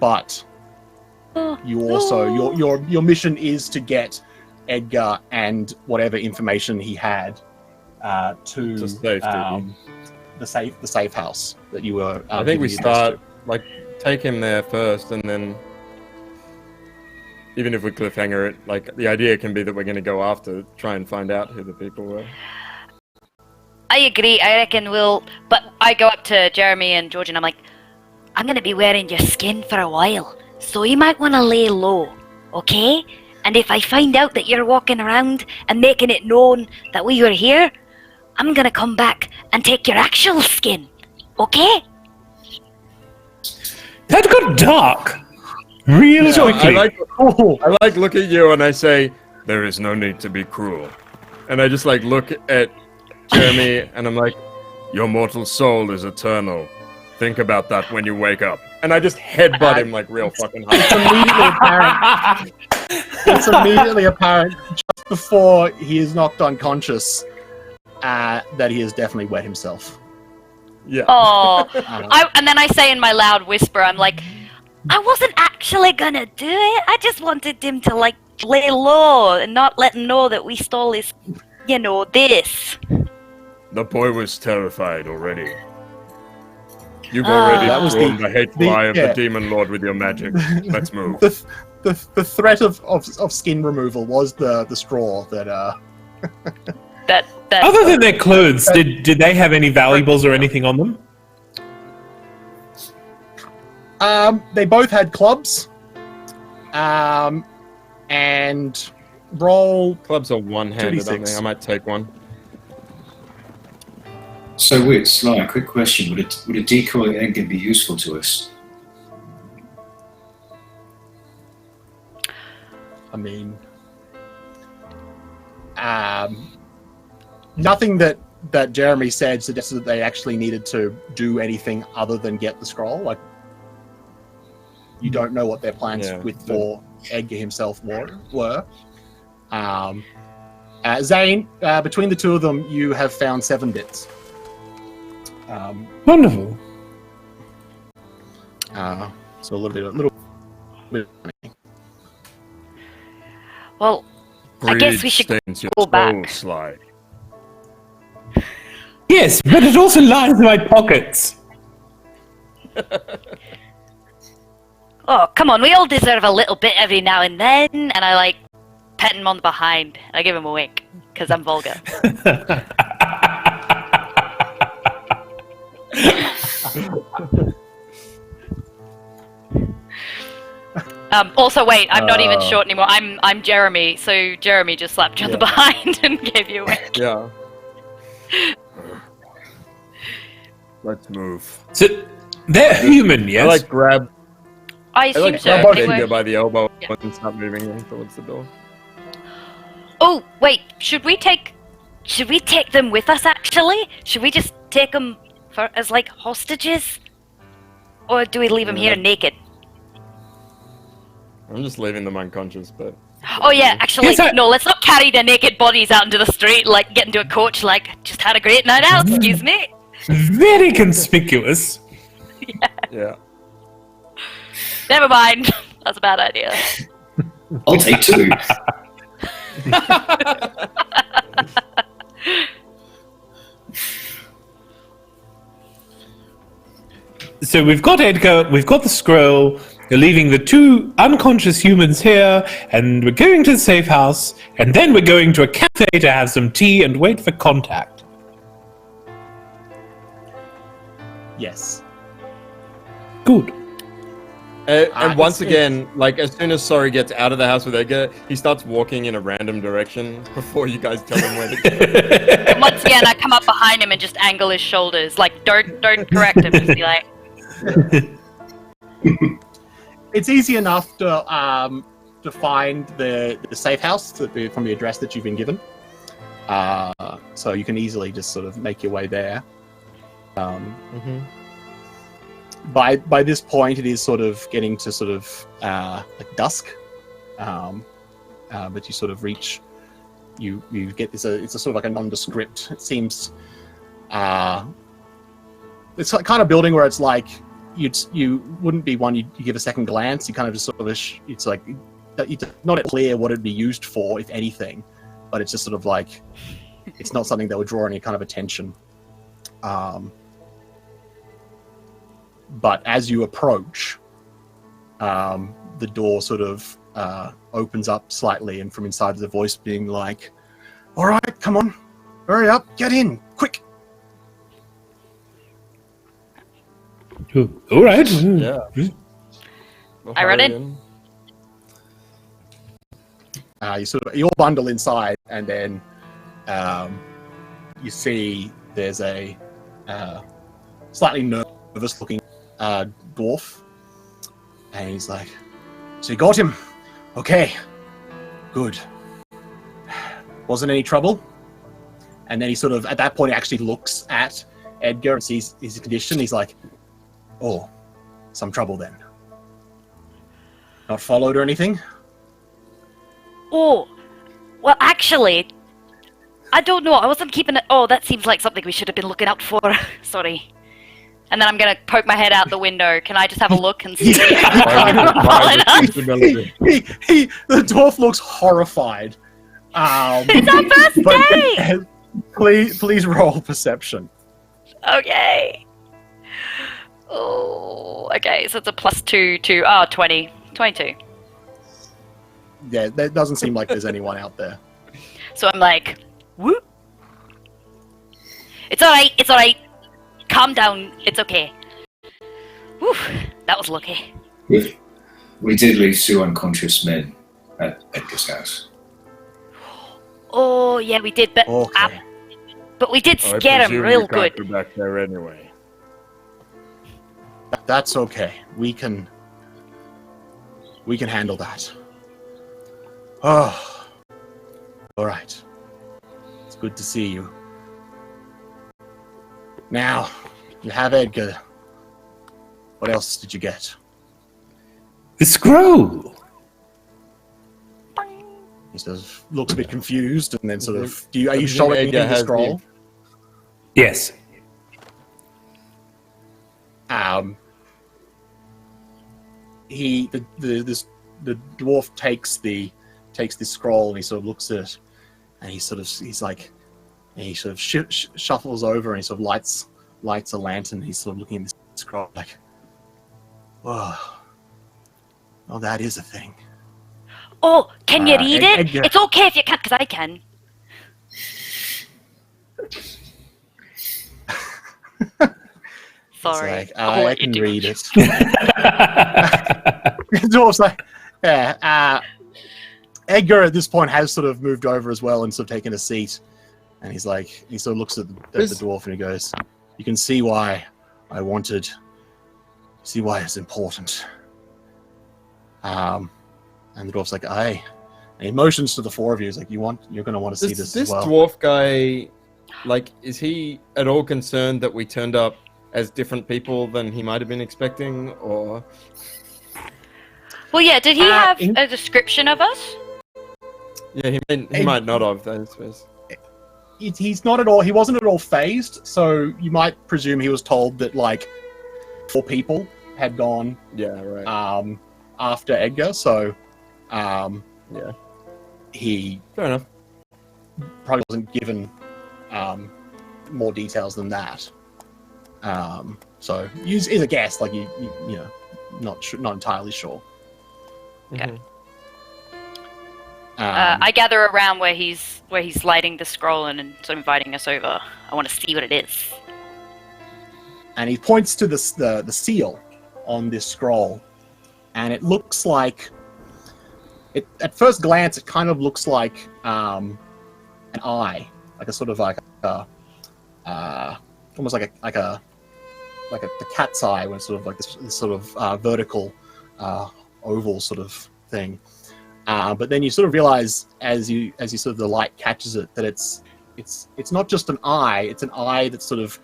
but you also your mission is to get Edgar and whatever information he had to safety. the safe house that you were. I think we start take him there first, and then even if we cliffhanger it, like the idea can be that we're going to go after, try and find out who the people were. I agree. I reckon we'll. But I go up to Jeremy and George, and I'm like, I'm gonna be wearing your skin for a while, so you might want to lay low, okay? And if I find out that you're walking around and making it known that we were here, I'm gonna come back and take your actual skin, okay? That got dark. Real I quickly. like look at you and I say, there is no need to be cruel. And I just like look at Jeremy and I'm like, your mortal soul is eternal. Think about that when you wake up. And I just headbutt him like real fucking hard. It's immediately apparent just before he is knocked unconscious that he has definitely wet himself. Yeah. Oh, and then I say in my loud whisper, I'm like, I wasn't actually gonna do it. I just wanted him to like lay low and not let him know that we stole his, this. The boy was terrified already. You've already drawn the hateful eye of the demon lord with your magic. Let's move. The threat of skin removal was the straw that That Other than their clothes, did they have any valuables or anything on them? They both had clubs. And roll. Clubs are one-handed, aren't they? 2d6. I might take one. So wait, Sly, quick question. Would a decoy egg be useful to us? I mean, nothing that Jeremy said suggested that they actually needed to do anything other than get the scroll. Like, you don't know what their plans for Edgar himself were. Zane, between the two of them, you have found 7 bits. Wonderful. So a little bit. Well, I guess we should stains your go soul, back. Sly. Yes, but it also lines my pockets. Oh, come on, we all deserve a little bit every now and then. And I like pet him on the behind. And I give him a wink because I'm vulgar. Also, wait, I'm not even short anymore. I'm Jeremy, so Jeremy just slapped you on the behind and gave you a wink. Yeah. Let's move. So, they're human, yes? I like grab Assume so. grab Anyway. Edgar by the elbow and start moving him towards the door. Oh, wait, should we take them with us, actually? Should we just take them as, like, hostages? Or do we leave them here naked? I'm just leaving them unconscious, but... Oh, yeah, actually, Yes, no, let's not carry the naked bodies out into the street, like, get into a coach, like, just had a great night out, excuse me. Very conspicuous. Yeah. Never mind. That's a bad idea. I'll take 2. So we've got Edgar, we've got the scroll, we're leaving the 2 unconscious humans here, and we're going to the safe house, and then we're going to a cafe to have some tea and wait for contact. Yes. Good. And once again, like, as soon as Sorry gets out of the house with Edgar, he starts walking in a random direction before you guys tell him where to go. Once again, I come up behind him and just angle his shoulders, like, don't correct him, just be like... It's easy enough to find the safe house from the address that you've been given. So you can easily just sort of make your way there. By this point, it is sort of getting to sort of like dusk, but you sort of reach. You get this. It's a sort of like a nondescript. It seems. It's like kind of building where it's like you wouldn't be one you give a second glance. You kind of just sort of it's like it's not clear what it'd be used for, if anything, but it's just sort of like it's not something that would draw any kind of attention. But as you approach, the door sort of opens up slightly, and from inside there's a voice being like, "All right, come on, hurry up, get in, quick." All right. Yeah. We'll I run hurry in. You all bundle inside, and then you see there's a slightly nervous-looking dwarf, and he's like, So you got him. Okay. Good. Wasn't any trouble? And then he sort of, at that point, he actually looks at Edgar and sees his condition. He's like, oh, some trouble then. Not followed or anything? Oh, well, actually, I don't know. I wasn't keeping it. Oh, that seems like something we should have been looking out for. Sorry. And then I'm gonna poke my head out the window. Can I just have a look and see? The dwarf looks horrified. It's our first day! Please roll perception. Okay. Oh, okay. So it's a +2 to 20. 22. Yeah, that doesn't seem like there's anyone out there. So I'm like, whoop. It's alright, it's alright. Calm down, it's okay. Whew, that was lucky. We did leave 2 unconscious men at Edgar's house. Oh, yeah, we did, but Okay. but we did I scare him presume real you can't good. go back there anyway. That's okay. We can handle that. Oh. All right. It's good to see you. Now, you have Edgar. What else did you get? The scroll. He sort of looks a bit confused and then sort of... Are you Everything showing him Edgar the has scroll? Yes. The dwarf takes the scroll and he sort of looks at it and he sort of shuffles over and he sort of lights a lantern. He's sort of looking at the scroll like, whoa, oh, that is a thing. Oh, can you read it? Edgar. It's okay if you can't, because I can. Sorry. It's like, I'll I let you can do read it. The dwarf's like, yeah. Edgar at this point has sort of moved over as well and sort of taken a seat. And he's like, he sort of looks at the dwarf and he goes, you can see why it's important. And the dwarf's like, aye. And he motions to the 4 of you. He's like, you're going to want to see this as well. This dwarf guy, like, is he at all concerned that we turned up as different people than he might have been expecting, or? Well, yeah, did he have a description of us? Yeah, he might not have, I suppose. He's not at all. He wasn't at all phased. So you might presume he was told that like 4 people had gone. Yeah, right. After Edgar. So, yeah, he fair enough. probably wasn't given more details than that. So he's a guess. Like you know, not entirely sure. Okay. Mhm. I gather around where he's lighting the scroll and sort of inviting us over. I want to see what it is. And he points to the seal on this scroll, and it looks like it. At first glance, it kind of looks like an eye, like a sort of like almost like a the cat's eye, when it's sort of like this sort of vertical oval sort of thing. But then you sort of realize as you sort of the light catches it that it's not just an eye. It's an eye that's sort of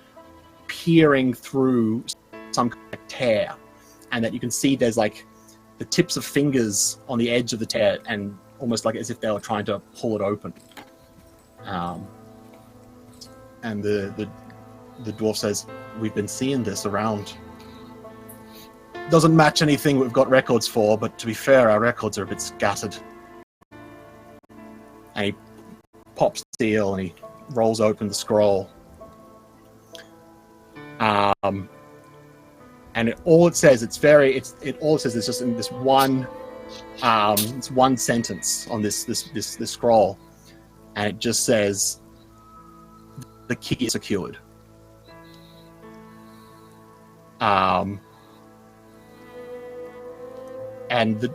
peering through some kind of tear, and that you can see there's like the tips of fingers on the edge of the tear, and almost like as if they were trying to pull it open. And the dwarf says, "We've been seeing this around. Doesn't match anything we've got records for, but to be fair, our records are a bit scattered." And he pops the seal and he rolls open the scroll. And all it says is just in this one, it's one sentence on this scroll, and it just says, "The key is secured." And the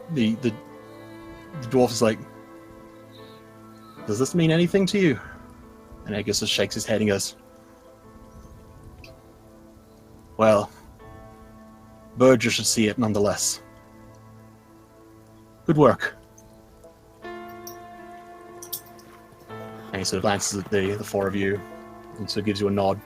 dwarf is like, "Does this mean anything to you?" And Edgar just shakes his head and goes, "Well, Berger should see it nonetheless." Good work. And he sort of glances at the four of you and sort of gives you a nod.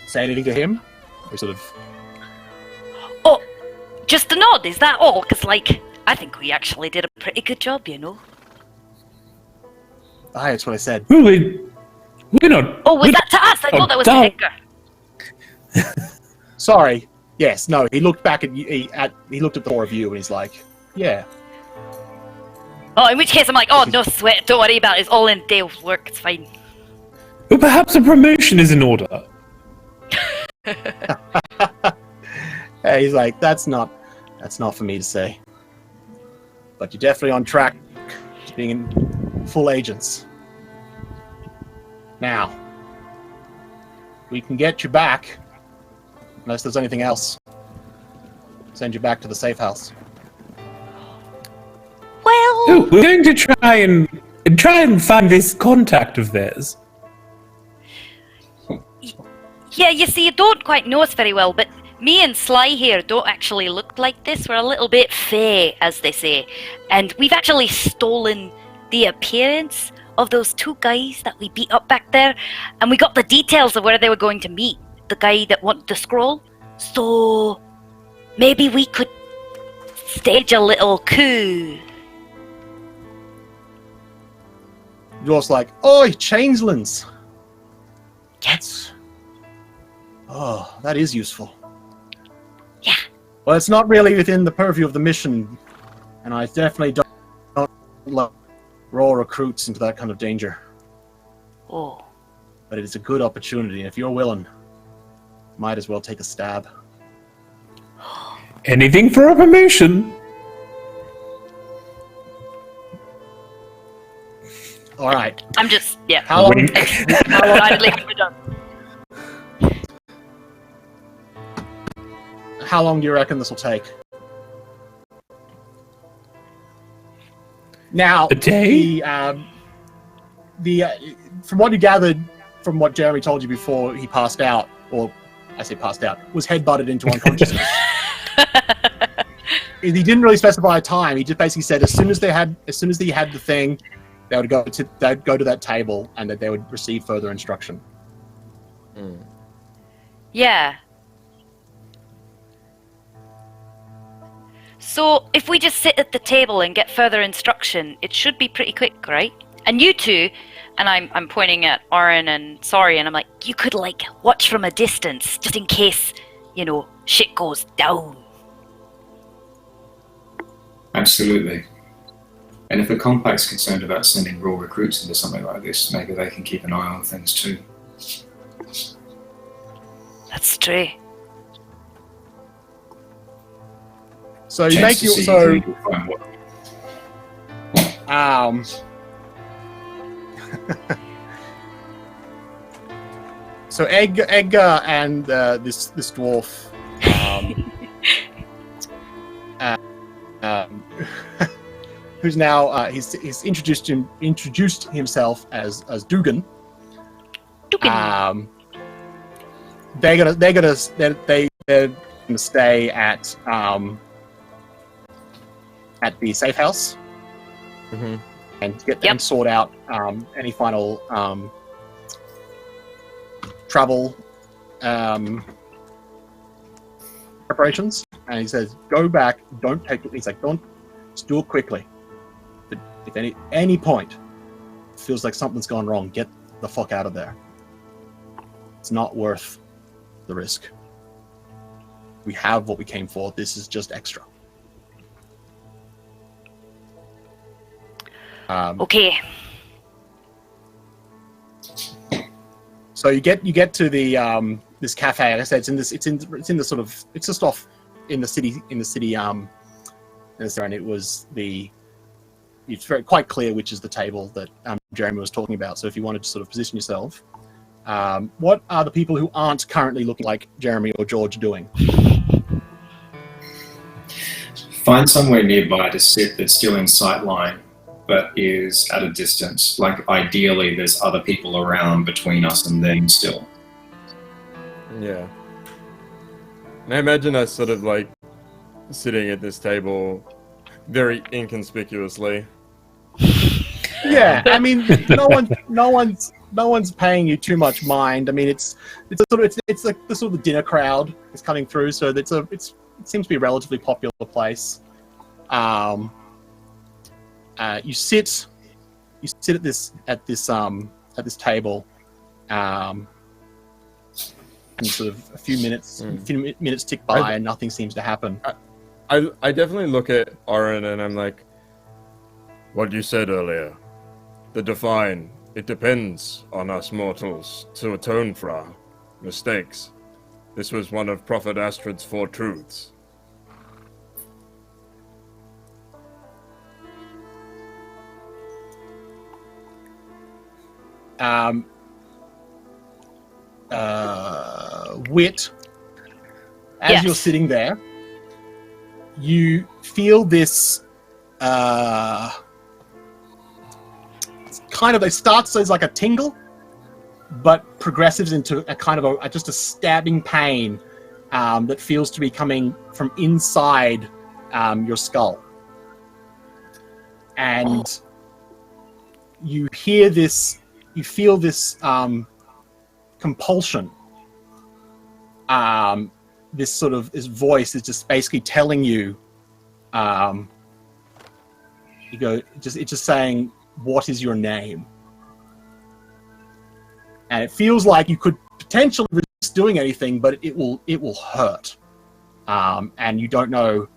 Say anything to him? Or sort of... Oh, just a nod, is that all? Because, like, I think we actually did a pretty good job, you know? Aye, that's what I said. Well, we're not. Oh, was that to us? I thought that was to Edgar. Sorry. Yes, no, he looked back at you, he looked at the four of you and he's like, yeah. Oh, in which case I'm like, oh, no sweat, don't worry about it, it's all in Dale's work, it's fine. Well, perhaps a promotion is in order. Hey, he's like, that's not for me to say. But you're definitely on track to being in full agents. Now, we can get you back, unless there's anything else. Send you back to the safe house. Well... Oh, we're going to try and find this contact of theirs. Yeah, you see, you don't quite know us very well, but me and Sly here don't actually look like this. We're a little bit fey, as they say. And we've actually stolen the appearance of those two guys that we beat up back there. And we got the details of where they were going to meet. The guy that wanted the scroll. So maybe we could stage a little coup. Dwarf's like, oi, changelings! That is useful. Yeah. Well, it's not really within the purview of the mission, and I definitely don't let raw recruits into that kind of danger. Oh. But it is a good opportunity, and if you're willing, might as well take a stab. Anything for a promotion. All right. I'm just, yeah. How long? Wink. How long do you reckon this will take? Now, A day? From what you gathered, from what Jeremy told you before he passed out, or I say passed out, was headbutted into unconsciousness. He didn't really specify a time. He just basically said as soon as they had the thing, they'd go to that table and that they would receive further instruction. Yeah. So, if we just sit at the table and get further instruction, it should be pretty quick, right? And you two, and I'm pointing at Oren and Sorry, and I'm like, you could, like, watch from a distance, just in case, you know, shit goes down. Absolutely. And if the Compact's concerned about sending raw recruits into something like this, maybe they can keep an eye on things too. That's true. So you make your so Edgar and this dwarf who's now he's introduced himself as Dugan. Dugan. They're gonna stay at the safe house and get and sort out any final travel preparations. And he says, "Go back. Don't take it." He's like, "Don't. Just do it quickly. But if any point it feels like something's gone wrong, get the fuck out of there. It's not worth the risk. We have what we came for. This is just extra." Okay. So you get to the this cafe. Like I said, it's just off in the city and it was it's quite clear which is the table that Jeremy was talking about. So if you wanted to sort of position yourself, what are the people who aren't currently looking like Jeremy or George doing? Find somewhere nearby to sit that's still in sight line, but is at a distance. Like, ideally, there's other people around between us and them still. Yeah. And I imagine us sort of like sitting at this table very inconspicuously. Yeah, I mean, no one's paying you too much mind. I mean, it's like the sort of dinner crowd is coming through, so it seems to be a relatively popular place. You sit at this table, and sort of a few minutes tick by, and nothing seems to happen. I definitely look at Oren and I'm like, what you said earlier, the divine, it depends on us mortals to atone for our mistakes. This was one of Prophet Astrid's 4 truths. Wit, as Yes. you're sitting there, you feel this it starts as like a tingle, but progresses into a kind of just a stabbing pain that feels to be coming from inside your skull. And you feel this compulsion. This voice is just basically telling you, it's just saying, what is your name? And it feels like you could potentially resist doing anything, but it will hurt. And you don't know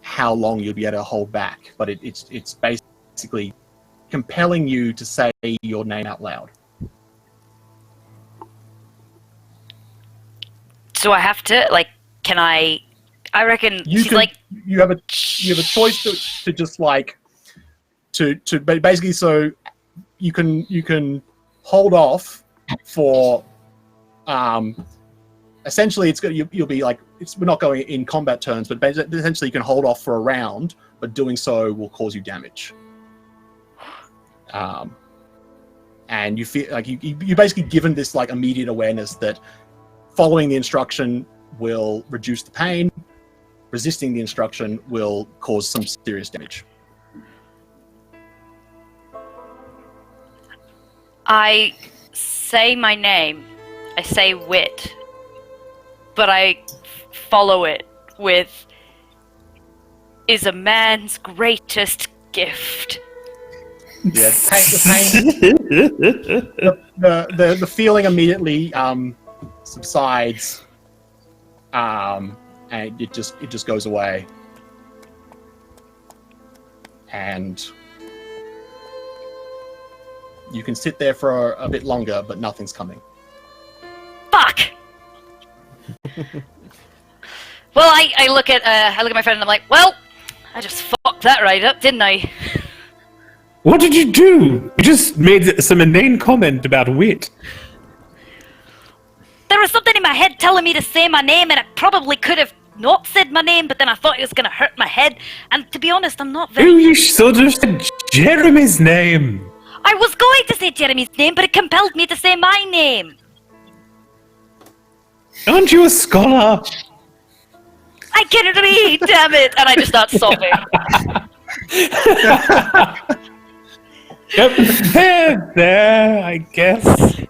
how long you'll be able to hold back, but it's basically compelling you to say your name out loud. So I have to, like, can I reckon she's like... You have a choice to just like, to basically, so you can hold off for, essentially you'll be like, we're not going in combat terms, but essentially you can hold off for a round, but doing so will cause you damage. And you feel like you're basically given this like immediate awareness that following the instruction will reduce the pain, resisting the instruction will cause some serious damage. I say my name. I say Wit. But I follow it with, is a man's greatest gift. Yeah, the feeling immediately subsides, and it just goes away, and you can sit there for a bit longer, but nothing's coming. Fuck! Well, I look at my friend and I'm like, well, I just fucked that right up, didn't I? What did you do? You just made some inane comment about Wit. There was something in my head telling me to say my name, and I probably could have not said my name, but then I thought it was going to hurt my head. And to be honest, I'm not very... Oh, you should have said Jeremy's name. I was going to say Jeremy's name, but it compelled me to say my name. Aren't you a scholar? I can read, damn it! And I just start sobbing. Yep, there, I guess.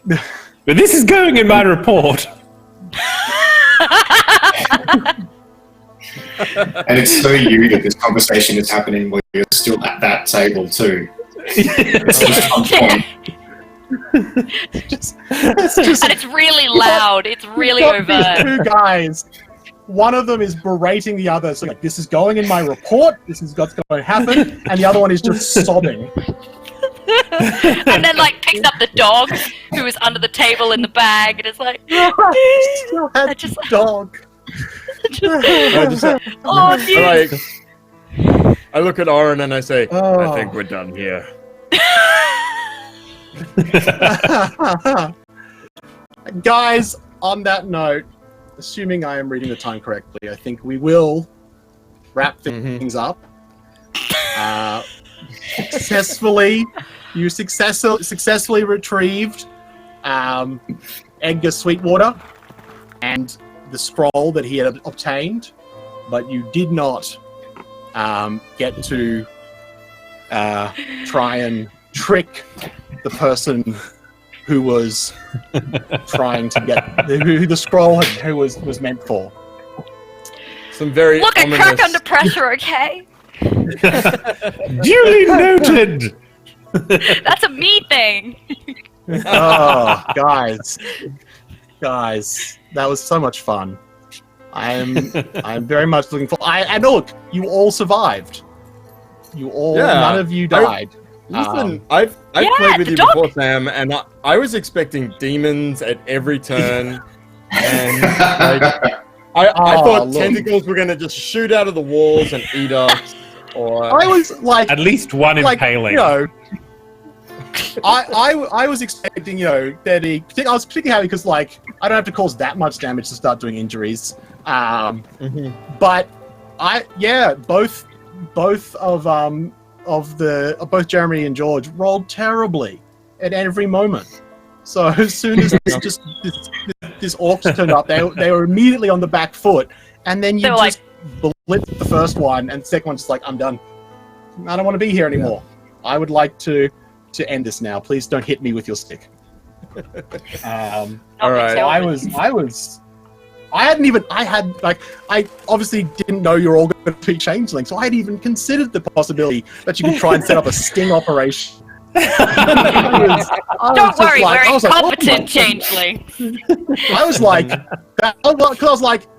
But this is going in my report. And it's so you that this conversation is happening while you're still at that table too. It's just on point. And it's really loud. It's really You've got overt. these two guys. One of them is berating the other, so like, this is going in my report, this is what's going to happen, and the other one is just sobbing. And then, like, picks up the dog who was under the table in the bag, and it's like, Still had I just- dog. oh, dude. I look at Oren and I say, Oh. I think we're done here. Guys, on that note, assuming I am reading the time correctly, I think we will wrap things up. You successfully retrieved Edgar Sweetwater and the scroll that he had obtained, but you did not get to try and trick the person who was trying to get who the scroll who was meant for. Some very Look, I ominous... crack under pressure, okay? Duly noted. That's a me thing. Oh, guys, that was so much fun. I'm very much looking forward. And look, you all survived. None of you died. Listen, I've Yeah, played with the you dog. before, Sam, and I was expecting demons at every turn, and like, I thought look. tentacles were gonna just shoot out of the walls and eat us. Or I was like, At least one impaling. you know, I was expecting, you know, that I was particularly happy because like I don't have to cause that much damage to start doing injuries. But both of Jeremy and George rolled terribly at every moment. So as soon as this orc turned up, they were immediately on the back foot, and then you They were just blitzed the first one, and the second one's just like, I'm done. I don't want to be here anymore. I would like to end this now. Please don't hit me with your stick. all right. So I obviously didn't know you were all going to be changelings, so I had even considered the possibility that you could try and set up a sting operation. Don't worry, we're incompetent changelings. I was like,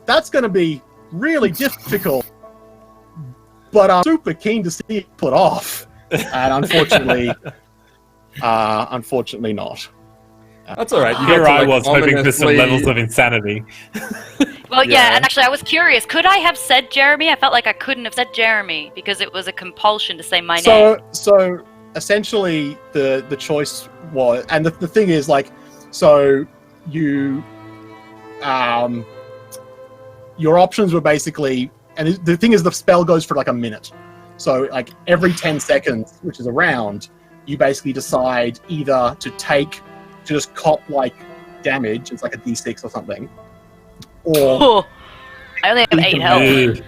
that's going to be really difficult, but I'm super keen to see it put off. And unfortunately not. That's all right. Here I was hoping for some levels of insanity. Well, Yeah. and actually, I was curious. Could I have said Jeremy? I felt like I couldn't have said Jeremy because it was a compulsion to say my name. So essentially, the choice was, and the thing is, like, so you, your options were basically, and the thing is, the spell goes for like a minute. So like every 10 seconds, which is a round, you basically decide either to just cop like damage, it's like a d6 or something, or Oh, I only have 8 health.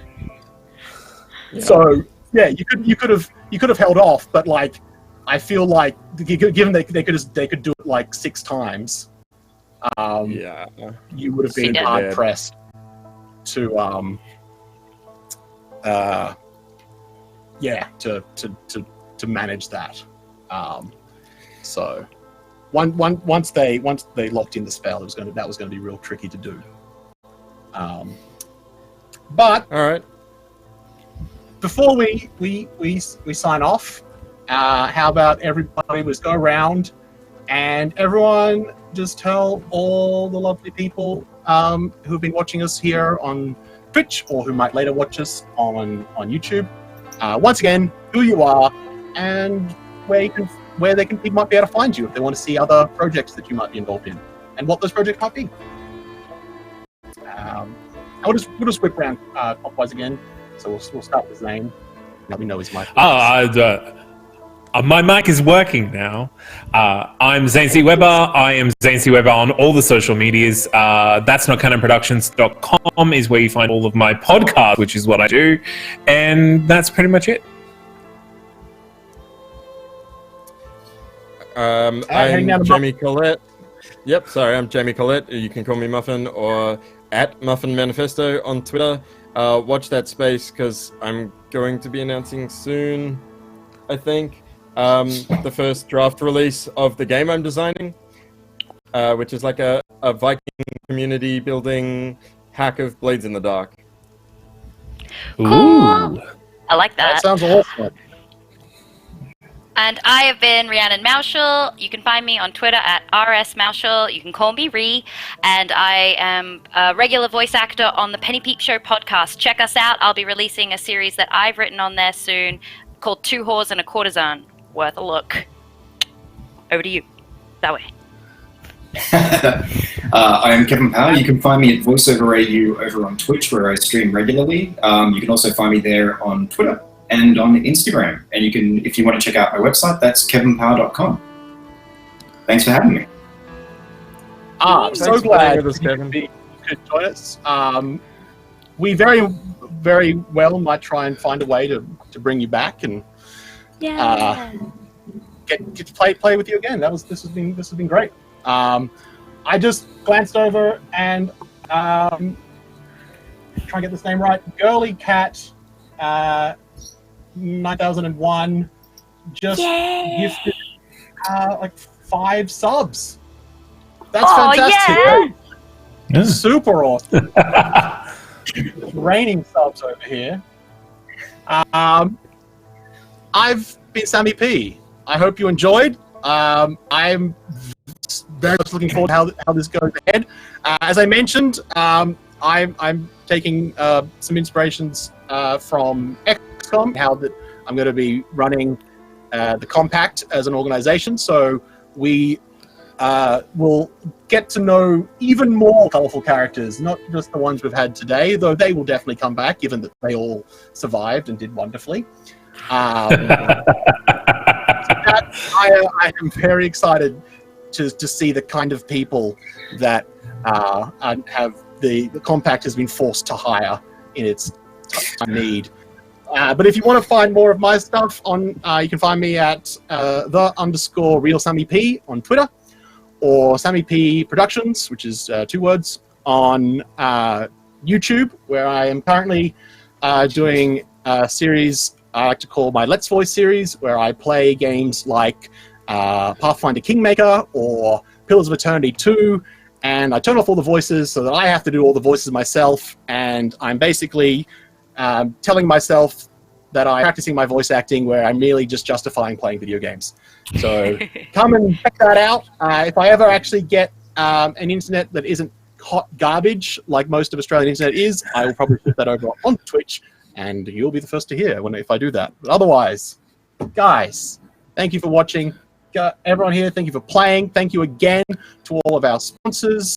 so yeah, you could have held off, but like I feel like given they could do it like 6 times, you would have been Yeah. hard pressed to to manage that. So once they locked in the spell, that was going to be real tricky to do. But All right. before we sign off, how about everybody just go around and everyone just tell all the lovely people who've been watching us here on Twitch or who might later watch us on YouTube, once again, who you are and where they might be able to find you if they want to see other projects that you might be involved in and what those projects might be. We'll just whip around clockwise again. So we'll start with Zane. Now we know his mic. My mic is working now. I'm Zane C. Weber. I am Zane C. Weber on all the social medias. That's Not CanonProductions.com is where you find all of my podcasts, which is what I do. And that's pretty much it. hang I'm out a Jamie Collette. Yep, sorry, I'm Jamie Collette. You can call me Muffin or at Muffin Manifesto on Twitter. Watch that space because I'm going to be announcing soon, I think, the first draft release of the game I'm designing, which is like a Viking community building hack of Blades in the Dark. Cool. I like That that. sounds awesome. And I have been Rhiannon Mauschel. You can find me on Twitter at rsmauschel. You can call me Ree. And I am a regular voice actor on the Penny Peep Show podcast. Check us out. I'll be releasing a series that I've written on there soon called 2 Whores and a Courtesan. Worth a look. Over to you. That way. I am Kevin Power. You can find me at VoiceOver AU over on Twitch, where I stream regularly. You can also find me there on Twitter and on Instagram. And you can, if you want to check out my website, that's kevinpower.com. Thanks for having me. I'm Thanks so for playing glad with us, Kevin. you could join us. We very, very well might try and find a way to bring you back and get to play with you again. This has been great. I just glanced over and try and get this name right. Girly Cat 9001 just gifted like 5 subs. That's fantastic. Yeah. Super awesome. Raining subs over here. I've been Sammy P. I hope you enjoyed. I'm very much looking forward to how this goes ahead. As I mentioned, I'm taking some inspirations from XCOM, how that I'm going to be running the Compact as an organization. So we will get to know even more colorful characters, not just the ones we've had today, though they will definitely come back, given that they all survived and did wonderfully. I am very excited to see the kind of people that have the Compact has been forced to hire in its time of need. But if you want to find more of my stuff, you can find me at _RealSammyP on Twitter, or Sammy P Productions, which is 2 words, on YouTube, where I am currently doing a series I like to call my Let's Voice series, where I play games like Pathfinder Kingmaker or Pillars of Eternity 2, and I turn off all the voices so that I have to do all the voices myself, and I'm basically telling myself that I'm practicing my voice acting, where I'm merely just justifying playing video games. So come and check that out. If I ever actually get an internet that isn't hot garbage like most of Australian internet is, I will probably put that over on Twitch, and you'll be the first to hear if I do that. But otherwise, guys, thank you for watching. Everyone here, thank you for playing. Thank you again to all of our sponsors,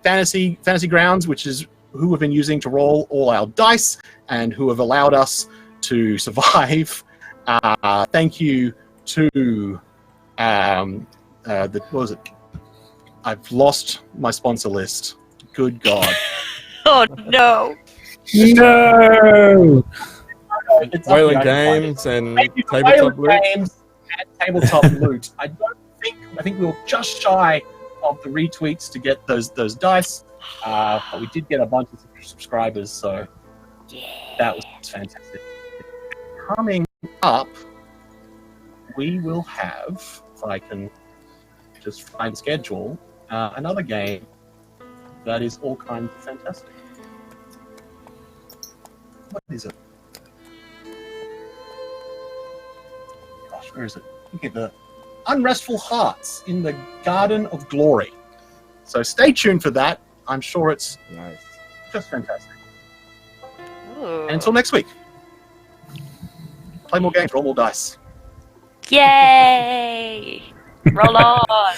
Fantasy Grounds, which is who we've been using to roll all our dice and who have allowed us to survive. Thank you to what was it? I've lost my sponsor list. Good God. Oh no. No! Whaling Games and Thank you to Tabletop Whaling Loot. Games and Tabletop Loot. I think we were just shy of the retweets to get those dice, but we did get a bunch of subscribers, so that was fantastic. Coming up, we will have, if I can just find schedule, another game that is all kinds of fantastic. What is it? Gosh, where is it? Look at the Unrestful Hearts in the Garden of Glory. So stay tuned for that. I'm sure it's Nice. just fantastic. Ooh. And until next week, play more games, roll more dice. Yay! Roll on.